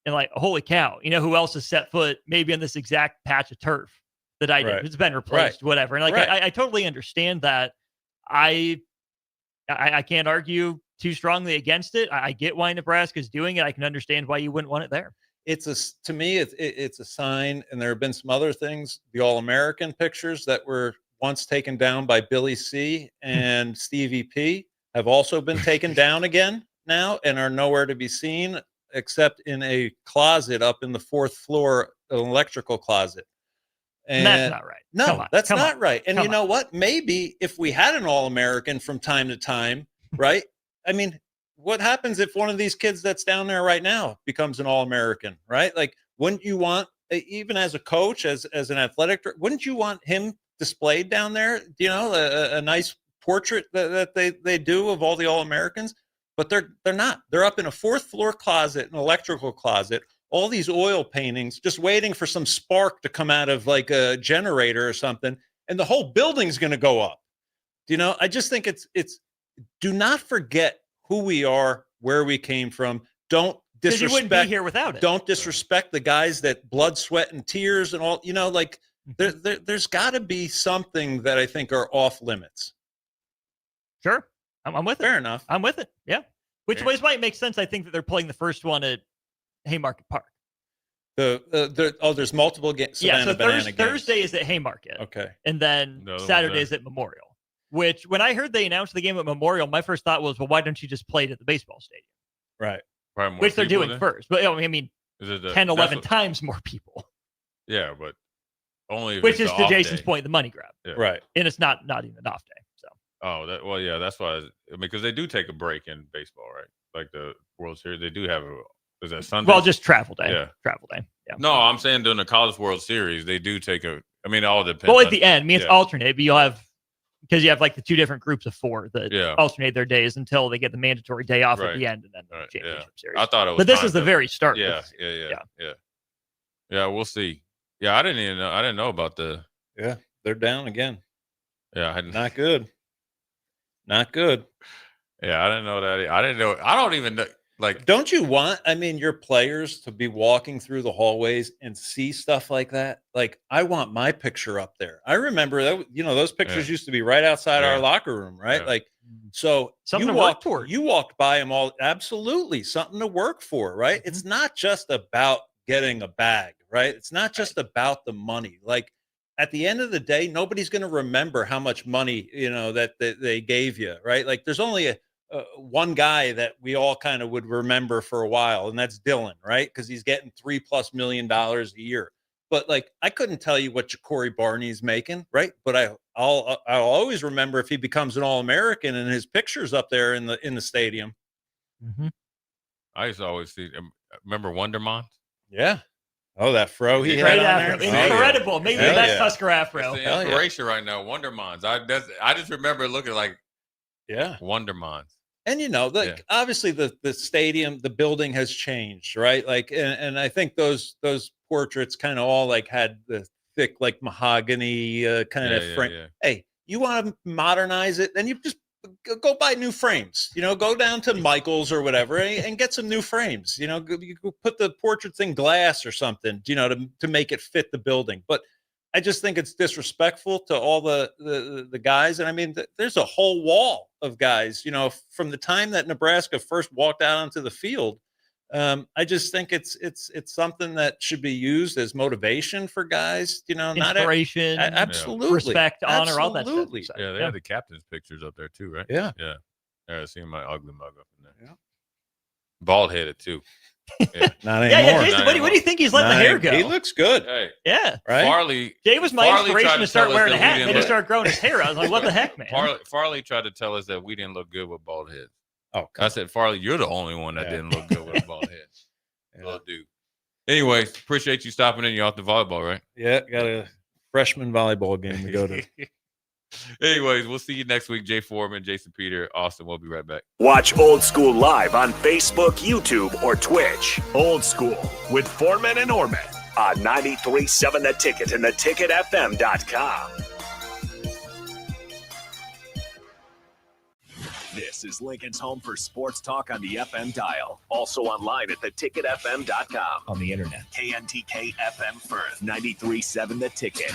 and like, holy cow, who else has set foot maybe on this exact patch of turf that I did? Right. It's been replaced, whatever. And like, I totally understand that. I can't argue too strongly against it. I get why Nebraska's doing it. I can understand why you wouldn't want it there. To me, it's a sign, and there have been some other things. The All-American pictures that were once taken down by Billy C. and Stevie P. have also been taken down again now and are nowhere to be seen except in a closet up in the 4th floor, an electrical closet. And that's not right. No, that's not right. And you know what? Maybe if we had an All-American from time to time, right? I mean, what happens if one of these kids that's down there right now becomes an All-American, right? Like, wouldn't you want, even as a coach, as an athletic, wouldn't you want him displayed down there? You know, a nice portrait that they do of all the All-Americans, but they're not. They're up in a 4th floor closet, an electrical closet, all these oil paintings, just waiting for some spark to come out of like a generator or something, and the whole building's going to go up. You know, I just think it's do not forget who we are, where we came from. Don't disrespect. You wouldn't be here without it. Don't disrespect the guys that blood, sweat, and tears and all. You know, like there's got to be something that I think are off limits. Sure, I'm with it. Fair enough. I'm with it. Yeah, which might make sense. I think that they're playing the first one at Haymarket Park. There's multiple games. Yeah, so Thursday is at Haymarket. Okay, and then Saturday is at Memorial. Which, when I heard they announced the game at Memorial, my first thought was, well, why don't you just play it at the baseball stadium? Right. Which they're doing first. But I mean, 10, 11 times more people. Yeah, but only if which it's is the to off Jason's day. point, the money grab. Yeah. Right. And it's not even an off day. So. Oh, yeah, that's why. I mean, because they do take a break in baseball, right? Like the World Series, they do have is that Sunday? Well, just travel day. Yeah. Travel day. Yeah. No, I'm saying during the College World Series, they do take it all depends. Well, at the end, it's alternate, but you'll have, because you have like the 2 different groups of 4 that alternate their days until they get the mandatory day off at the end and then the championship series. I thought it was, but this is the very start. Yeah. We'll see. Yeah, I didn't know about the. Yeah, they're down again. Yeah, not good. Not good. Yeah, I didn't know that. I didn't know. I don't even know. Like, don't you want, your players to be walking through the hallways and see stuff like that? Like, I want my picture up there. I remember that, those pictures used to be right outside our locker room, right? Yeah. Like, so something you to work toward. You walked by them all. Absolutely. Something to work for, right? Mm-hmm. It's not just about getting a bag, right? It's not just about the money. Like, at the end of the day, nobody's going to remember how much money, that they gave you, right? Like, there's only one guy that we all kind of would remember for a while, and that's Dylan, right? Because he's getting $3+ million a year. But like, I couldn't tell you what Ja'Cory Barney's making, right? But I'll always remember if he becomes an All-American and his picture's up there in the stadium. Mm-hmm. I used to always see. Remember Wondermont? Yeah. Oh, that fro he had on there. Incredible. Maybe the best Husker afro. It's the inspiration right now. Wondermons. I just remember looking like Wondermons. And obviously the stadium, the building has changed, right? Like, and I think those portraits kind of all like had the thick like mahogany kind of frame. Yeah. Hey, you want to modernize it, then you just go buy new frames. Go down to Michael's or whatever and get some new frames. You put the portraits in glass or something. To make it fit the building, but. I just think it's disrespectful to all the guys. And I mean, there's a whole wall of guys, from the time that Nebraska first walked out onto the field. I just think it's something that should be used as motivation for guys, inspiration, absolutely, respect, honor, all that stuff. Yeah, they had the captain's pictures up there too, right? Yeah. I see my ugly mug up in there. Yeah. Bald headed too. Yeah. Not anymore. Jason, what do you think he's letting the hair go? He looks good. Hey, yeah. Right? Jay was my inspiration to start wearing a hat, and then he started growing his hair. I was like, what the heck, man? Farley tried to tell us that we didn't look good with bald heads. Oh, I said, Farley, you're the only one that didn't look good with a bald head. Little dude. Anyways, appreciate you stopping in. You're off the volleyball, right? Yeah, got a freshman volleyball game to go to. Anyways, we'll see you next week. Jay Foreman, Jason Peter, Austin. We'll be right back. Watch Old School live on Facebook, YouTube, or Twitch. Old School with Foreman and Orman on 93.7 The Ticket and theticketfm.com. This is Lincoln's home for sports talk on the FM dial. Also online at theticketfm.com. On the internet. KNTK FM Firth, 93.7 The Ticket.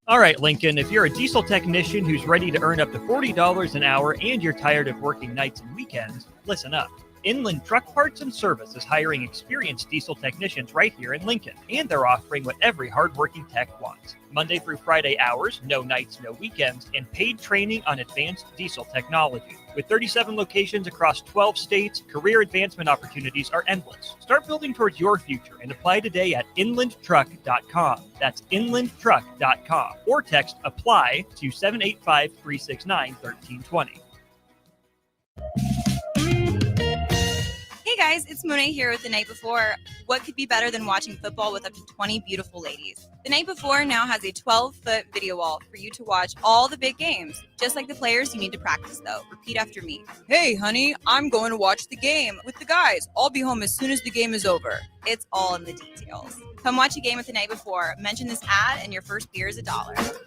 All right, Lincoln, if you're a diesel technician who's ready to earn up to $40 an hour and you're tired of working nights and weekends, listen up. Inland Truck Parts and Service is hiring experienced diesel technicians right here in Lincoln, and they're offering what every hardworking tech wants. Monday through Friday hours, no nights, no weekends, and paid training on advanced diesel technology. With 37 locations across 12 states, career advancement opportunities are endless. Start building towards your future and apply today at inlandtruck.com. That's inlandtruck.com. Or text APPLY to 785-369-1320. guys, it's Monet here with The Night Before. What could be better than watching football with up to 20 beautiful ladies? The Night Before now has a 12-foot video wall for you to watch all the big games. Just like the players, you need to practice though. Repeat after me. Hey, honey, I'm going to watch the game with the guys. I'll be home as soon as the game is over. It's all in the details. Come watch a game with The Night Before. Mention this ad and your first beer is $1.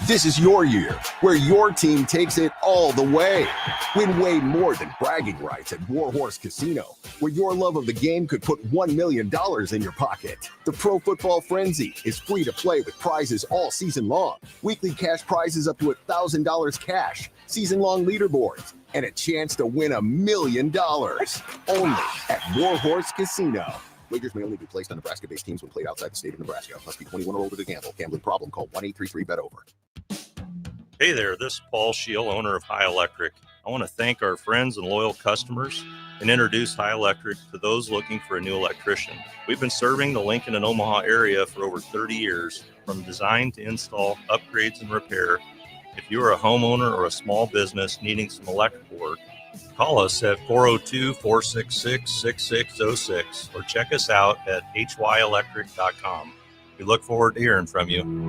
This is your year, where your team takes it all the way. Win way more than bragging rights at Warhorse Casino, where your love of the game could put $1 million in your pocket. The Pro Football Frenzy is free to play with prizes all season long. Weekly cash prizes up to $1,000 cash, season-long leaderboards, and a chance to win $1 million. Only at Warhorse Casino. Wagers may only be placed on Nebraska-based teams when played outside the state of Nebraska. Must be 21 or older to gamble. Gambling problem? Call 1-833-BET-OVER. Hey there, this is Paul Scheel, owner of High Electric. I want to thank our friends and loyal customers and introduce High Electric to those looking for a new electrician. We've been serving the Lincoln and Omaha area for over 30 years, from design to install, upgrades, and repair. If you are a homeowner or a small business needing some electrical work, call us at 402-466-6606 or check us out at hyelectric.com. We look forward to hearing from you.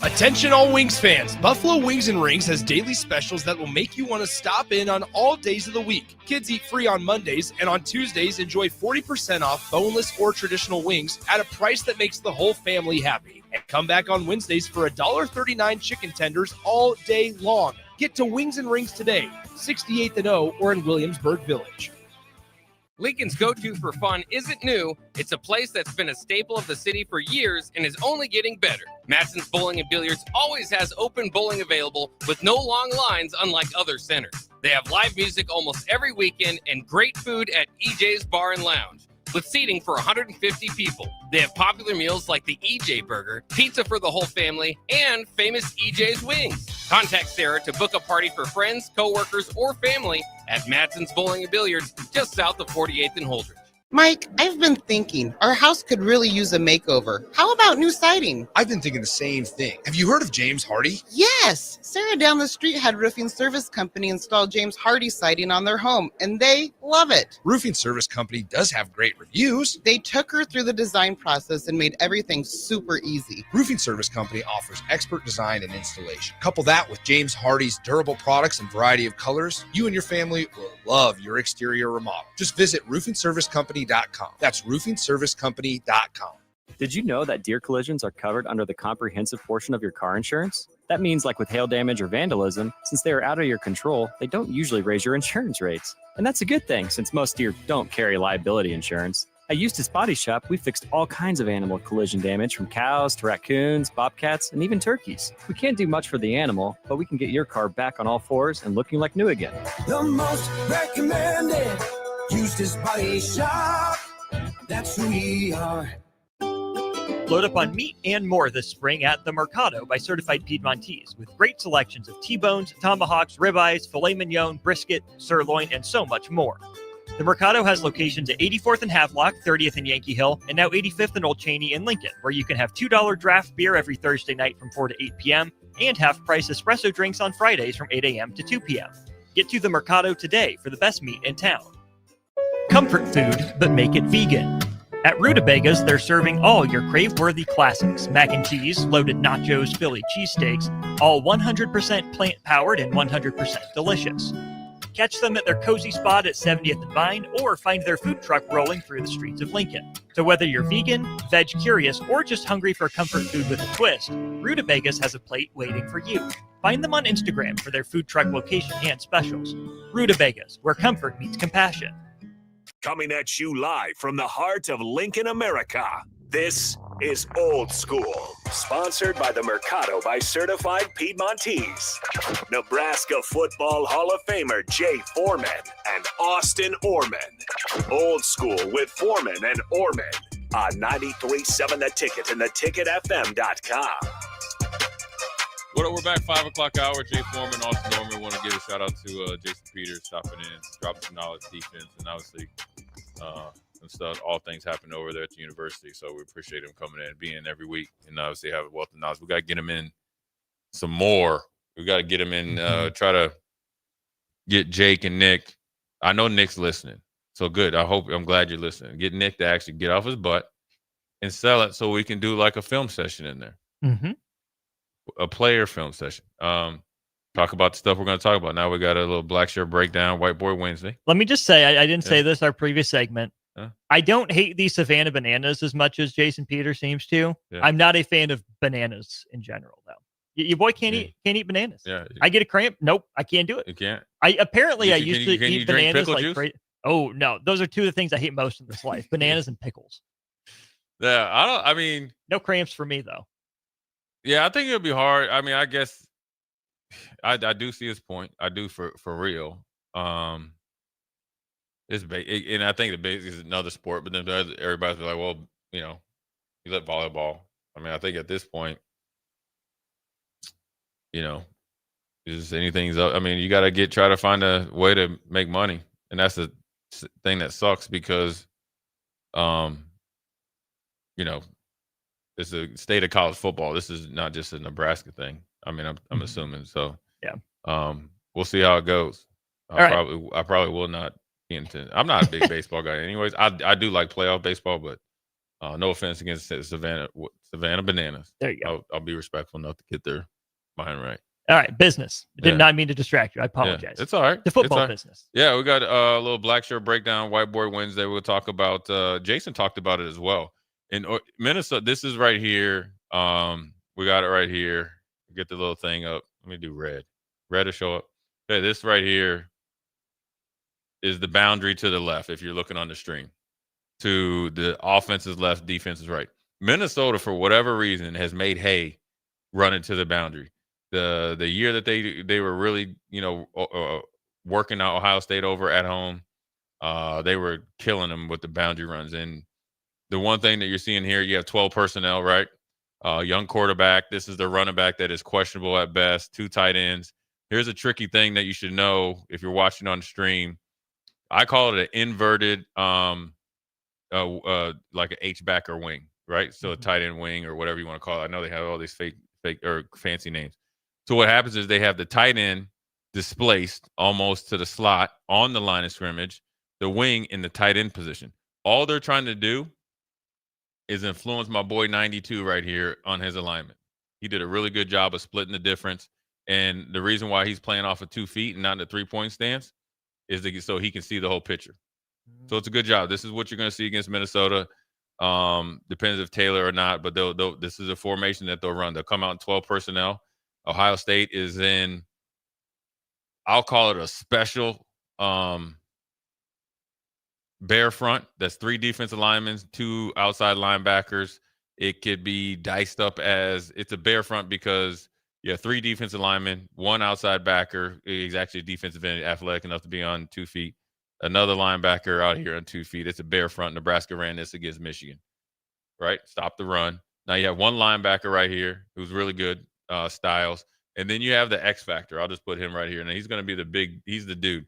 Attention all Wings fans, Buffalo Wings and Rings has daily specials that will make you want to stop in on all days of the week. Kids eat free on Mondays, and on Tuesdays enjoy 40% off boneless or traditional wings at a price that makes the whole family happy. And come back on Wednesdays for $1.39 chicken tenders all day long. Get to Wings and Rings today, 68th and O, or in Williamsburg Village. Lincoln's go-to for fun isn't new. It's a place that's been a staple of the city for years and is only getting better. Matson's Bowling and Billiards always has open bowling available with no long lines, unlike other centers. They have live music almost every weekend and great food at EJ's Bar and Lounge, with seating for 150 people. They have popular meals like the EJ Burger, pizza for the whole family, and famous EJ's Wings. Contact Sarah to book a party for friends, coworkers, or family at Matson's Bowling and Billiards, just south of 48th and Holdridge. Mike, I've been thinking our house could really use a makeover. How about new siding? I've been thinking the same thing. Have you heard of James Hardy? Yes. Sarah down the street had Roofing Service Company install James Hardy siding on their home, and they love it. Roofing Service Company does have great reviews. They took her through the design process and made everything super easy. Roofing Service Company offers expert design and installation. Couple that with James Hardy's durable products and variety of colors, you and your family will love your exterior remodel. Just visit roofingservicecompany.com. That's roofingservicecompany.com. Did you know that deer collisions are covered under the comprehensive portion of your car insurance? That means, like with hail damage or vandalism, since they are out of your control, they don't usually raise your insurance rates. And that's a good thing, since most deer don't carry liability insurance. At Eustace Body Shop, we fixed all kinds of animal collision damage, from cows to raccoons, bobcats, and even turkeys. We can't do much for the animal, but we can get your car back on all fours and looking like new again. The most recommended Eustace Body Shop. That's who we are. Load up on meat and more this spring at the Mercado by Certified Piedmontese, with great selections of T-bones, tomahawks, ribeyes, filet mignon, brisket, sirloin, and so much more. The Mercado has locations at 84th and Havelock, 30th and Yankee Hill, and now 85th and Old Cheney in Lincoln, where you can have $2 draft beer every Thursday night from 4 to 8 p.m. and half-price espresso drinks on Fridays from 8 a.m. to 2 p.m. Get to the Mercado today for the best meat in town. Comfort food, but make it vegan. At Rutabagas, they're serving all your crave-worthy classics. Mac and cheese, loaded nachos, Philly cheesesteaks, all 100% plant-powered and 100% delicious. Catch them at their cozy spot at 70th and Vine, or find their food truck rolling through the streets of Lincoln. So whether you're vegan, veg curious, or just hungry for comfort food with a twist, Rutabagas has a plate waiting for you. Find them on Instagram for their food truck location and specials. Rutabagas, where comfort meets compassion. Coming at you live from the heart of Lincoln, America. This is Old School, sponsored by the Mercado by Certified Piedmontese. Nebraska Football Hall of Famer Jay Foreman and Austin Orman. Old School with Foreman and Orman on 93.7 The Ticket and theticketfm.com. What up, we're back, 5 o'clock hour. Jay Foreman, Austin Norman. Want to give a shout out to Jason Peters stopping in, dropping some knowledge, defense, and obviously some stuff. All things happen over there at the university, so we appreciate him coming in, being every week, and obviously have a wealth of knowledge. We got to get him in some more We got to get him in. Try to get Jake and Nick. I know Nick's listening, so good. I'm glad you're listening. Get Nick to actually get off his butt and sell it, so we can do like a film session in there, a player film session. Talk about the stuff we're going to talk about. Now we got a little Black Shirt breakdown, White Boy Wednesday. Let me just say, I didn't say this our previous segment. Huh? I don't hate these Savannah bananas as much as Jason Peters seems to. Yeah. I'm not a fan of bananas in general, though. Your boy can't eat bananas. Yeah, I get a cramp. Nope, I can't do it. you can't. I used Can to you eat drink bananas pickle like juice? crazy. Oh no, those are two of the things I hate most in this life: bananas and pickles. Yeah, I mean, no cramps for me though. Yeah, I think it'll be hard. I mean, I guess I do see his point. I do for real. It's and I think the base is another sport, but then everybody's like, well, you let volleyball. I mean, I think at this point, is anything's up. I mean, you got to try to find a way to make money, and that's the thing that sucks because, it's a state of college football. This is not just a Nebraska thing. I mean, I'm assuming so. Yeah. We'll see how it goes. All right. I probably will not be into. I'm not a big baseball guy, anyways. I do like playoff baseball, but no offense against Savannah Bananas. There you go. I'll be respectful enough to get their mind right. All right, business. Did not mean to distract you. I apologize. Yeah, it's all right. The football all right. business. Yeah, we got a little Black Shirt breakdown, Whiteboard Wednesday. We'll talk about. Jason talked about it as well. In Minnesota, this is right here. We got it right here. Get the little thing up. Let me do red. Red to show up. Okay, this right here is the boundary to the left if you're looking on the stream. To the offense is left, defense is right. Minnesota, for whatever reason, has made hay running to the boundary. The year that they were really, working out Ohio State over at home, they were killing them with the boundary runs. And the one thing that you're seeing here, you have 12 personnel, right? Young quarterback. This is the running back that is questionable at best. 2 tight ends. Here's a tricky thing that you should know if you're watching on the stream. I call it an inverted, like an H-back or wing, right? So a tight end wing or whatever you want to call it. I know they have all these fake or fancy names. So what happens is they have the tight end displaced almost to the slot on the line of scrimmage, the wing in the tight end position. All they're trying to do is influence my boy 92 right here on his alignment. He did a really good job of splitting the difference. And the reason why he's playing off of 2 feet and not in the 3-point stance is so he can see the whole picture. So it's a good job. This is what you're going to see against Minnesota. Depends if Taylor or not, but this is a formation that they'll run. They'll come out in 12 personnel. Ohio State is in, I'll call it a special bear front. That's 3 defensive linemen, 2 outside linebackers. It could be diced up as it's a bear front because you have 3 defensive linemen, 1 outside backer. He's actually a defensive end, athletic enough to be on 2 feet. Another linebacker out here on 2 feet. It's a bear front. Nebraska ran this against Michigan, right? Stop the run. Now you have 1 linebacker right here who's really good, Styles. And then you have the X factor. I'll just put him right here. And he's going to be he's the dude.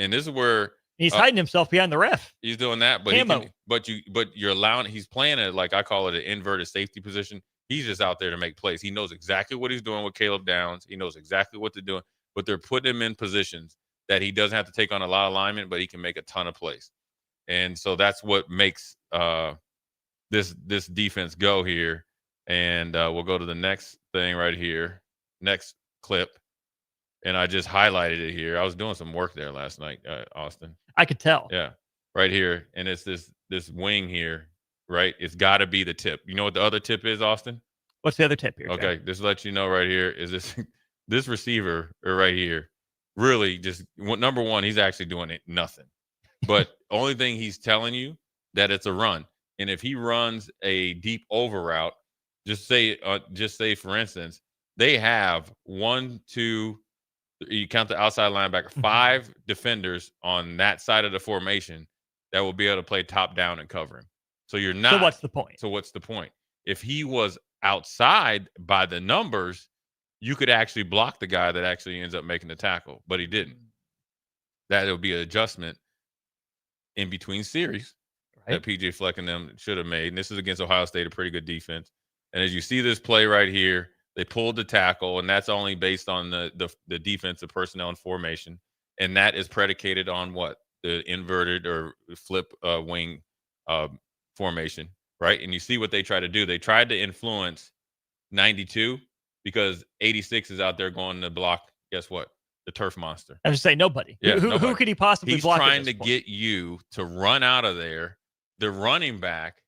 And this is where he's hiding himself behind the ref. He's doing that, but you're allowing, he's playing it like I call it an inverted safety position. He's just out there to make plays. He knows exactly what he's doing with Caleb Downs. He knows exactly what they're doing, but they're putting him in positions that he doesn't have to take on a lot of alignment, but he can make a ton of plays. And so that's what makes this defense go here. And we'll go to the next thing right here, next clip. And I just highlighted it here. I was doing some work there last night, Austin. I could tell. Yeah, right here. And it's this wing here, right? It's got to be the tip. You know what the other tip is, Austin? What's the other tip here? Okay, just to let you know right here is this receiver right here. Really, just number one, he's actually doing nothing. But only thing he's telling you that it's a run. And if he runs a deep over route, just say for instance, they have 1, 2, you count the outside linebacker, 5 defenders on that side of the formation that will be able to play top down and cover him. So you're not. So what's the point? So what's the point? If he was outside by the numbers, you could actually block the guy that actually ends up making the tackle, but he didn't. That would be an adjustment in between series that PJ Fleck and them should have made. And this is against Ohio State, a pretty good defense. And as you see this play right here, They pulled the tackle, and that's only based on the defensive personnel and formation, and that is predicated on what? The inverted or flip wing formation, right? And you see what they try to do. They tried to influence 92 because 86 is out there going to block, guess what? The turf monster. I was just saying nobody. Yeah, Who nobody. could he possibly He's block? He's trying to get you to run out of there. The running back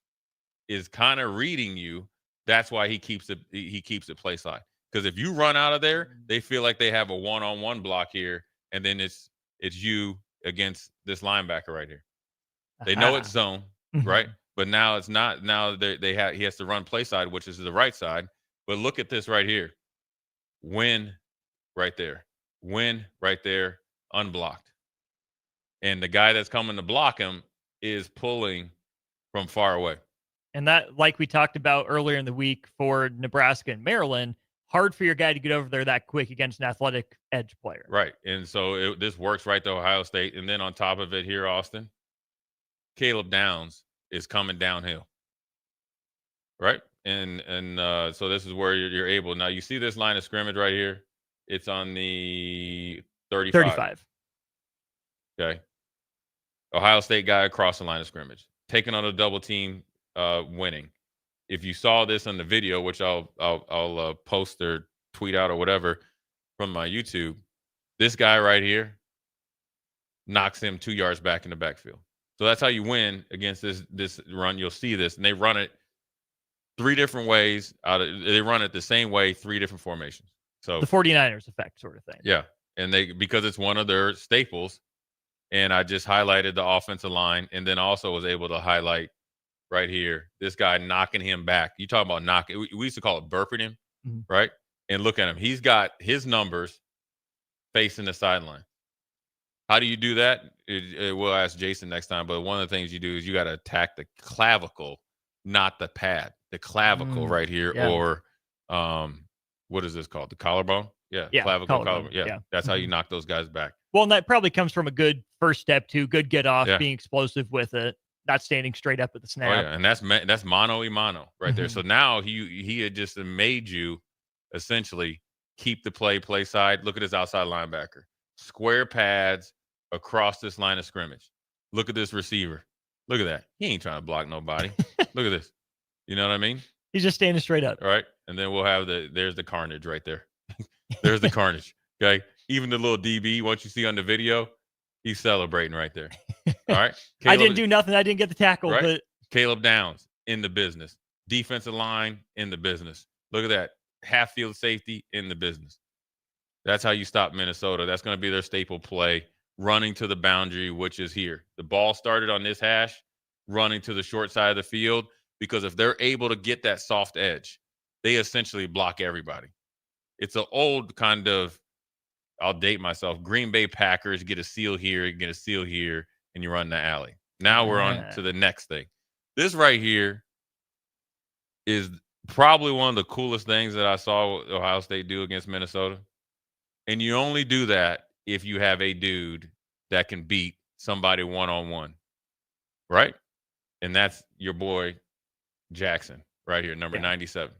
is kind of reading you. That's why he keeps it play side. Because if you run out of there, they feel like they have a one-on-one block here, and then it's you against this linebacker right here. They know it's zone, right? But now it's not. Now he has to run play side, which is the right side. But look at this right here. Win right there. Win right there, unblocked. And the guy that's coming to block him is pulling from far away. And that, like we talked about earlier in the week for Nebraska and Maryland, hard for your guy to get over there that quick against an athletic edge player. Right. And so this works right to Ohio State. And then on top of it here, Austin, Caleb Downs is coming downhill. Right. And so this is where you're able. Now, you see this line of scrimmage right here? It's on the 35. Okay. Ohio State guy across the line of scrimmage, taking on a double team, winning. If you saw this on the video, which I'll post or tweet out or whatever from my YouTube, this guy right here knocks him 2 yards back in the backfield. So that's how you win against this run. You'll see this, and they run it 3 different ways. They run it the same way, 3 different formations. So the 49ers effect sort of thing. Yeah, and because it's one of their staples. And I just highlighted the offensive line, and then also was able to highlight right here this guy knocking him back. You talking about knocking? We used to call it burping him, right? And look at him; he's got his numbers facing the sideline. How do you do that? We'll ask Jason next time. But one of the things you do is you got to attack the clavicle, not the pad. The clavicle right here, or what is this called? The collarbone? Yeah, clavicle, collarbone. Yeah, that's how you knock those guys back. Well, and that probably comes from a good first step too. Good get off, being explosive with it, not standing straight up at the snap. Oh yeah, and that's mano y mano right there. So now he had just made you essentially keep the play side. Look at his outside linebacker, square pads across this line of scrimmage. Look at this receiver. Look at that. He ain't trying to block nobody. Look at this. You know what I mean? He's just standing straight up. All right, and then we'll have there's the carnage right there. There's the carnage. Okay. Even the little DB, once you see on the video, he's celebrating right there. All right. I didn't do nothing. I didn't get the tackle. Right? But Caleb Downs in the business. Defensive line in the business. Look at that. Half field safety in the business. That's how you stop Minnesota. That's going to be their staple play. Running to the boundary, which is here. The ball started on this hash, running to the short side of the field, because if they're able to get that soft edge, they essentially block everybody. It's an old kind of, I'll date myself, Green Bay Packers, get a seal here, get a seal here, and you run the alley. Now we're on to the next thing. This right here is probably one of the coolest things that I saw Ohio State do against Minnesota. And you only do that if you have a dude that can beat somebody one-on-one, right? And that's your boy Jackson right here, number 97.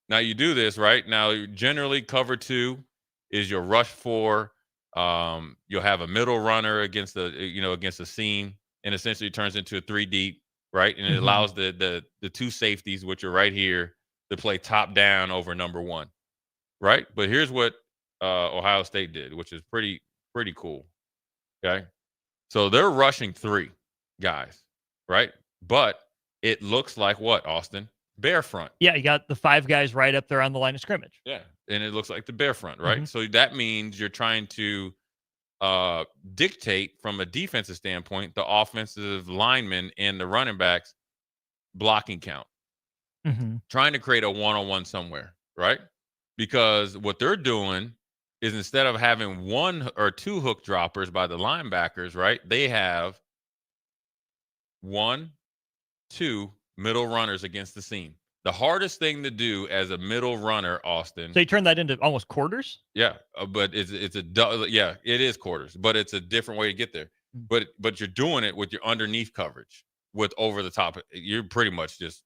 Now you do this, right? Now generally cover 2 is your rush 4. You'll have a middle runner against the seam, and essentially turns into a 3 deep, right? And it allows the 2 safeties, which are right here, to play top down over number 1, right? But here's what Ohio State did, which is pretty cool. Okay, so they're rushing 3 guys, right? But it looks like what, Austin? Bear front. Yeah, you got the 5 guys right up there on the line of scrimmage. Yeah, and it looks like the bear front, right? So that means you're trying to dictate from a defensive standpoint the offensive linemen and the running backs blocking count. Trying to create a one-on-one somewhere, right? Because what they're doing is instead of having 1 or 2 hook droppers by the linebackers, right? They have 1, 2 middle runners against the seam. The hardest thing to do as a middle runner, Austin. So you turn that into almost quarters? Yeah, but it is quarters, but it's a different way to get there. But you're doing it with your underneath coverage, with over the top. You're pretty much just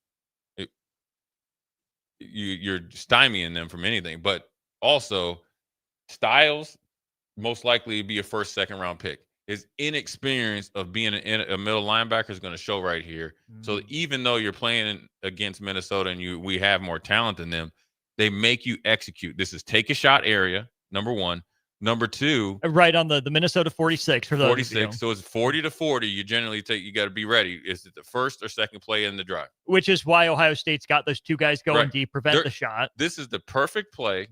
you're stymieing them from anything. But also, Styles most likely be a first, second round pick. His inexperience of being a middle linebacker is going to show right here. So even though you're playing against Minnesota and we have more talent than them, they make you execute. This is take a shot area, number one. Number two, right on the Minnesota 46 for 46. So it's 40 to 40. You generally you got to be ready. Is it the first or second play in the drive? Which is why Ohio State's got those two guys going deep, prevent the shot. This is the perfect play,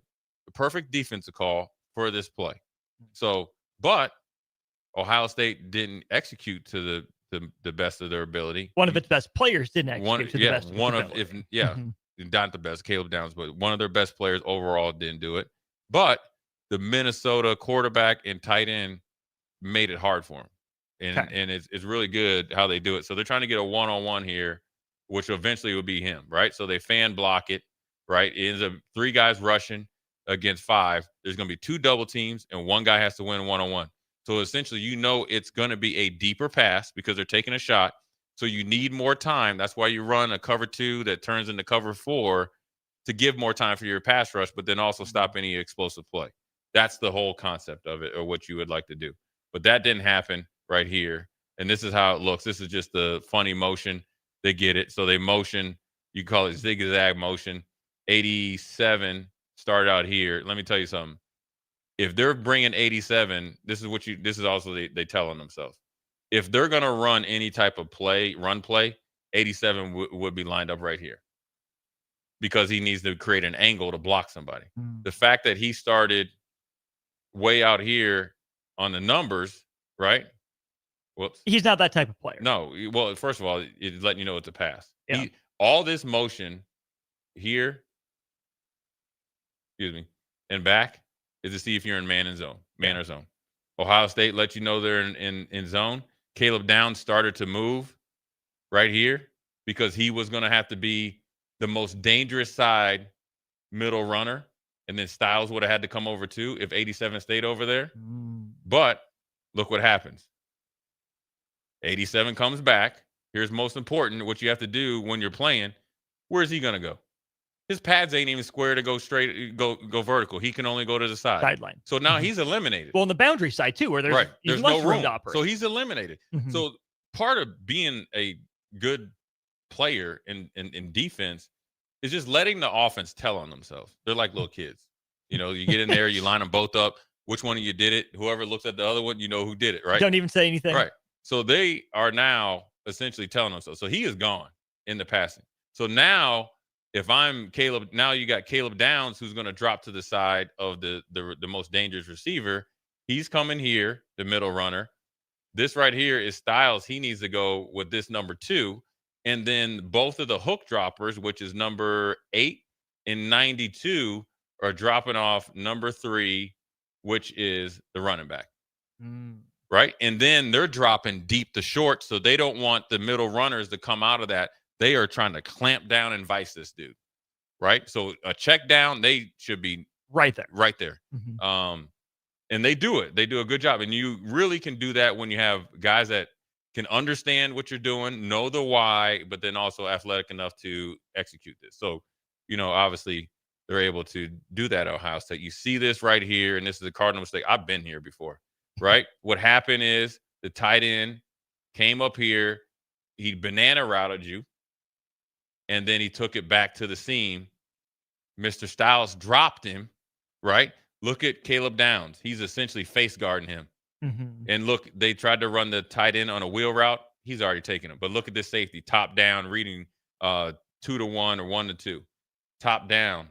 the perfect defensive call for this play. So, but Ohio State didn't execute to the best of their ability. One of its best players didn't execute to the best of his ability. Not the best, Caleb Downs, but one of their best players overall didn't do it. But the Minnesota quarterback and tight end made it hard for him. And it's really good how they do it. So they're trying to get a one-on-one here, which eventually will be him, right? So they fan block it, right? It ends up 3 guys rushing against 5. There's going to be 2 double teams, and 1 guy has to win one-on-one. So essentially, it's going to be a deeper pass because they're taking a shot. So you need more time. That's why you run a cover 2 that turns into cover 4 to give more time for your pass rush, but then also stop any explosive play. That's the whole concept of it, or what you would like to do. But that didn't happen right here. And this is how it looks. This is just the funny motion. They get it. So they motion. You call it zigzag motion. 87 started out here. Let me tell you something. If they're bringing 87, this is also they telling themselves. If they're going to run any type of run play, 87 would be lined up right here because he needs to create an angle to block somebody. The fact that he started way out here on the numbers, right? Whoops. He's not that type of player. No. Well, first of all, it's letting you know it's a pass. Yeah. All this motion here, and back is to see if you're in man or zone. Ohio State let you know they're in zone. Caleb Downs started to move right here because he was going to have to be the most dangerous side middle runner. And then Styles would have had to come over too if 87 stayed over there. But look what happens. 87 comes back. Here's most important, what you have to do when you're playing. Where's he going to go? His pads ain't even square to go straight, go vertical. He can only go to the sideline. So now he's eliminated. Well, on the boundary side too, where there's no room to operate. So he's eliminated. So part of being a good player in defense is just letting the offense tell on themselves. They're like little kids. You get in there, you line them both up. Which one of you did it? Whoever looks at the other one, you know who did it, right? Don't even say anything. Right. So they are now essentially telling themselves. So he is gone in the passing. So now, if I'm Caleb, now you got Caleb Downs, who's going to drop to the side of the most dangerous receiver. He's coming here, the middle runner. This right here is Styles. He needs to go with this number 2. And then both of the hook droppers, which is number 8 and 92, are dropping off number 3, which is the running back. Right? And then they're dropping deep to short, so they don't want the middle runners to come out of that. They are trying to clamp down and vice this dude. Right? So a check down, they should be right there. Right there. And they do it. They do a good job. And you really can do that when you have guys that can understand what you're doing, know the why, but then also athletic enough to execute this. So, obviously they're able to do that at Ohio State. You see this right here, and this is a cardinal mistake. I've been here before, right? What happened is the tight end came up here, he banana routed you, and then he took it back to the seam. Mr. Styles dropped him, right? Look at Caleb Downs. He's essentially face guarding him. And look, they tried to run the tight end on a wheel route. He's already taken it. But look at this safety, top down, reading 2-1 or 1-2. Top down,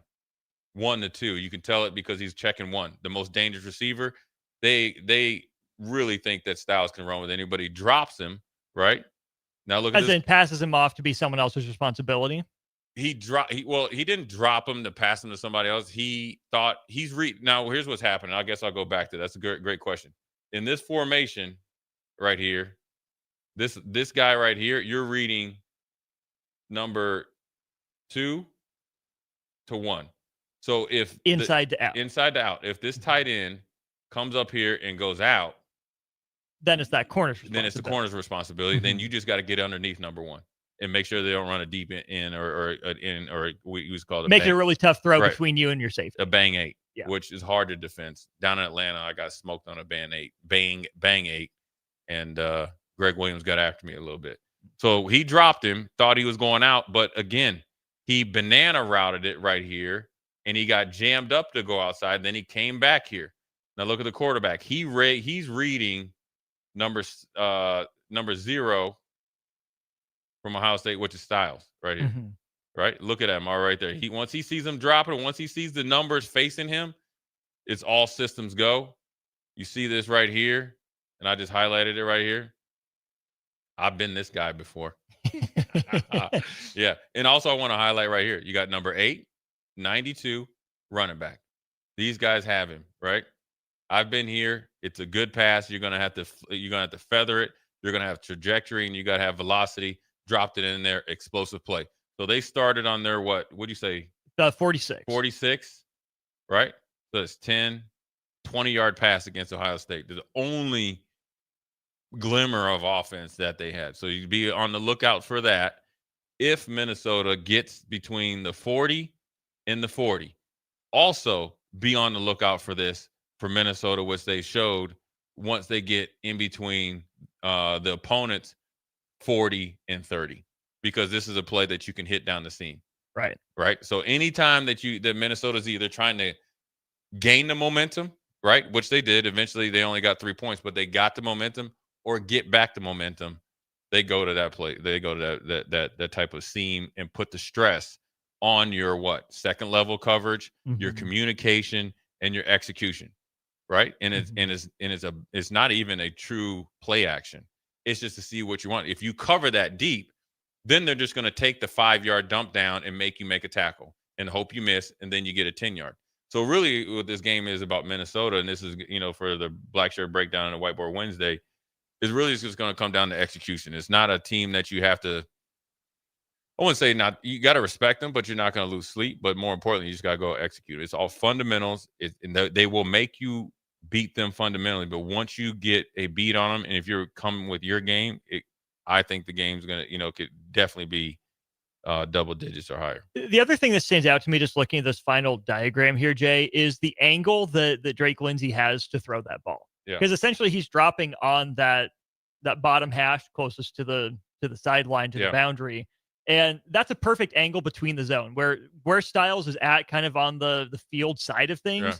1-2. You can tell it because he's checking 1. The most dangerous receiver. They really think that Styles can run with anybody. Drops him, right? Now look at this. As in passes him off to be someone else's responsibility. He didn't drop him to pass him to somebody else. He thought now here's what's happening. I guess I'll go back to that. That's a great question. In this formation right here, this guy right here, you're reading number 2 to 1. So if inside to out, if this tight end comes up here and goes out, then it's that corner's responsibility. Then it's the corner's responsibility. Then you just got to get underneath number 1. and make sure they don't run a deep in or we used to call it a Make it bang. a really tough throw Right. between you and your safety. A bang 8, Yeah. which is hard to defend. Down in Atlanta, I got smoked on a bang 8, and Greg Williams got after me a little bit. So he dropped him, thought he was going out, but again, he banana routed it right here, and he got jammed up to go outside. Then he came back here. Now look at the quarterback. He's reading number 0 from Ohio State, which is Styles right here. Mhm. Right? Look at him all right there. Once he sees him dropping, once he sees the numbers facing him, it's all systems go. You see this right here, and I just highlighted it right here. I've been this guy before. Yeah. And also I want to highlight right here. You got number 8, 92, running back. These guys have him, right? I've been here. It's a good pass. You're gonna have to feather it. You're gonna have trajectory, and you gotta have velocity. Dropped it in there, explosive play. So they started on their what do you say? 46. 46, right? So it's 10, 20-yard pass against Ohio State. They're the only glimmer of offense that they had. So you'd be on the lookout for that. If Minnesota gets between the 40 and the 40, also be on the lookout for this for Minnesota, which they showed once they get in between the opponent's 40 and 30, because this is a play that you can hit down the seam. Right. Right. So anytime that Minnesota's either trying to gain the momentum, right, which they did, eventually they only got 3 points, but they got the momentum, or get back the momentum, they go to that play. They go to that type of seam and put the stress on your second level coverage, your communication, and your execution, right? And it's not even a true play action. It's just to see what you want. If you cover that deep, then they're just going to take the 5-yard dump down and make you make a tackle and hope you miss, and then you get a 10-yard. So really what this game is about Minnesota, and this is, for the Black Shirt Breakdown and the Whiteboard Wednesday, is really just going to come down to execution. It's not a team that you have to, I wouldn't say not, you got to respect them, but you're not going to lose sleep. But more importantly, you just got to go execute. It's all fundamentals. And they will make you beat them fundamentally. But once you get a beat on them, and if you're coming with your game, I think the game's going to, could definitely be double digits or higher. The other thing that stands out to me just looking at this final diagram here, Jay, is the angle that Drake Lindsay has to throw that ball. Because essentially he's dropping on that bottom hash closest to the sideline, to the boundary. And that's a perfect angle between the zone where Styles is at, kind of on the field side of things. Yeah.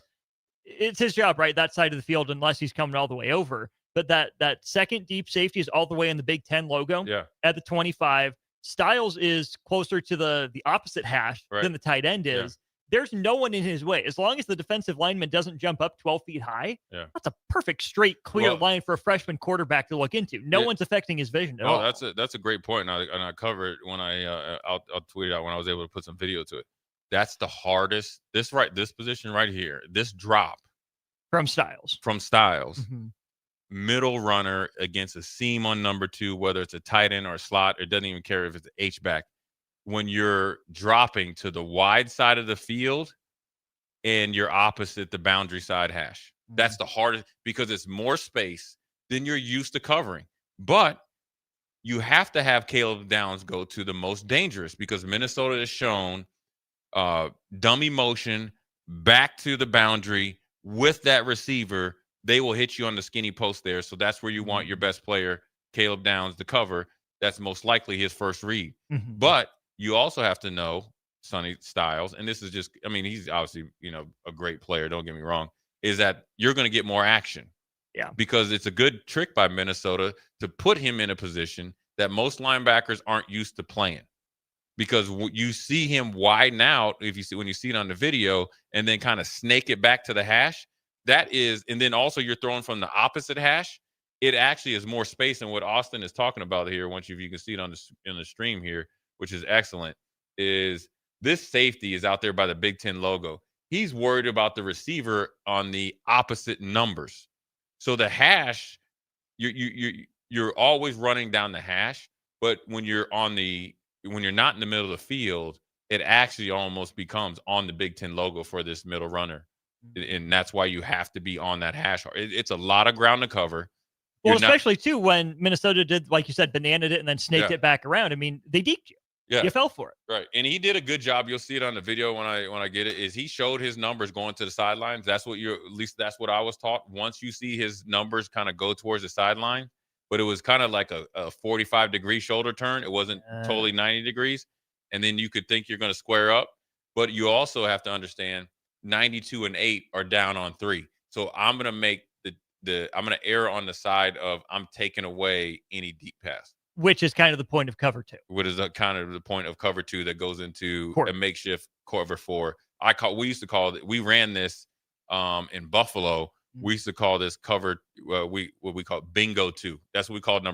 It's his job, right? That side of the field, unless he's coming all the way over. But that second deep safety is all the way in the Big Ten logo at the 25. Styles is closer to the opposite hash than the tight end is. Yeah. There's no one in his way. As long as the defensive lineman doesn't jump up 12 feet high, that's a perfect, straight, clear line for a freshman quarterback to look into. No one's affecting his vision at all. That's a great point, and I covered it when I'll tweet it out when I was able to put some video to it. That's the hardest. This position right here, this drop from Styles. Mm-hmm. Middle runner against a seam on number 2, whether it's a tight end or a slot, it doesn't even care if it's an H-back. When you're dropping to the wide side of the field and you're opposite the boundary side hash, that's the hardest, because it's more space than you're used to covering. But you have to have Caleb Downs go to the most dangerous, because Minnesota has shown dummy motion back to the boundary with that receiver. They will hit you on the skinny post there. So that's where you want your best player, Caleb Downs, to cover. That's most likely his first read. Mm-hmm. But you also have to know Sonny Styles, and this is just, I mean, he's obviously, a great player, don't get me wrong, is that you're going to get more action. Yeah. Because it's a good trick by Minnesota to put him in a position that most linebackers aren't used to playing. Because you see him widen out, when you see it on the video, and then kind of snake it back to the hash. And then also you're throwing from the opposite hash. It actually is more space than what Austin is talking about here. If you can see it in the stream here, which is excellent, is this safety is out there by the Big Ten logo. He's worried about the receiver on the opposite numbers. So the hash, you're always running down the hash, but when you're not in the middle of the field, it actually almost becomes on the Big Ten logo for this middle runner. And that's why you have to be on that hash. It's a lot of ground to cover. Well, especially too when Minnesota did, like you said, bananaed it and then snaked it back around. I mean, they deked you. Yeah. You fell for it. Right. And he did a good job. You'll see it on the video when I get it, is he showed his numbers going to the sidelines. That's what at least that's what I was taught. Once you see his numbers kind of go towards the sideline, but it was kind of like a 45-degree shoulder turn. It wasn't totally 90 degrees. And then you could think you're going to square up, but you also have to understand 92 and 8 are down on 3. So I'm going to make I'm going to err on the side of I'm taking away any deep pass. Which is kind of the point of cover 2. What is kind of the point of cover 2 that goes into a makeshift cover 4? We used to call it. We ran this in Buffalo. We used to call this cover. What we call bingo 2. That's what we called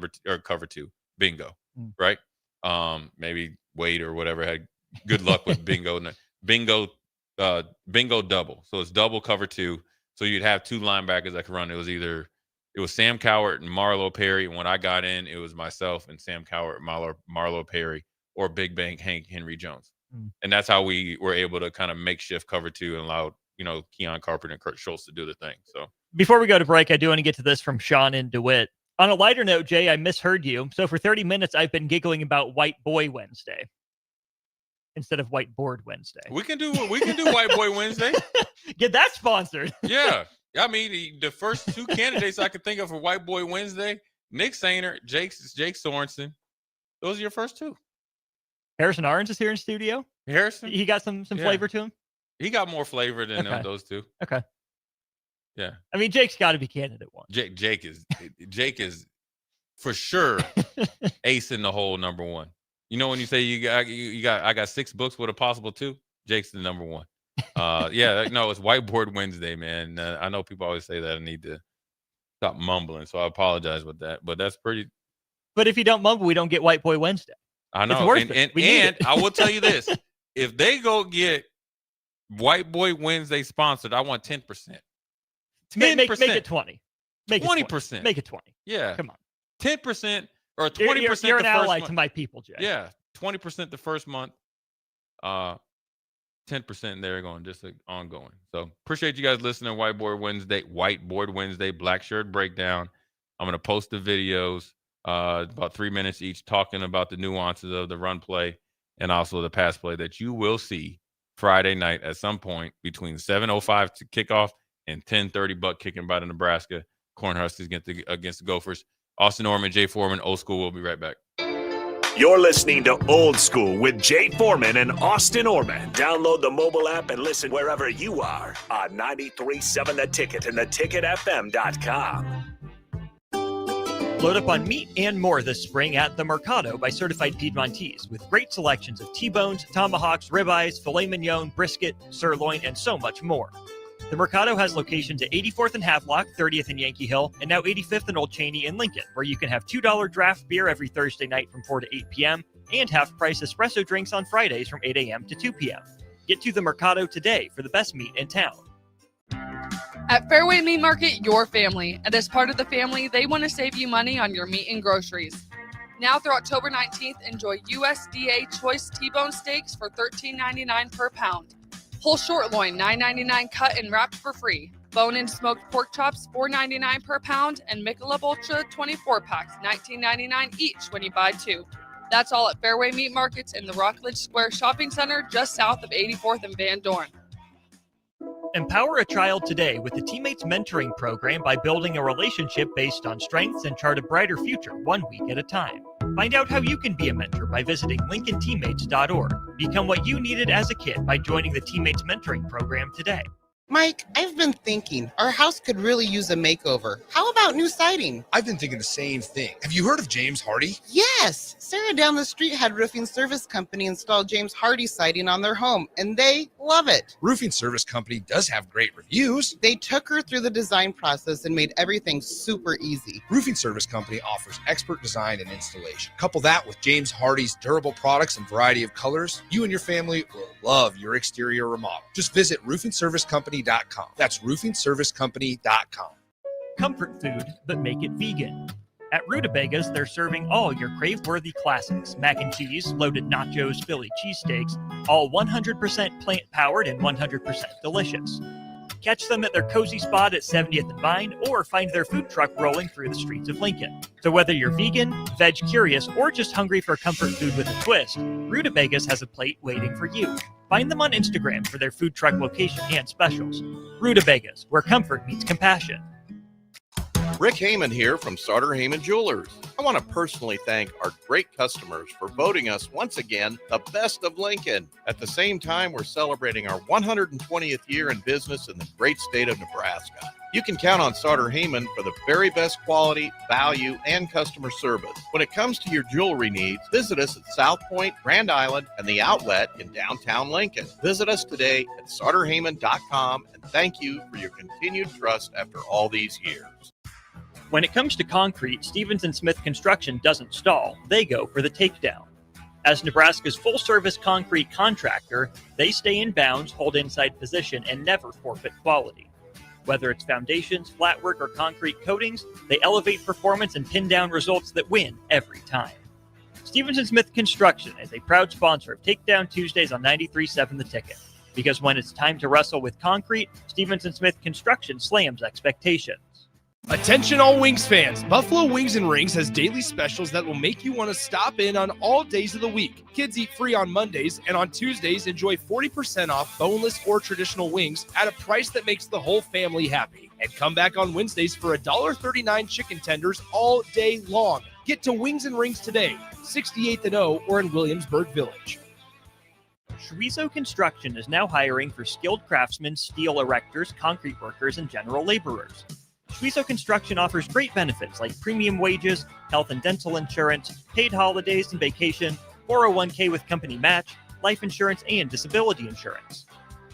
cover 2. Bingo, right? Maybe Wade or whatever had good luck with bingo. Bingo double. So it's double cover 2. So you'd have 2 linebackers that could run. It was Sam Cowart and Marlo Perry. And when I got in, it was myself and Sam Cowart, Marlo Perry, or Big Bang Hank Henry Jones. And that's how we were able to kind of makeshift cover 2 and allowed, Keon Carpenter and Kurt Schultz to do the thing. So before we go to break, I do want to get to this from Sean in DeWitt. On a lighter note, Jay, I misheard you. So for 30 minutes, I've been giggling about White Boy Wednesday instead of Whiteboard Wednesday. We can do White Boy Wednesday. Get that sponsored. Yeah. I mean, the first 2 candidates I could think of for White Boy Wednesday, Nick Sainer, Jake Sorensen. Those are your first 2. Harrison Orange is here in studio. Harrison? He got some flavor to him? He got more flavor than those 2. Okay. Yeah. I mean, Jake's got to be candidate 1. Jake is for sure ace in the hole number 1. When you say I got 6 books with a possible 2, Jake's the number 1. It's Whiteboard Wednesday, man. I know people always say that I need to stop mumbling, so I apologize with that. But that's pretty. But if you don't mumble, we don't get White Boy Wednesday. I know, and I will tell you this: if they go get White Boy Wednesday sponsored, I want 10%. 10%. Make it 20. Make 20%. Make it 20. Yeah, come on. 10% or 20%. You're an ally to my people, Jay. Yeah, 20% the first month. 10% there going just ongoing. So appreciate you guys listening to Whiteboard Wednesday, Black Shirt Breakdown. I'm going to post the videos, about 3 minutes each, talking about the nuances of the run play and also the pass play that you will see Friday night at some point between 7:05 to kickoff and 10:30 butt kicking by the Nebraska Cornhuskers against the Gophers. Austin Orman, Jay Foreman, Old School. We'll be right back. You're listening to Old School with Jay Foreman and Austin Orman. Download the mobile app and listen wherever you are on 93.7 The Ticket and theticketfm.com. Load up on meat and more this spring at The Mercado by Certified Piedmontese with great selections of T-bones, tomahawks, ribeyes, filet mignon, brisket, sirloin, and so much more. The Mercado has locations at 84th and Havelock, 30th and Yankee Hill, and now 85th and Old Cheney in Lincoln, where you can have $2 draft beer every Thursday night from 4 to 8 p.m. and half-price espresso drinks on Fridays from 8 a.m. to 2 p.m. Get to the Mercado today for the best meat in town. At Fairway Meat Market, your family. And as part of the family, they want to save you money on your meat and groceries. Now through October 19th, enjoy USDA Choice T-bone steaks for $13.99 per pound. Whole short loin, $9.99 cut and wrapped for free. Bone-in smoked pork chops, $4.99 per pound. And Michelob Ultra 24 packs, $19.99 each when you buy 2. That's all at Fairway Meat Markets in the Rockledge Square Shopping Center, just south of 84th and Van Dorn. Empower a child today with the Teammates Mentoring Program by building a relationship based on strengths and chart a brighter future 1 week at a time. Find out how you can be a mentor by visiting LincolnTeammates.org. Become what you needed as a kid by joining the Teammates Mentoring Program today. Mike, I've been thinking our house could really use a makeover. How about new siding? I've been thinking the same thing. Have you heard of James Hardy? Yes. Sarah down the street had Roofing Service Company install James Hardy siding on their home, and they love it. Roofing Service Company does have great reviews. They took her through the design process and made everything super easy. Roofing Service Company offers expert design and installation. Couple that with James Hardy's durable products and variety of colors, you and your family will love your exterior remodel. Just visit roofingservicecompany.com. That's roofingservicecompany.com. Comfort food, but make it vegan. At Rutabagas, they're serving all your crave-worthy classics. Mac and cheese, loaded nachos, Philly cheesesteaks, all 100% plant-powered and 100% delicious. Catch them at their cozy spot at 70th and Vine, or find their food truck rolling through the streets of Lincoln. So whether you're vegan, veg curious, or just hungry for comfort food with a twist, Rutabagas has a plate waiting for you. Find them on Instagram for their food truck location and specials. Rutabagas, where comfort meets compassion. Rick Heyman here from Sartor Heyman Jewelers. I want to personally thank our great customers for voting us once again the best of Lincoln. At the same time, we're celebrating our 120th year in business in the great state of Nebraska. You can count on Sartor Heyman for the very best quality, value, and customer service. When it comes to your jewelry needs, visit us at South Point, Grand Island, and the Outlet in downtown Lincoln. Visit us today at sartorheyman.com, and thank you for your continued trust after all these years. When it comes to concrete, Stevens & Smith Construction doesn't stall. They go for the takedown. As Nebraska's full-service concrete contractor, they stay in bounds, hold inside position, and never forfeit quality. Whether it's foundations, flatwork, or concrete coatings, they elevate performance and pin down results that win every time. Stevens & Smith Construction is a proud sponsor of Takedown Tuesdays on 93.7 The Ticket. Because when it's time to wrestle with concrete, Stevens & Smith Construction slams expectations. Attention all Wings fans. Buffalo Wings and Rings has daily specials that will make you want to stop in on all days of the week. Kids eat free on Mondays, and on Tuesdays, enjoy 40% off boneless or traditional wings at a price that makes the whole family happy. And come back on Wednesdays for $1.39 chicken tenders all day long. Get to Wings and Rings today, 68th and O, or in Williamsburg Village. Schweizo Construction is now hiring for skilled craftsmen, steel erectors, concrete workers, and general laborers. Schweizo Construction offers great benefits like premium wages, health and dental insurance, paid holidays and vacation, 401k with company match, life insurance, and disability insurance.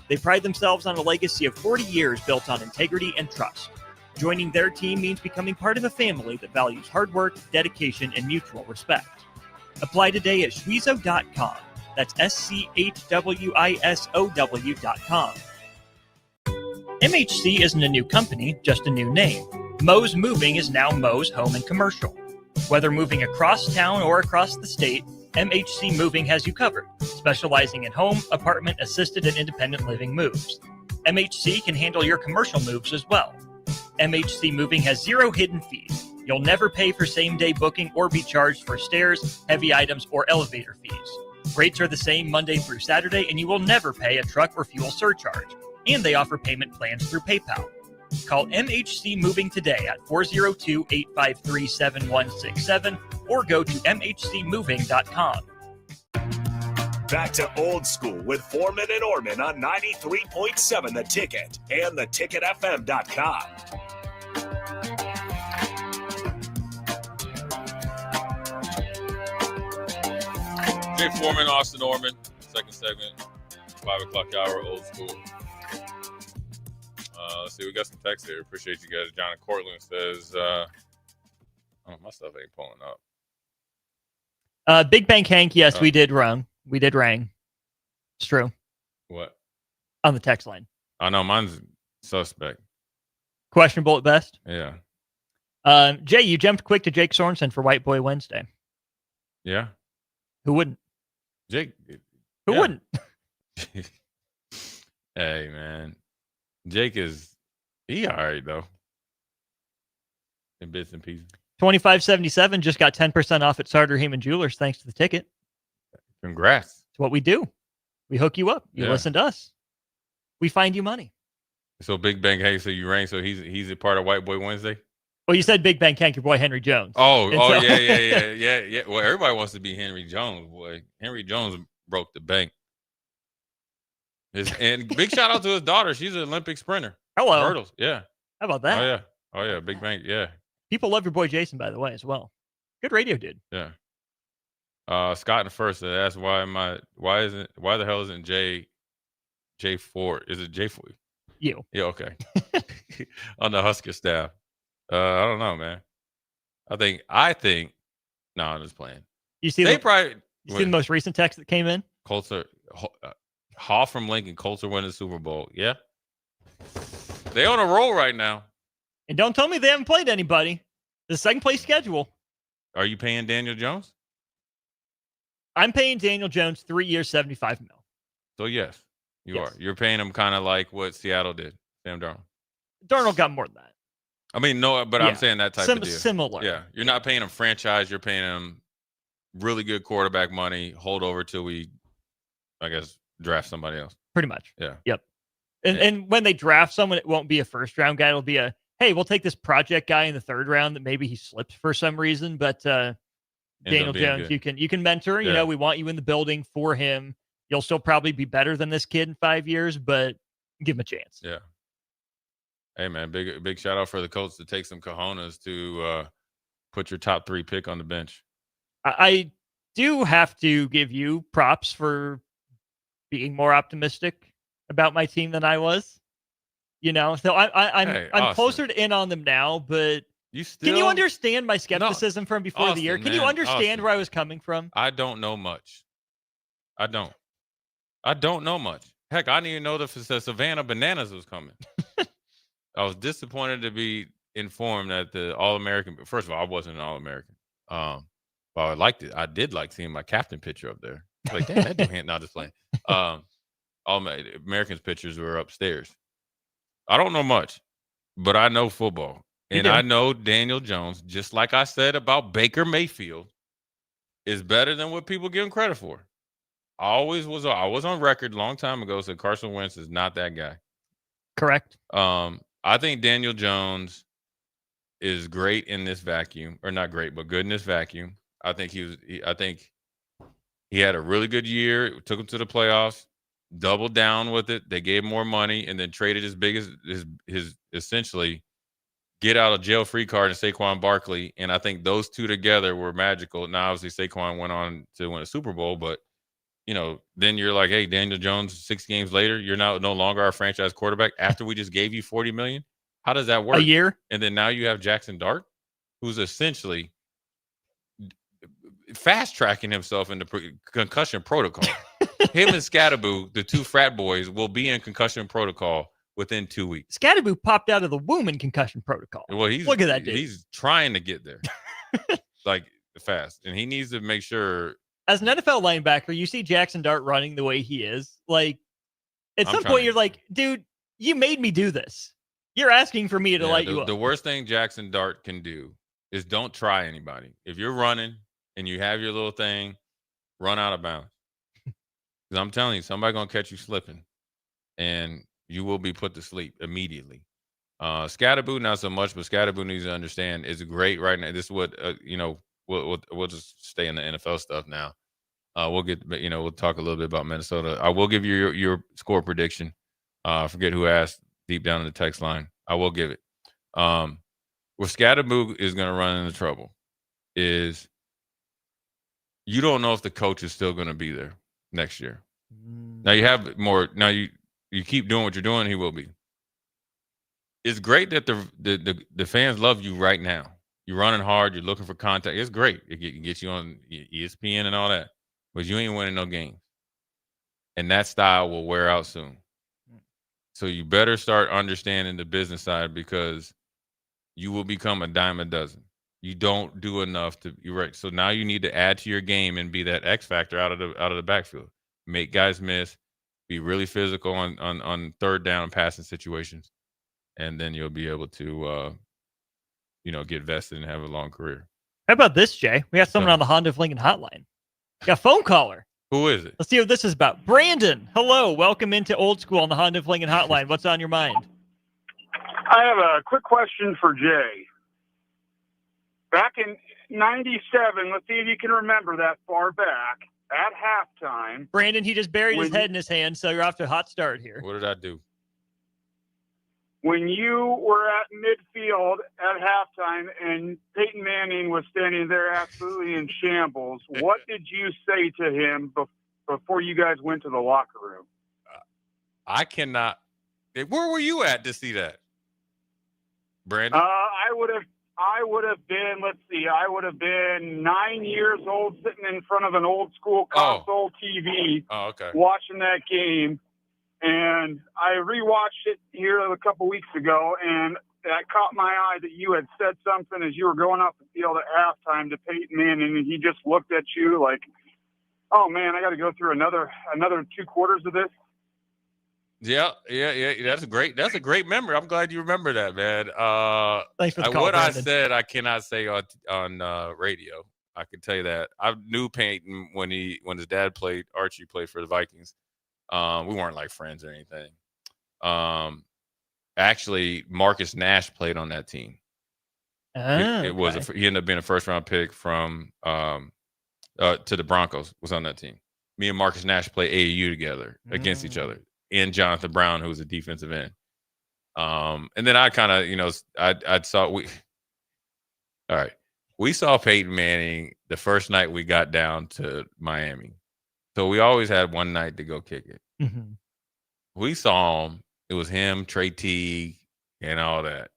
They pride themselves on a legacy of 40 years built on integrity and trust. Joining their team means becoming part of a family that values hard work, dedication, and mutual respect. Apply today at schweizo.com. That's schwissow.com. MHC isn't a new company, just a new name. Moe's Moving is now Moe's Home and Commercial. Whether moving across town or across the state, MHC Moving has you covered, specializing in home, apartment, assisted, and independent living moves. MHC can handle your commercial moves as well. MHC Moving has zero hidden fees. You'll never pay for same-day booking or be charged for stairs, heavy items, or elevator fees. Rates are the same Monday through Saturday, and you will never pay a truck or fuel surcharge. And they offer payment plans through PayPal. Call MHC Moving today at 402-853-7167 or go to mhcmoving.com. Back to Old School with Foreman and Orman on 93.7 The Ticket and theticketfm.com. Jay Foreman, Austin Orman, second segment, 5 o'clock hour, Old School. Let's see, we got some text here. Appreciate you guys. John in Cortland says, my stuff ain't pulling up. Big Bang Hank, yes, we did rang. It's true. What? On the text line. I know, mine's suspect. Questionable at best? Yeah. Jay, you jumped quick to Jake Sorensen for White Boy Wednesday. Yeah. Who wouldn't? Jake. Who wouldn't? Hey, man. Jake he all right, though. In bits and pieces. 2577 just got 10% off at Sartor Heyman Jewelers thanks to the ticket. Congrats. It's what we do. We hook you up. You Yeah. listen to us. We find you money. So Big Bang, hey, so you rang, so he's a part of White Boy Wednesday? Well, you said Big Bang Hank, your boy Henry Jones. Yeah. Well, everybody wants to be Henry Jones, boy. Henry Jones broke the bank. And big shout out to his daughter. She's an Olympic sprinter. Hello. Hurdles, yeah. How about that? Oh yeah. Big Bang, yeah. People love your boy Jason, by the way, as well. Good radio dude. Yeah. Scott in the first asked why the hell isn't J4? Is it J4? You. Yeah, okay. On the Husker staff. I don't know, man. I think no, I'm just playing. You see the most recent text that came in? Colts are Hall from Lincoln, Colts are winning the Super Bowl. Yeah. They on a roll right now. And don't tell me they haven't played anybody. The second place schedule. Are you paying Daniel Jones? I'm paying Daniel Jones 3 years, $75 million. So yes, you are. You're paying him kind of like what Seattle did Sam Darnold. Darnold got more than that. I mean, no, but I'm saying that type of deal. Similar. Yeah, you're not paying him franchise. You're paying him really good quarterback money. Hold over till we, I guess, draft somebody else. Pretty much. Yeah. Yep. And when they draft someone, it won't be a first-round guy. It'll be a, hey, we'll take this project guy in the third round that maybe he slips for some reason, but Daniel Jones, good. you can mentor. Yeah. You know, we want you in the building for him. You'll still probably be better than this kid in 5 years, but give him a chance. Yeah. Hey, man, big shout out for the Colts to take some cojones to put your top 3 pick on the bench. I do have to give you props for being more optimistic about my team than I was. You know, so I'm closer to in on them now, but can you understand my skepticism from before the year? Can you understand where I was coming from? I don't know much. I don't know much. Heck, I didn't even know the Savannah Bananas was coming. I was disappointed to be informed that the All-American. First of all, I wasn't an All-American. But I liked it. I did like seeing my captain picture up there. Like, damn, that dude not just playing. All Americans pictures were upstairs. I don't know much, but I know football. And I know Daniel Jones, just like I said about Baker Mayfield, is better than what people give him credit for. I was on record a long time ago said Carson Wentz is not that guy. Correct. I think Daniel Jones is great in this vacuum, or not great, but good in this vacuum. I think he had a really good year. Took him to the playoffs, doubled down with it. They gave him more money, and then traded his essentially get out of jail free card and Saquon Barkley. And I think those two together were magical. Now, obviously, Saquon went on to win a Super Bowl, but then you're like, hey, Daniel Jones, 6 games later, you're now no longer our franchise quarterback after we just gave you $40 million. How does that work? A year? And then now you have Jackson Dart, who's essentially fast tracking himself into concussion protocol. Him and Scatterboo, the 2 frat boys, will be in concussion protocol within 2 weeks. Scatterboo popped out of the womb in concussion protocol. Well, look at that dude. He's trying to get there, like fast, and he needs to make sure. As an NFL linebacker, you see Jackson Dart running the way he is. Like, at some point, you're like, dude, you made me do this. You're asking for me to light you up. The worst thing Jackson Dart can do is don't try anybody. If you're running and you have your little thing, run out of bounds. Because I'm telling you, somebody's going to catch you slipping, and you will be put to sleep immediately. Scatterboo, not so much, but Scatterboo needs to understand is great right now. This is what, we'll just stay in the NFL stuff now. We'll talk a little bit about Minnesota. I will give you your score prediction. I forget who asked deep down in the text line. I will give it. Where Scatterboo is going to run into trouble is you don't know if the coach is still going to be there next year. Now you have more. Now you keep doing what you're doing, he will be. It's great that the fans love you right now. You're running hard. You're looking for contact. It's great. It gets you on ESPN and all that. But you ain't winning no games. And that style will wear out soon. So you better start understanding the business side because you will become a dime a dozen. You don't do enough to – you're right. So now you need to add to your game and be that X factor out of the backfield. Make guys miss. Be really physical on third down passing situations. And then you'll be able to get vested and have a long career. How about this, Jay? We got someone on the Honda of Lincoln hotline. We got a phone caller. Who is it? Let's see what this is about. Brandon, hello. Welcome into Old School on the Honda of Lincoln hotline. What's on your mind? I have a quick question for Jay. Back in 97, let's see if you can remember that far back, at halftime. Brandon, he just buried his head in his hand, so you're off to a hot start here. What did I do? When you were at midfield at halftime and Peyton Manning was standing there absolutely in shambles, what did you say to him before you guys went to the locker room? I cannot. Where were you at to see that, Brandon? I would have been, let's see, I would have been 9 years old sitting in front of an old school console TV watching that game. And I rewatched it here a couple weeks ago, and that caught my eye that you had said something as you were going off the field at halftime to Peyton Manning, and he just looked at you like, oh, man, I got to go through another 2 quarters of this. Yeah. That's a great memory. I'm glad you remember that, man. Thanks for the call, what Brandon. I said, I cannot say on radio. I can tell you that. I knew Peyton when his dad Archie played for the Vikings. We weren't like friends or anything. Actually, Marcus Nash played on that team. He ended up being a first round pick from to the Broncos. Was on that team. Me and Marcus Nash played AAU together against each other. And Jonathan Brown, who was a defensive end. And then I kind of, I saw we saw Peyton Manning the first night we got down to Miami. So we always had one night to go kick it. Mm-hmm. We saw him. It was him, Trey Teague, and all that.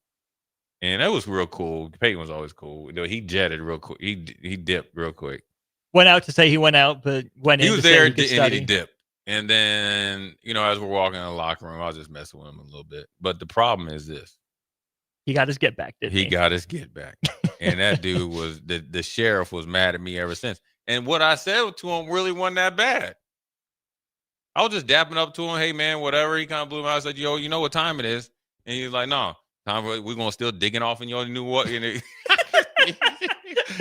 And that was real cool. Peyton was always cool. He jetted real quick. He dipped real quick. Went out to say he went out, but went in. He was to there say he and he dipped. And then, as we're walking in the locker room, I was just messing with him a little bit. But the problem is this. He got his get back, didn't he? He got his get back. And that dude was, the sheriff was mad at me ever since. And what I said to him really wasn't that bad. I was just dapping up to him. Hey, man, whatever. He kind of blew me out. I said, yo, you know what time it is? And he was like, no. We're going to still digging off and you already knew what.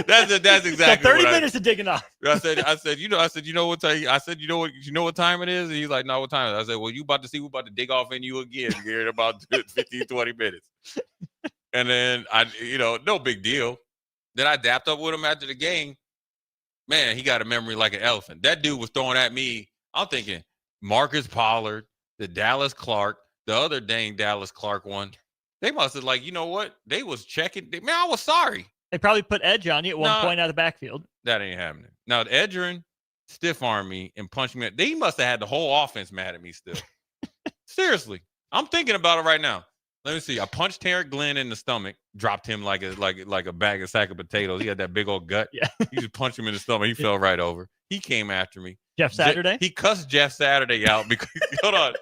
That's exactly. So 30 minutes of digging off. I said, you know what time? I said, you know what time it is? And he's like, no, what time is it? I said, well, you about to see, we're about to dig off in you again here in about 15, 20 minutes. And then no big deal. Then I dapped up with him after the game. Man, he got a memory like an elephant. That dude was throwing at me. I'm thinking Marcus Pollard, the Dallas Clark, the other dang Dallas Clark one. They must have you know what? They was checking. Man, I was sorry. They probably put edge on you at one point out of the backfield. That ain't happening. Now, Edgerrin stiff-armed me and punched me. They must have had the whole offense mad at me still. Seriously. I'm thinking about it right now. Let me see. I punched Tarek Glenn in the stomach, dropped him like a bag of sack of potatoes. He had that big old gut. Yeah. You just punched him in the stomach. He fell right over. He came after me. Jeff Saturday? He cussed Jeff Saturday out because hold on.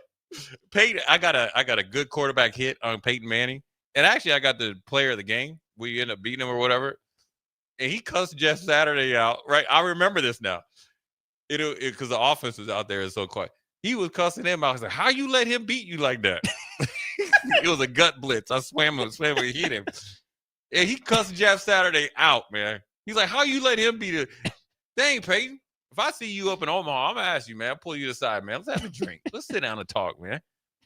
Peyton, I got a good quarterback hit on Peyton Manning. And actually I got the player of the game. We ended up beating him or whatever. And he cussed Jeff Saturday out. Right. I remember this now. Because the offense was out there is so quiet. He was cussing him out. I was like, how you let him beat you like that? It was a gut blitz. I swam and hit him. And he cussed Jeff Saturday out, man. He's like, how you let him beat it? Dang, Peyton. If I see you up in Omaha, I'm going to ask you, man. I'll pull you aside, man. Let's have a drink. Let's sit down and talk, man.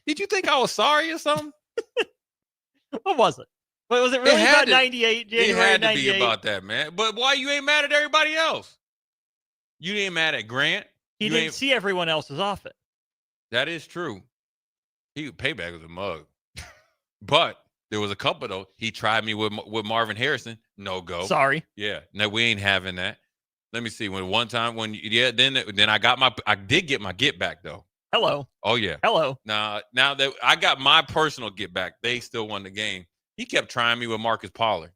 Did you think I was sorry or something? What was it? But was it really about 98? January it had to 98? be about that, man. But why you ain't mad at everybody else? You ain't mad at Grant. He didn't see everyone else's offense. That is true. Payback was a mug. But there was a couple, though. He tried me with Marvin Harrison. No go. Sorry. Yeah. No, we ain't having that. Let me see. Then I did get my get back, though. Hello. Oh, yeah. Hello. Now that I got my personal get back, they still won the game. He kept trying me with Marcus Pollard.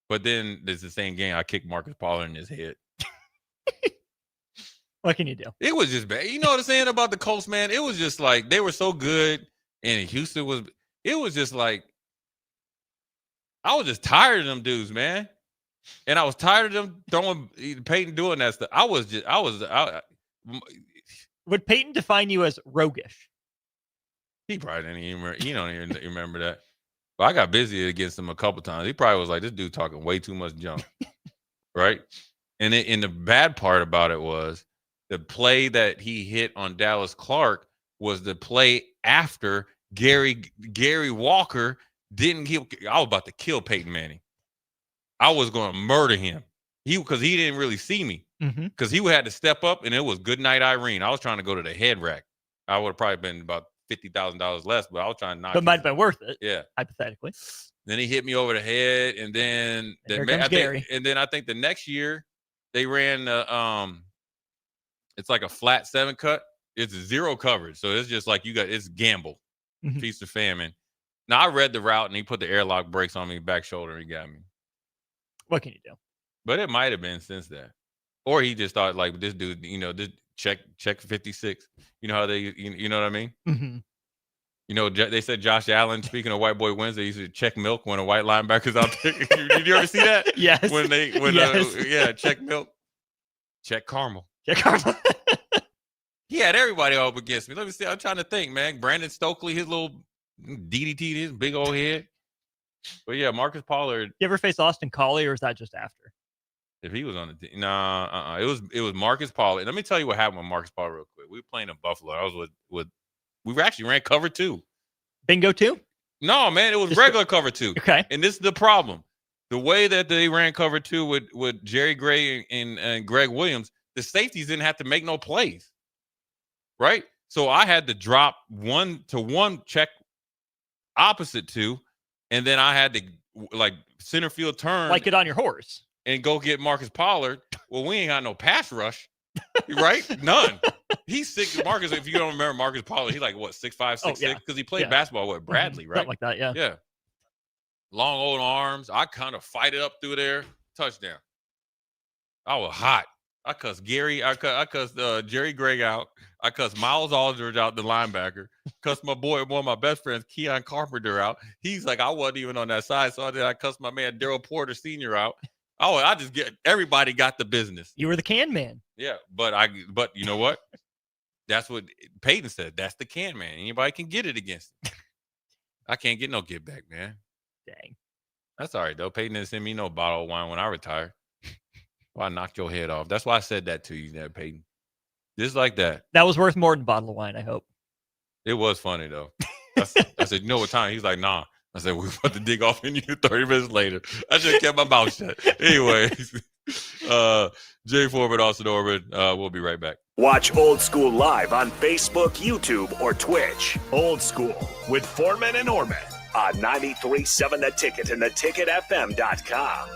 But then there's the same game. I kicked Marcus Pollard in his head. What can you do? It was just bad. You know what I'm saying about the Colts, man? It was just like they were so good. And Houston it was just like I was just tired of them dudes, man. And I was tired of them Peyton doing that stuff. Would Peyton define you as roguish? He probably didn't even remember. You don't even remember that. But I got busy against him a couple times. He probably was like, this dude talking way too much junk. Right? And the bad part about it was the play that he hit on Dallas Clark was the play after Gary Walker didn't kill. I was about to kill Peyton Manning. I was going to murder him. Because he didn't really see me. Because he had to step up, and it was good night, Irene. I was trying to go to the head rack. I would have probably been about $50,000 less, but I was trying to knock. But it might have been worth it. Yeah, hypothetically. Then he hit me over the head, and then I think the next year they ran it's like a flat 7 cut. It's 0 coverage, so it's just like it's gamble, feast or famine. Now I read the route, and he put the airlock brakes on me, back shoulder, and he got me. What can you do? But it might have been since that. Or he just thought like this dude, this check 56. You know how they, you know what I mean? Mm-hmm. You know, they said Josh Allen, speaking of White Boy Wednesday, used to check milk when a white linebacker's out there. Did you ever see that? Yes. Check milk, check caramel. Check caramel. He had everybody up against me. Let me see. I'm trying to think, man. Brandon Stokely, his little DDT, his big old head. But yeah, Marcus Pollard. You ever face Austin Collie, or is that just after? If he was on the team, it was Marcus Pollard. Let me tell you what happened with Marcus Pollard real quick. We were playing in Buffalo. I was with we actually ran cover 2. Bingo 2? No, man, it was regular cover 2. Okay. And this is the problem. The way that they ran cover 2 with Jerry Gray and Greg Williams, the safeties didn't have to make no plays. Right? So I had to drop 1-to-1 check opposite 2, and then I had to like center field turn. Like it on your horse. And go get Marcus Pollard. Well, we ain't got no pass rush. Right? None. He's 6. Marcus, if you don't remember Marcus Pollard, he's like what, 6'5", 6'6"? Because he played basketball with Bradley, right? Something like that, yeah. Yeah. Long old arms. I kind of fight it up through there. Touchdown. I was hot. I cussed Gary. I cussed Jerry Gregg out. I cussed Miles Aldridge out, the linebacker. Cussed my boy, one of my best friends, Keon Carpenter, out. He's like, I wasn't even on that side, so I cussed my man Daryl Porter Sr. out. Oh, everybody got the business. You were the can man. Yeah, but you know what? That's what Peyton said. That's the can man. Anybody can get it against him. I can't get no get back, man. Dang. That's all right, though. Peyton didn't send me no bottle of wine when I retired. Well, I knocked your head off. That's why I said that to you, Peyton. Just like that. That was worth more than a bottle of wine, I hope. It was funny, though. I said, you know what time? He's like, nah. I said, we're about to dig off in you 30 minutes later. I should have kept my mouth shut. Anyways, Jay Foreman, Austin Orman. We'll be right back. Watch Old School live on Facebook, YouTube, or Twitch. Old School with Foreman and Orman on 93.7 The Ticket and theticketfm.com.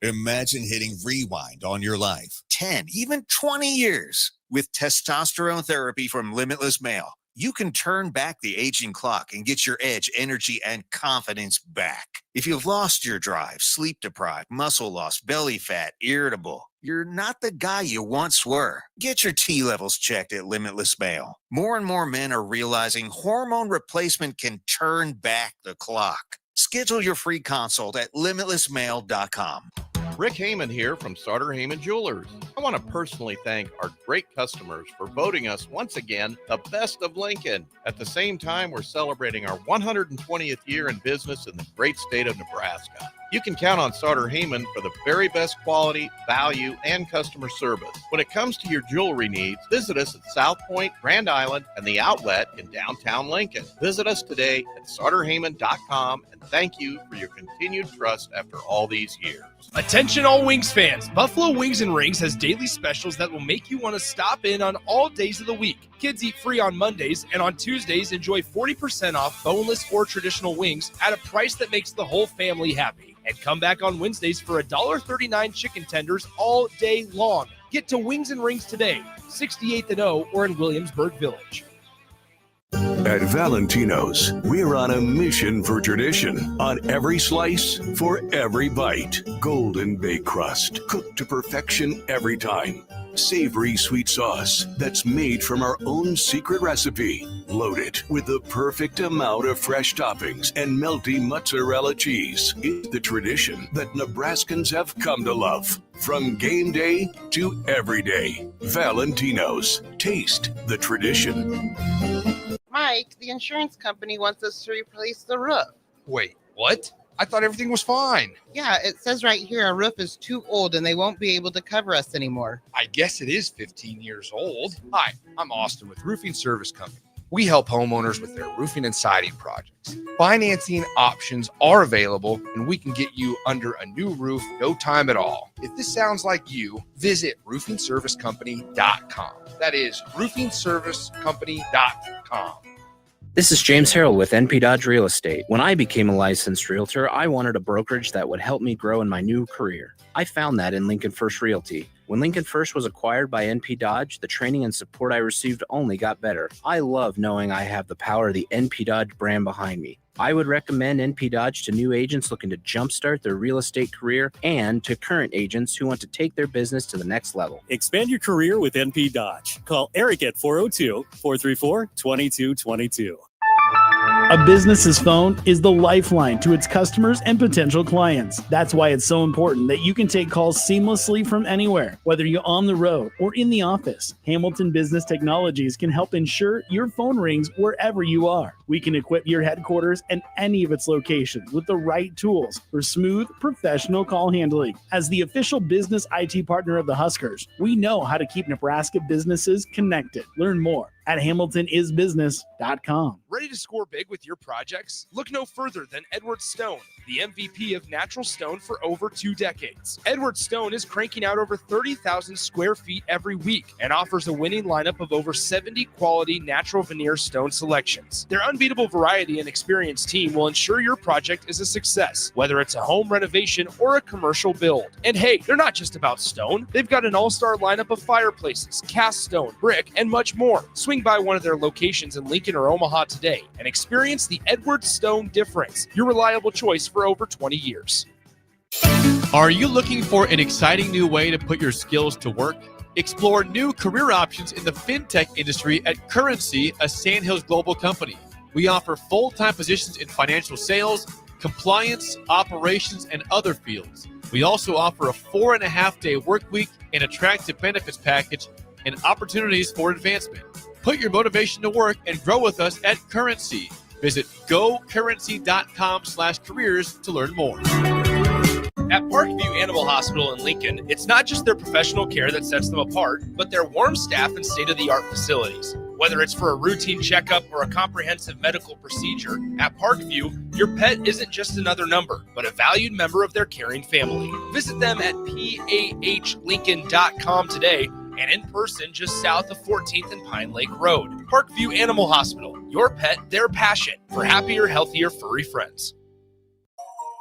Imagine hitting rewind on your life 10, even 20 years. With testosterone therapy from Limitless Male, you can turn back the aging clock and get your edge, energy, and confidence back. If you've lost your drive, sleep deprived, muscle loss, belly fat, irritable, you're not the guy you once were. Get your T levels checked at Limitless Male. More and more men are realizing hormone replacement can turn back the clock. Schedule your free consult at limitlessmale.com. Rick Heyman here from Sartor Heyman Jewelers. I want to personally thank our great customers for voting us once again the best of Lincoln. At the same time, we're celebrating our 120th year in business in the great state of Nebraska. You can count on Sartor Heyman for the very best quality, value, and customer service. When it comes to your jewelry needs, visit us at South Point, Grand Island, and the Outlet in downtown Lincoln. Visit us today at sartorheyman.com, and thank you for your continued trust after all these years. Attention all Wings fans. Buffalo Wings and Rings has daily specials that will make you want to stop in on all days of the week. Kids eat free on Mondays, and on Tuesdays, enjoy 40% off boneless or traditional wings at a price that makes the whole family happy. And come back on Wednesdays for $1.39 chicken tenders all day long. Get to Wings and Rings today, 68th and O, or in Williamsburg Village. At Valentino's, we're on a mission for tradition. On every slice, for every bite. Golden baked crust, cooked to perfection every time. Savory sweet sauce that's made from our own secret recipe. Loaded with the perfect amount of fresh toppings and melty mozzarella cheese. It's the tradition that Nebraskans have come to love. From game day to every day. Valentino's. Taste the tradition. Mike, the insurance company wants us to replace the roof. Wait, what? I thought everything was fine. Yeah, it says right here our roof is too old and they won't be able to cover us anymore. I guess it is 15 years old. Hi, I'm Austin with Roofing Service Company. We help homeowners with their roofing and siding projects. Financing options are available, and we can get you under a new roof no time at all. If this sounds like you, visit roofingservicecompany.com. That is roofingservicecompany.com. This is James Harrell with NP Dodge Real Estate. When I became a licensed realtor, I wanted a brokerage that would help me grow in my new career. I found that in Lincoln First Realty. When Lincoln First was acquired by NP Dodge, the training and support I received only got better. I love knowing I have the power of the NP Dodge brand behind me. I would recommend NP Dodge to new agents looking to jumpstart their real estate career and to current agents who want to take their business to the next level. Expand your career with NP Dodge. Call Eric at 402-434-2222. A business's phone is the lifeline to its customers and potential clients. That's why it's so important that you can take calls seamlessly from anywhere, whether you're on the road or in the office. Hamilton Business Technologies can help ensure your phone rings wherever you are. We can equip your headquarters and any of its locations with the right tools for smooth, professional call handling. As the official business IT partner of the Huskers, we know how to keep Nebraska businesses connected. Learn more at hamiltonisbusiness.com. Ready to score big with your projects? Look no further than Edward Stone, the MVP of natural stone for over 2 decades. Edward Stone is cranking out over 30,000 square feet every week and offers a winning lineup of over 70 quality natural veneer stone selections. Their unbeatable variety and experienced team will ensure your project is a success, whether it's a home renovation or a commercial build. And hey, they're not just about stone. They've got an all-star lineup of fireplaces, cast stone, brick, and much more. Swing by one of their locations in Lincoln or Omaha today and experience the Edward Stone difference, your reliable choice for over 20 years. Are you looking for an exciting new way to put your skills to work? Explore new career options in the fintech industry at Currency, a Sandhills global company. We offer full-time positions in financial sales, compliance, operations, and other fields. We also offer a 4.5-day work week, an attractive benefits package, and opportunities for advancement. Put your motivation to work and grow with us at Currency. Visit gocurrency.com/careers to learn more. At Parkview Animal Hospital in Lincoln, it's not just their professional care that sets them apart, but their warm staff and state-of-the-art facilities. Whether it's for a routine checkup or a comprehensive medical procedure, at Parkview, your pet isn't just another number, but a valued member of their caring family. Visit them at pahlincoln.com today and in person just south of 14th and Pine Lake Road. Parkview Animal Hospital, your pet, their passion, for happier, healthier, furry friends.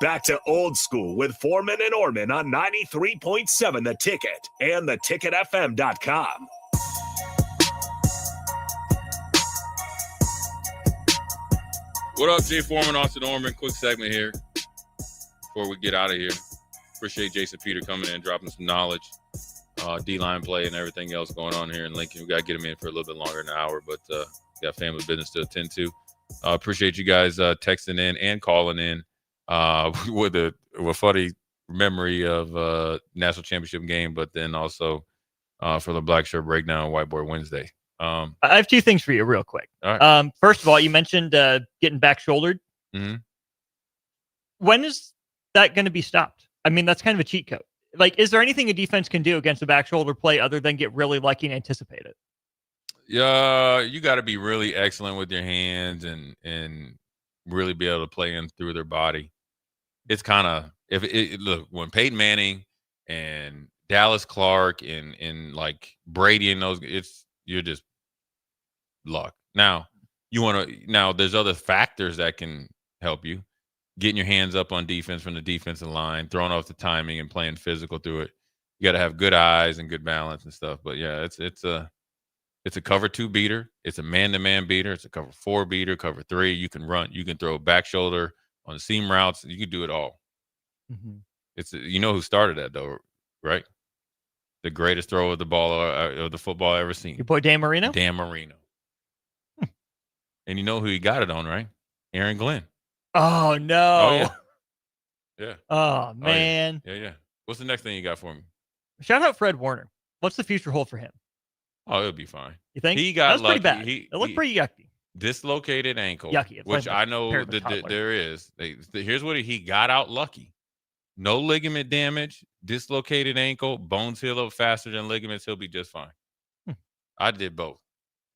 Back to Old School with Foreman and Orman on 93.7 The Ticket and theticketfm.com. What up, Jay Foreman, Austin Orman? Quick segment here before we get out of here. Appreciate Jason Peter coming in, dropping some knowledge. D-line play and everything else going on here in Lincoln. We got to get him in for a little bit longer than an hour, but got family business to attend to. Appreciate you guys texting in and calling in with a funny memory of national championship game, but then also for the Black Shirt Breakdown Whiteboard Wednesday. I have 2 things for you real quick. All right. First of all, you mentioned getting back shouldered. Mm-hmm. When is that going to be stopped? I mean, that's kind of a cheat code. Like, is there anything a defense can do against a back shoulder play other than get really lucky and anticipate it? Yeah, you got to be really excellent with your hands and really be able to play in through their body. It's kind of look, when Peyton Manning and Dallas Clark and like Brady and those, you're just luck. Now there's other factors that can help you. Getting your hands up on defense from the defensive line, throwing off the timing and playing physical through it. You got to have good eyes and good balance and stuff. But yeah, it's a cover 2 beater. It's a man-to-man beater. It's a cover 4 beater, cover 3. You can run. You can throw back shoulder on the seam routes. You can do it all. Mm-hmm. You know who started that though, right? The greatest thrower of the ball of the football I've ever seen. Your boy Dan Marino? Dan Marino. And you know who he got it on, right? Aaron Glenn. Oh, no. Oh, yeah. Yeah. Oh, man. Oh, yeah. What's the next thing you got for me? Shout out Fred Warner. What's the future hold for him? Oh, it'll be fine. You think? He got that was lucky. Pretty bad. It looked pretty yucky. Dislocated ankle. Yucky. Which I know that there is. Here's what he got out lucky. No ligament damage, dislocated ankle, bones heal up faster than ligaments. He'll be just fine. I did both.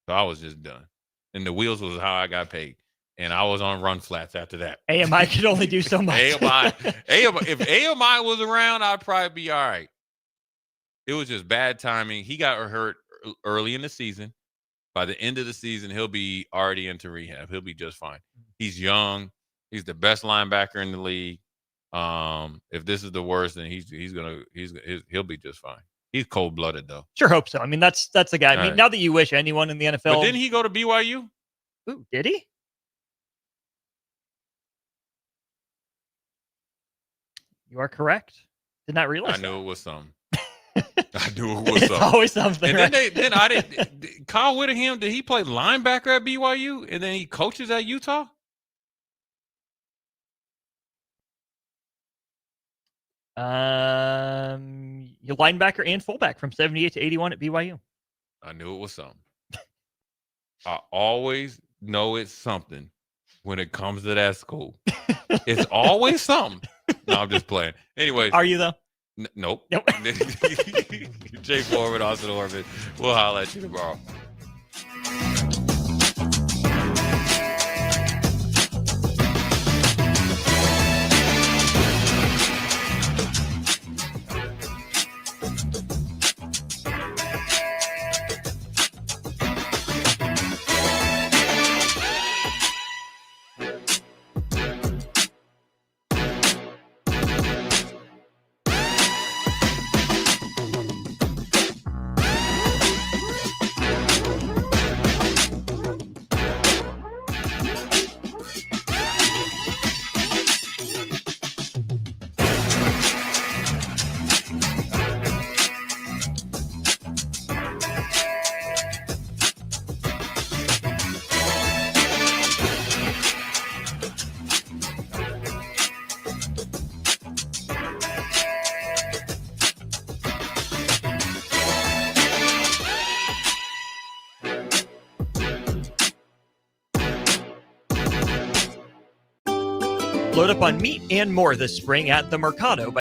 So I was just done. And the wheels was how I got paid. And I was on run flats after that. AMI could only do so much. AMI, if AMI was around, I'd probably be all right. It was just bad timing. He got hurt early in the season. By the end of the season, he'll be already into rehab. He'll be just fine. He's young. He's the best linebacker in the league. If this is the worst, then he'll be just fine. He's cold-blooded though. Sure hope so. I mean, that's the guy. I mean, right. Now that you wish anyone in the NFL. But didn't he go to BYU? Ooh, did he? You are correct. Did not realize. I knew it was something. I knew it was something. Always something. And right? then I didn't. Kyle Whittingham, did he play linebacker at BYU and then he coaches at Utah? Your linebacker and fullback from 78 to 81 at BYU. I knew it was something. I always know it's something when it comes to that school. It's always something. No, I'm just playing. Anyway. Are you, though? Nope. Jay Foreman, Austin Orman. We'll holler at you tomorrow. Load up on meat and more this spring at the Mercado.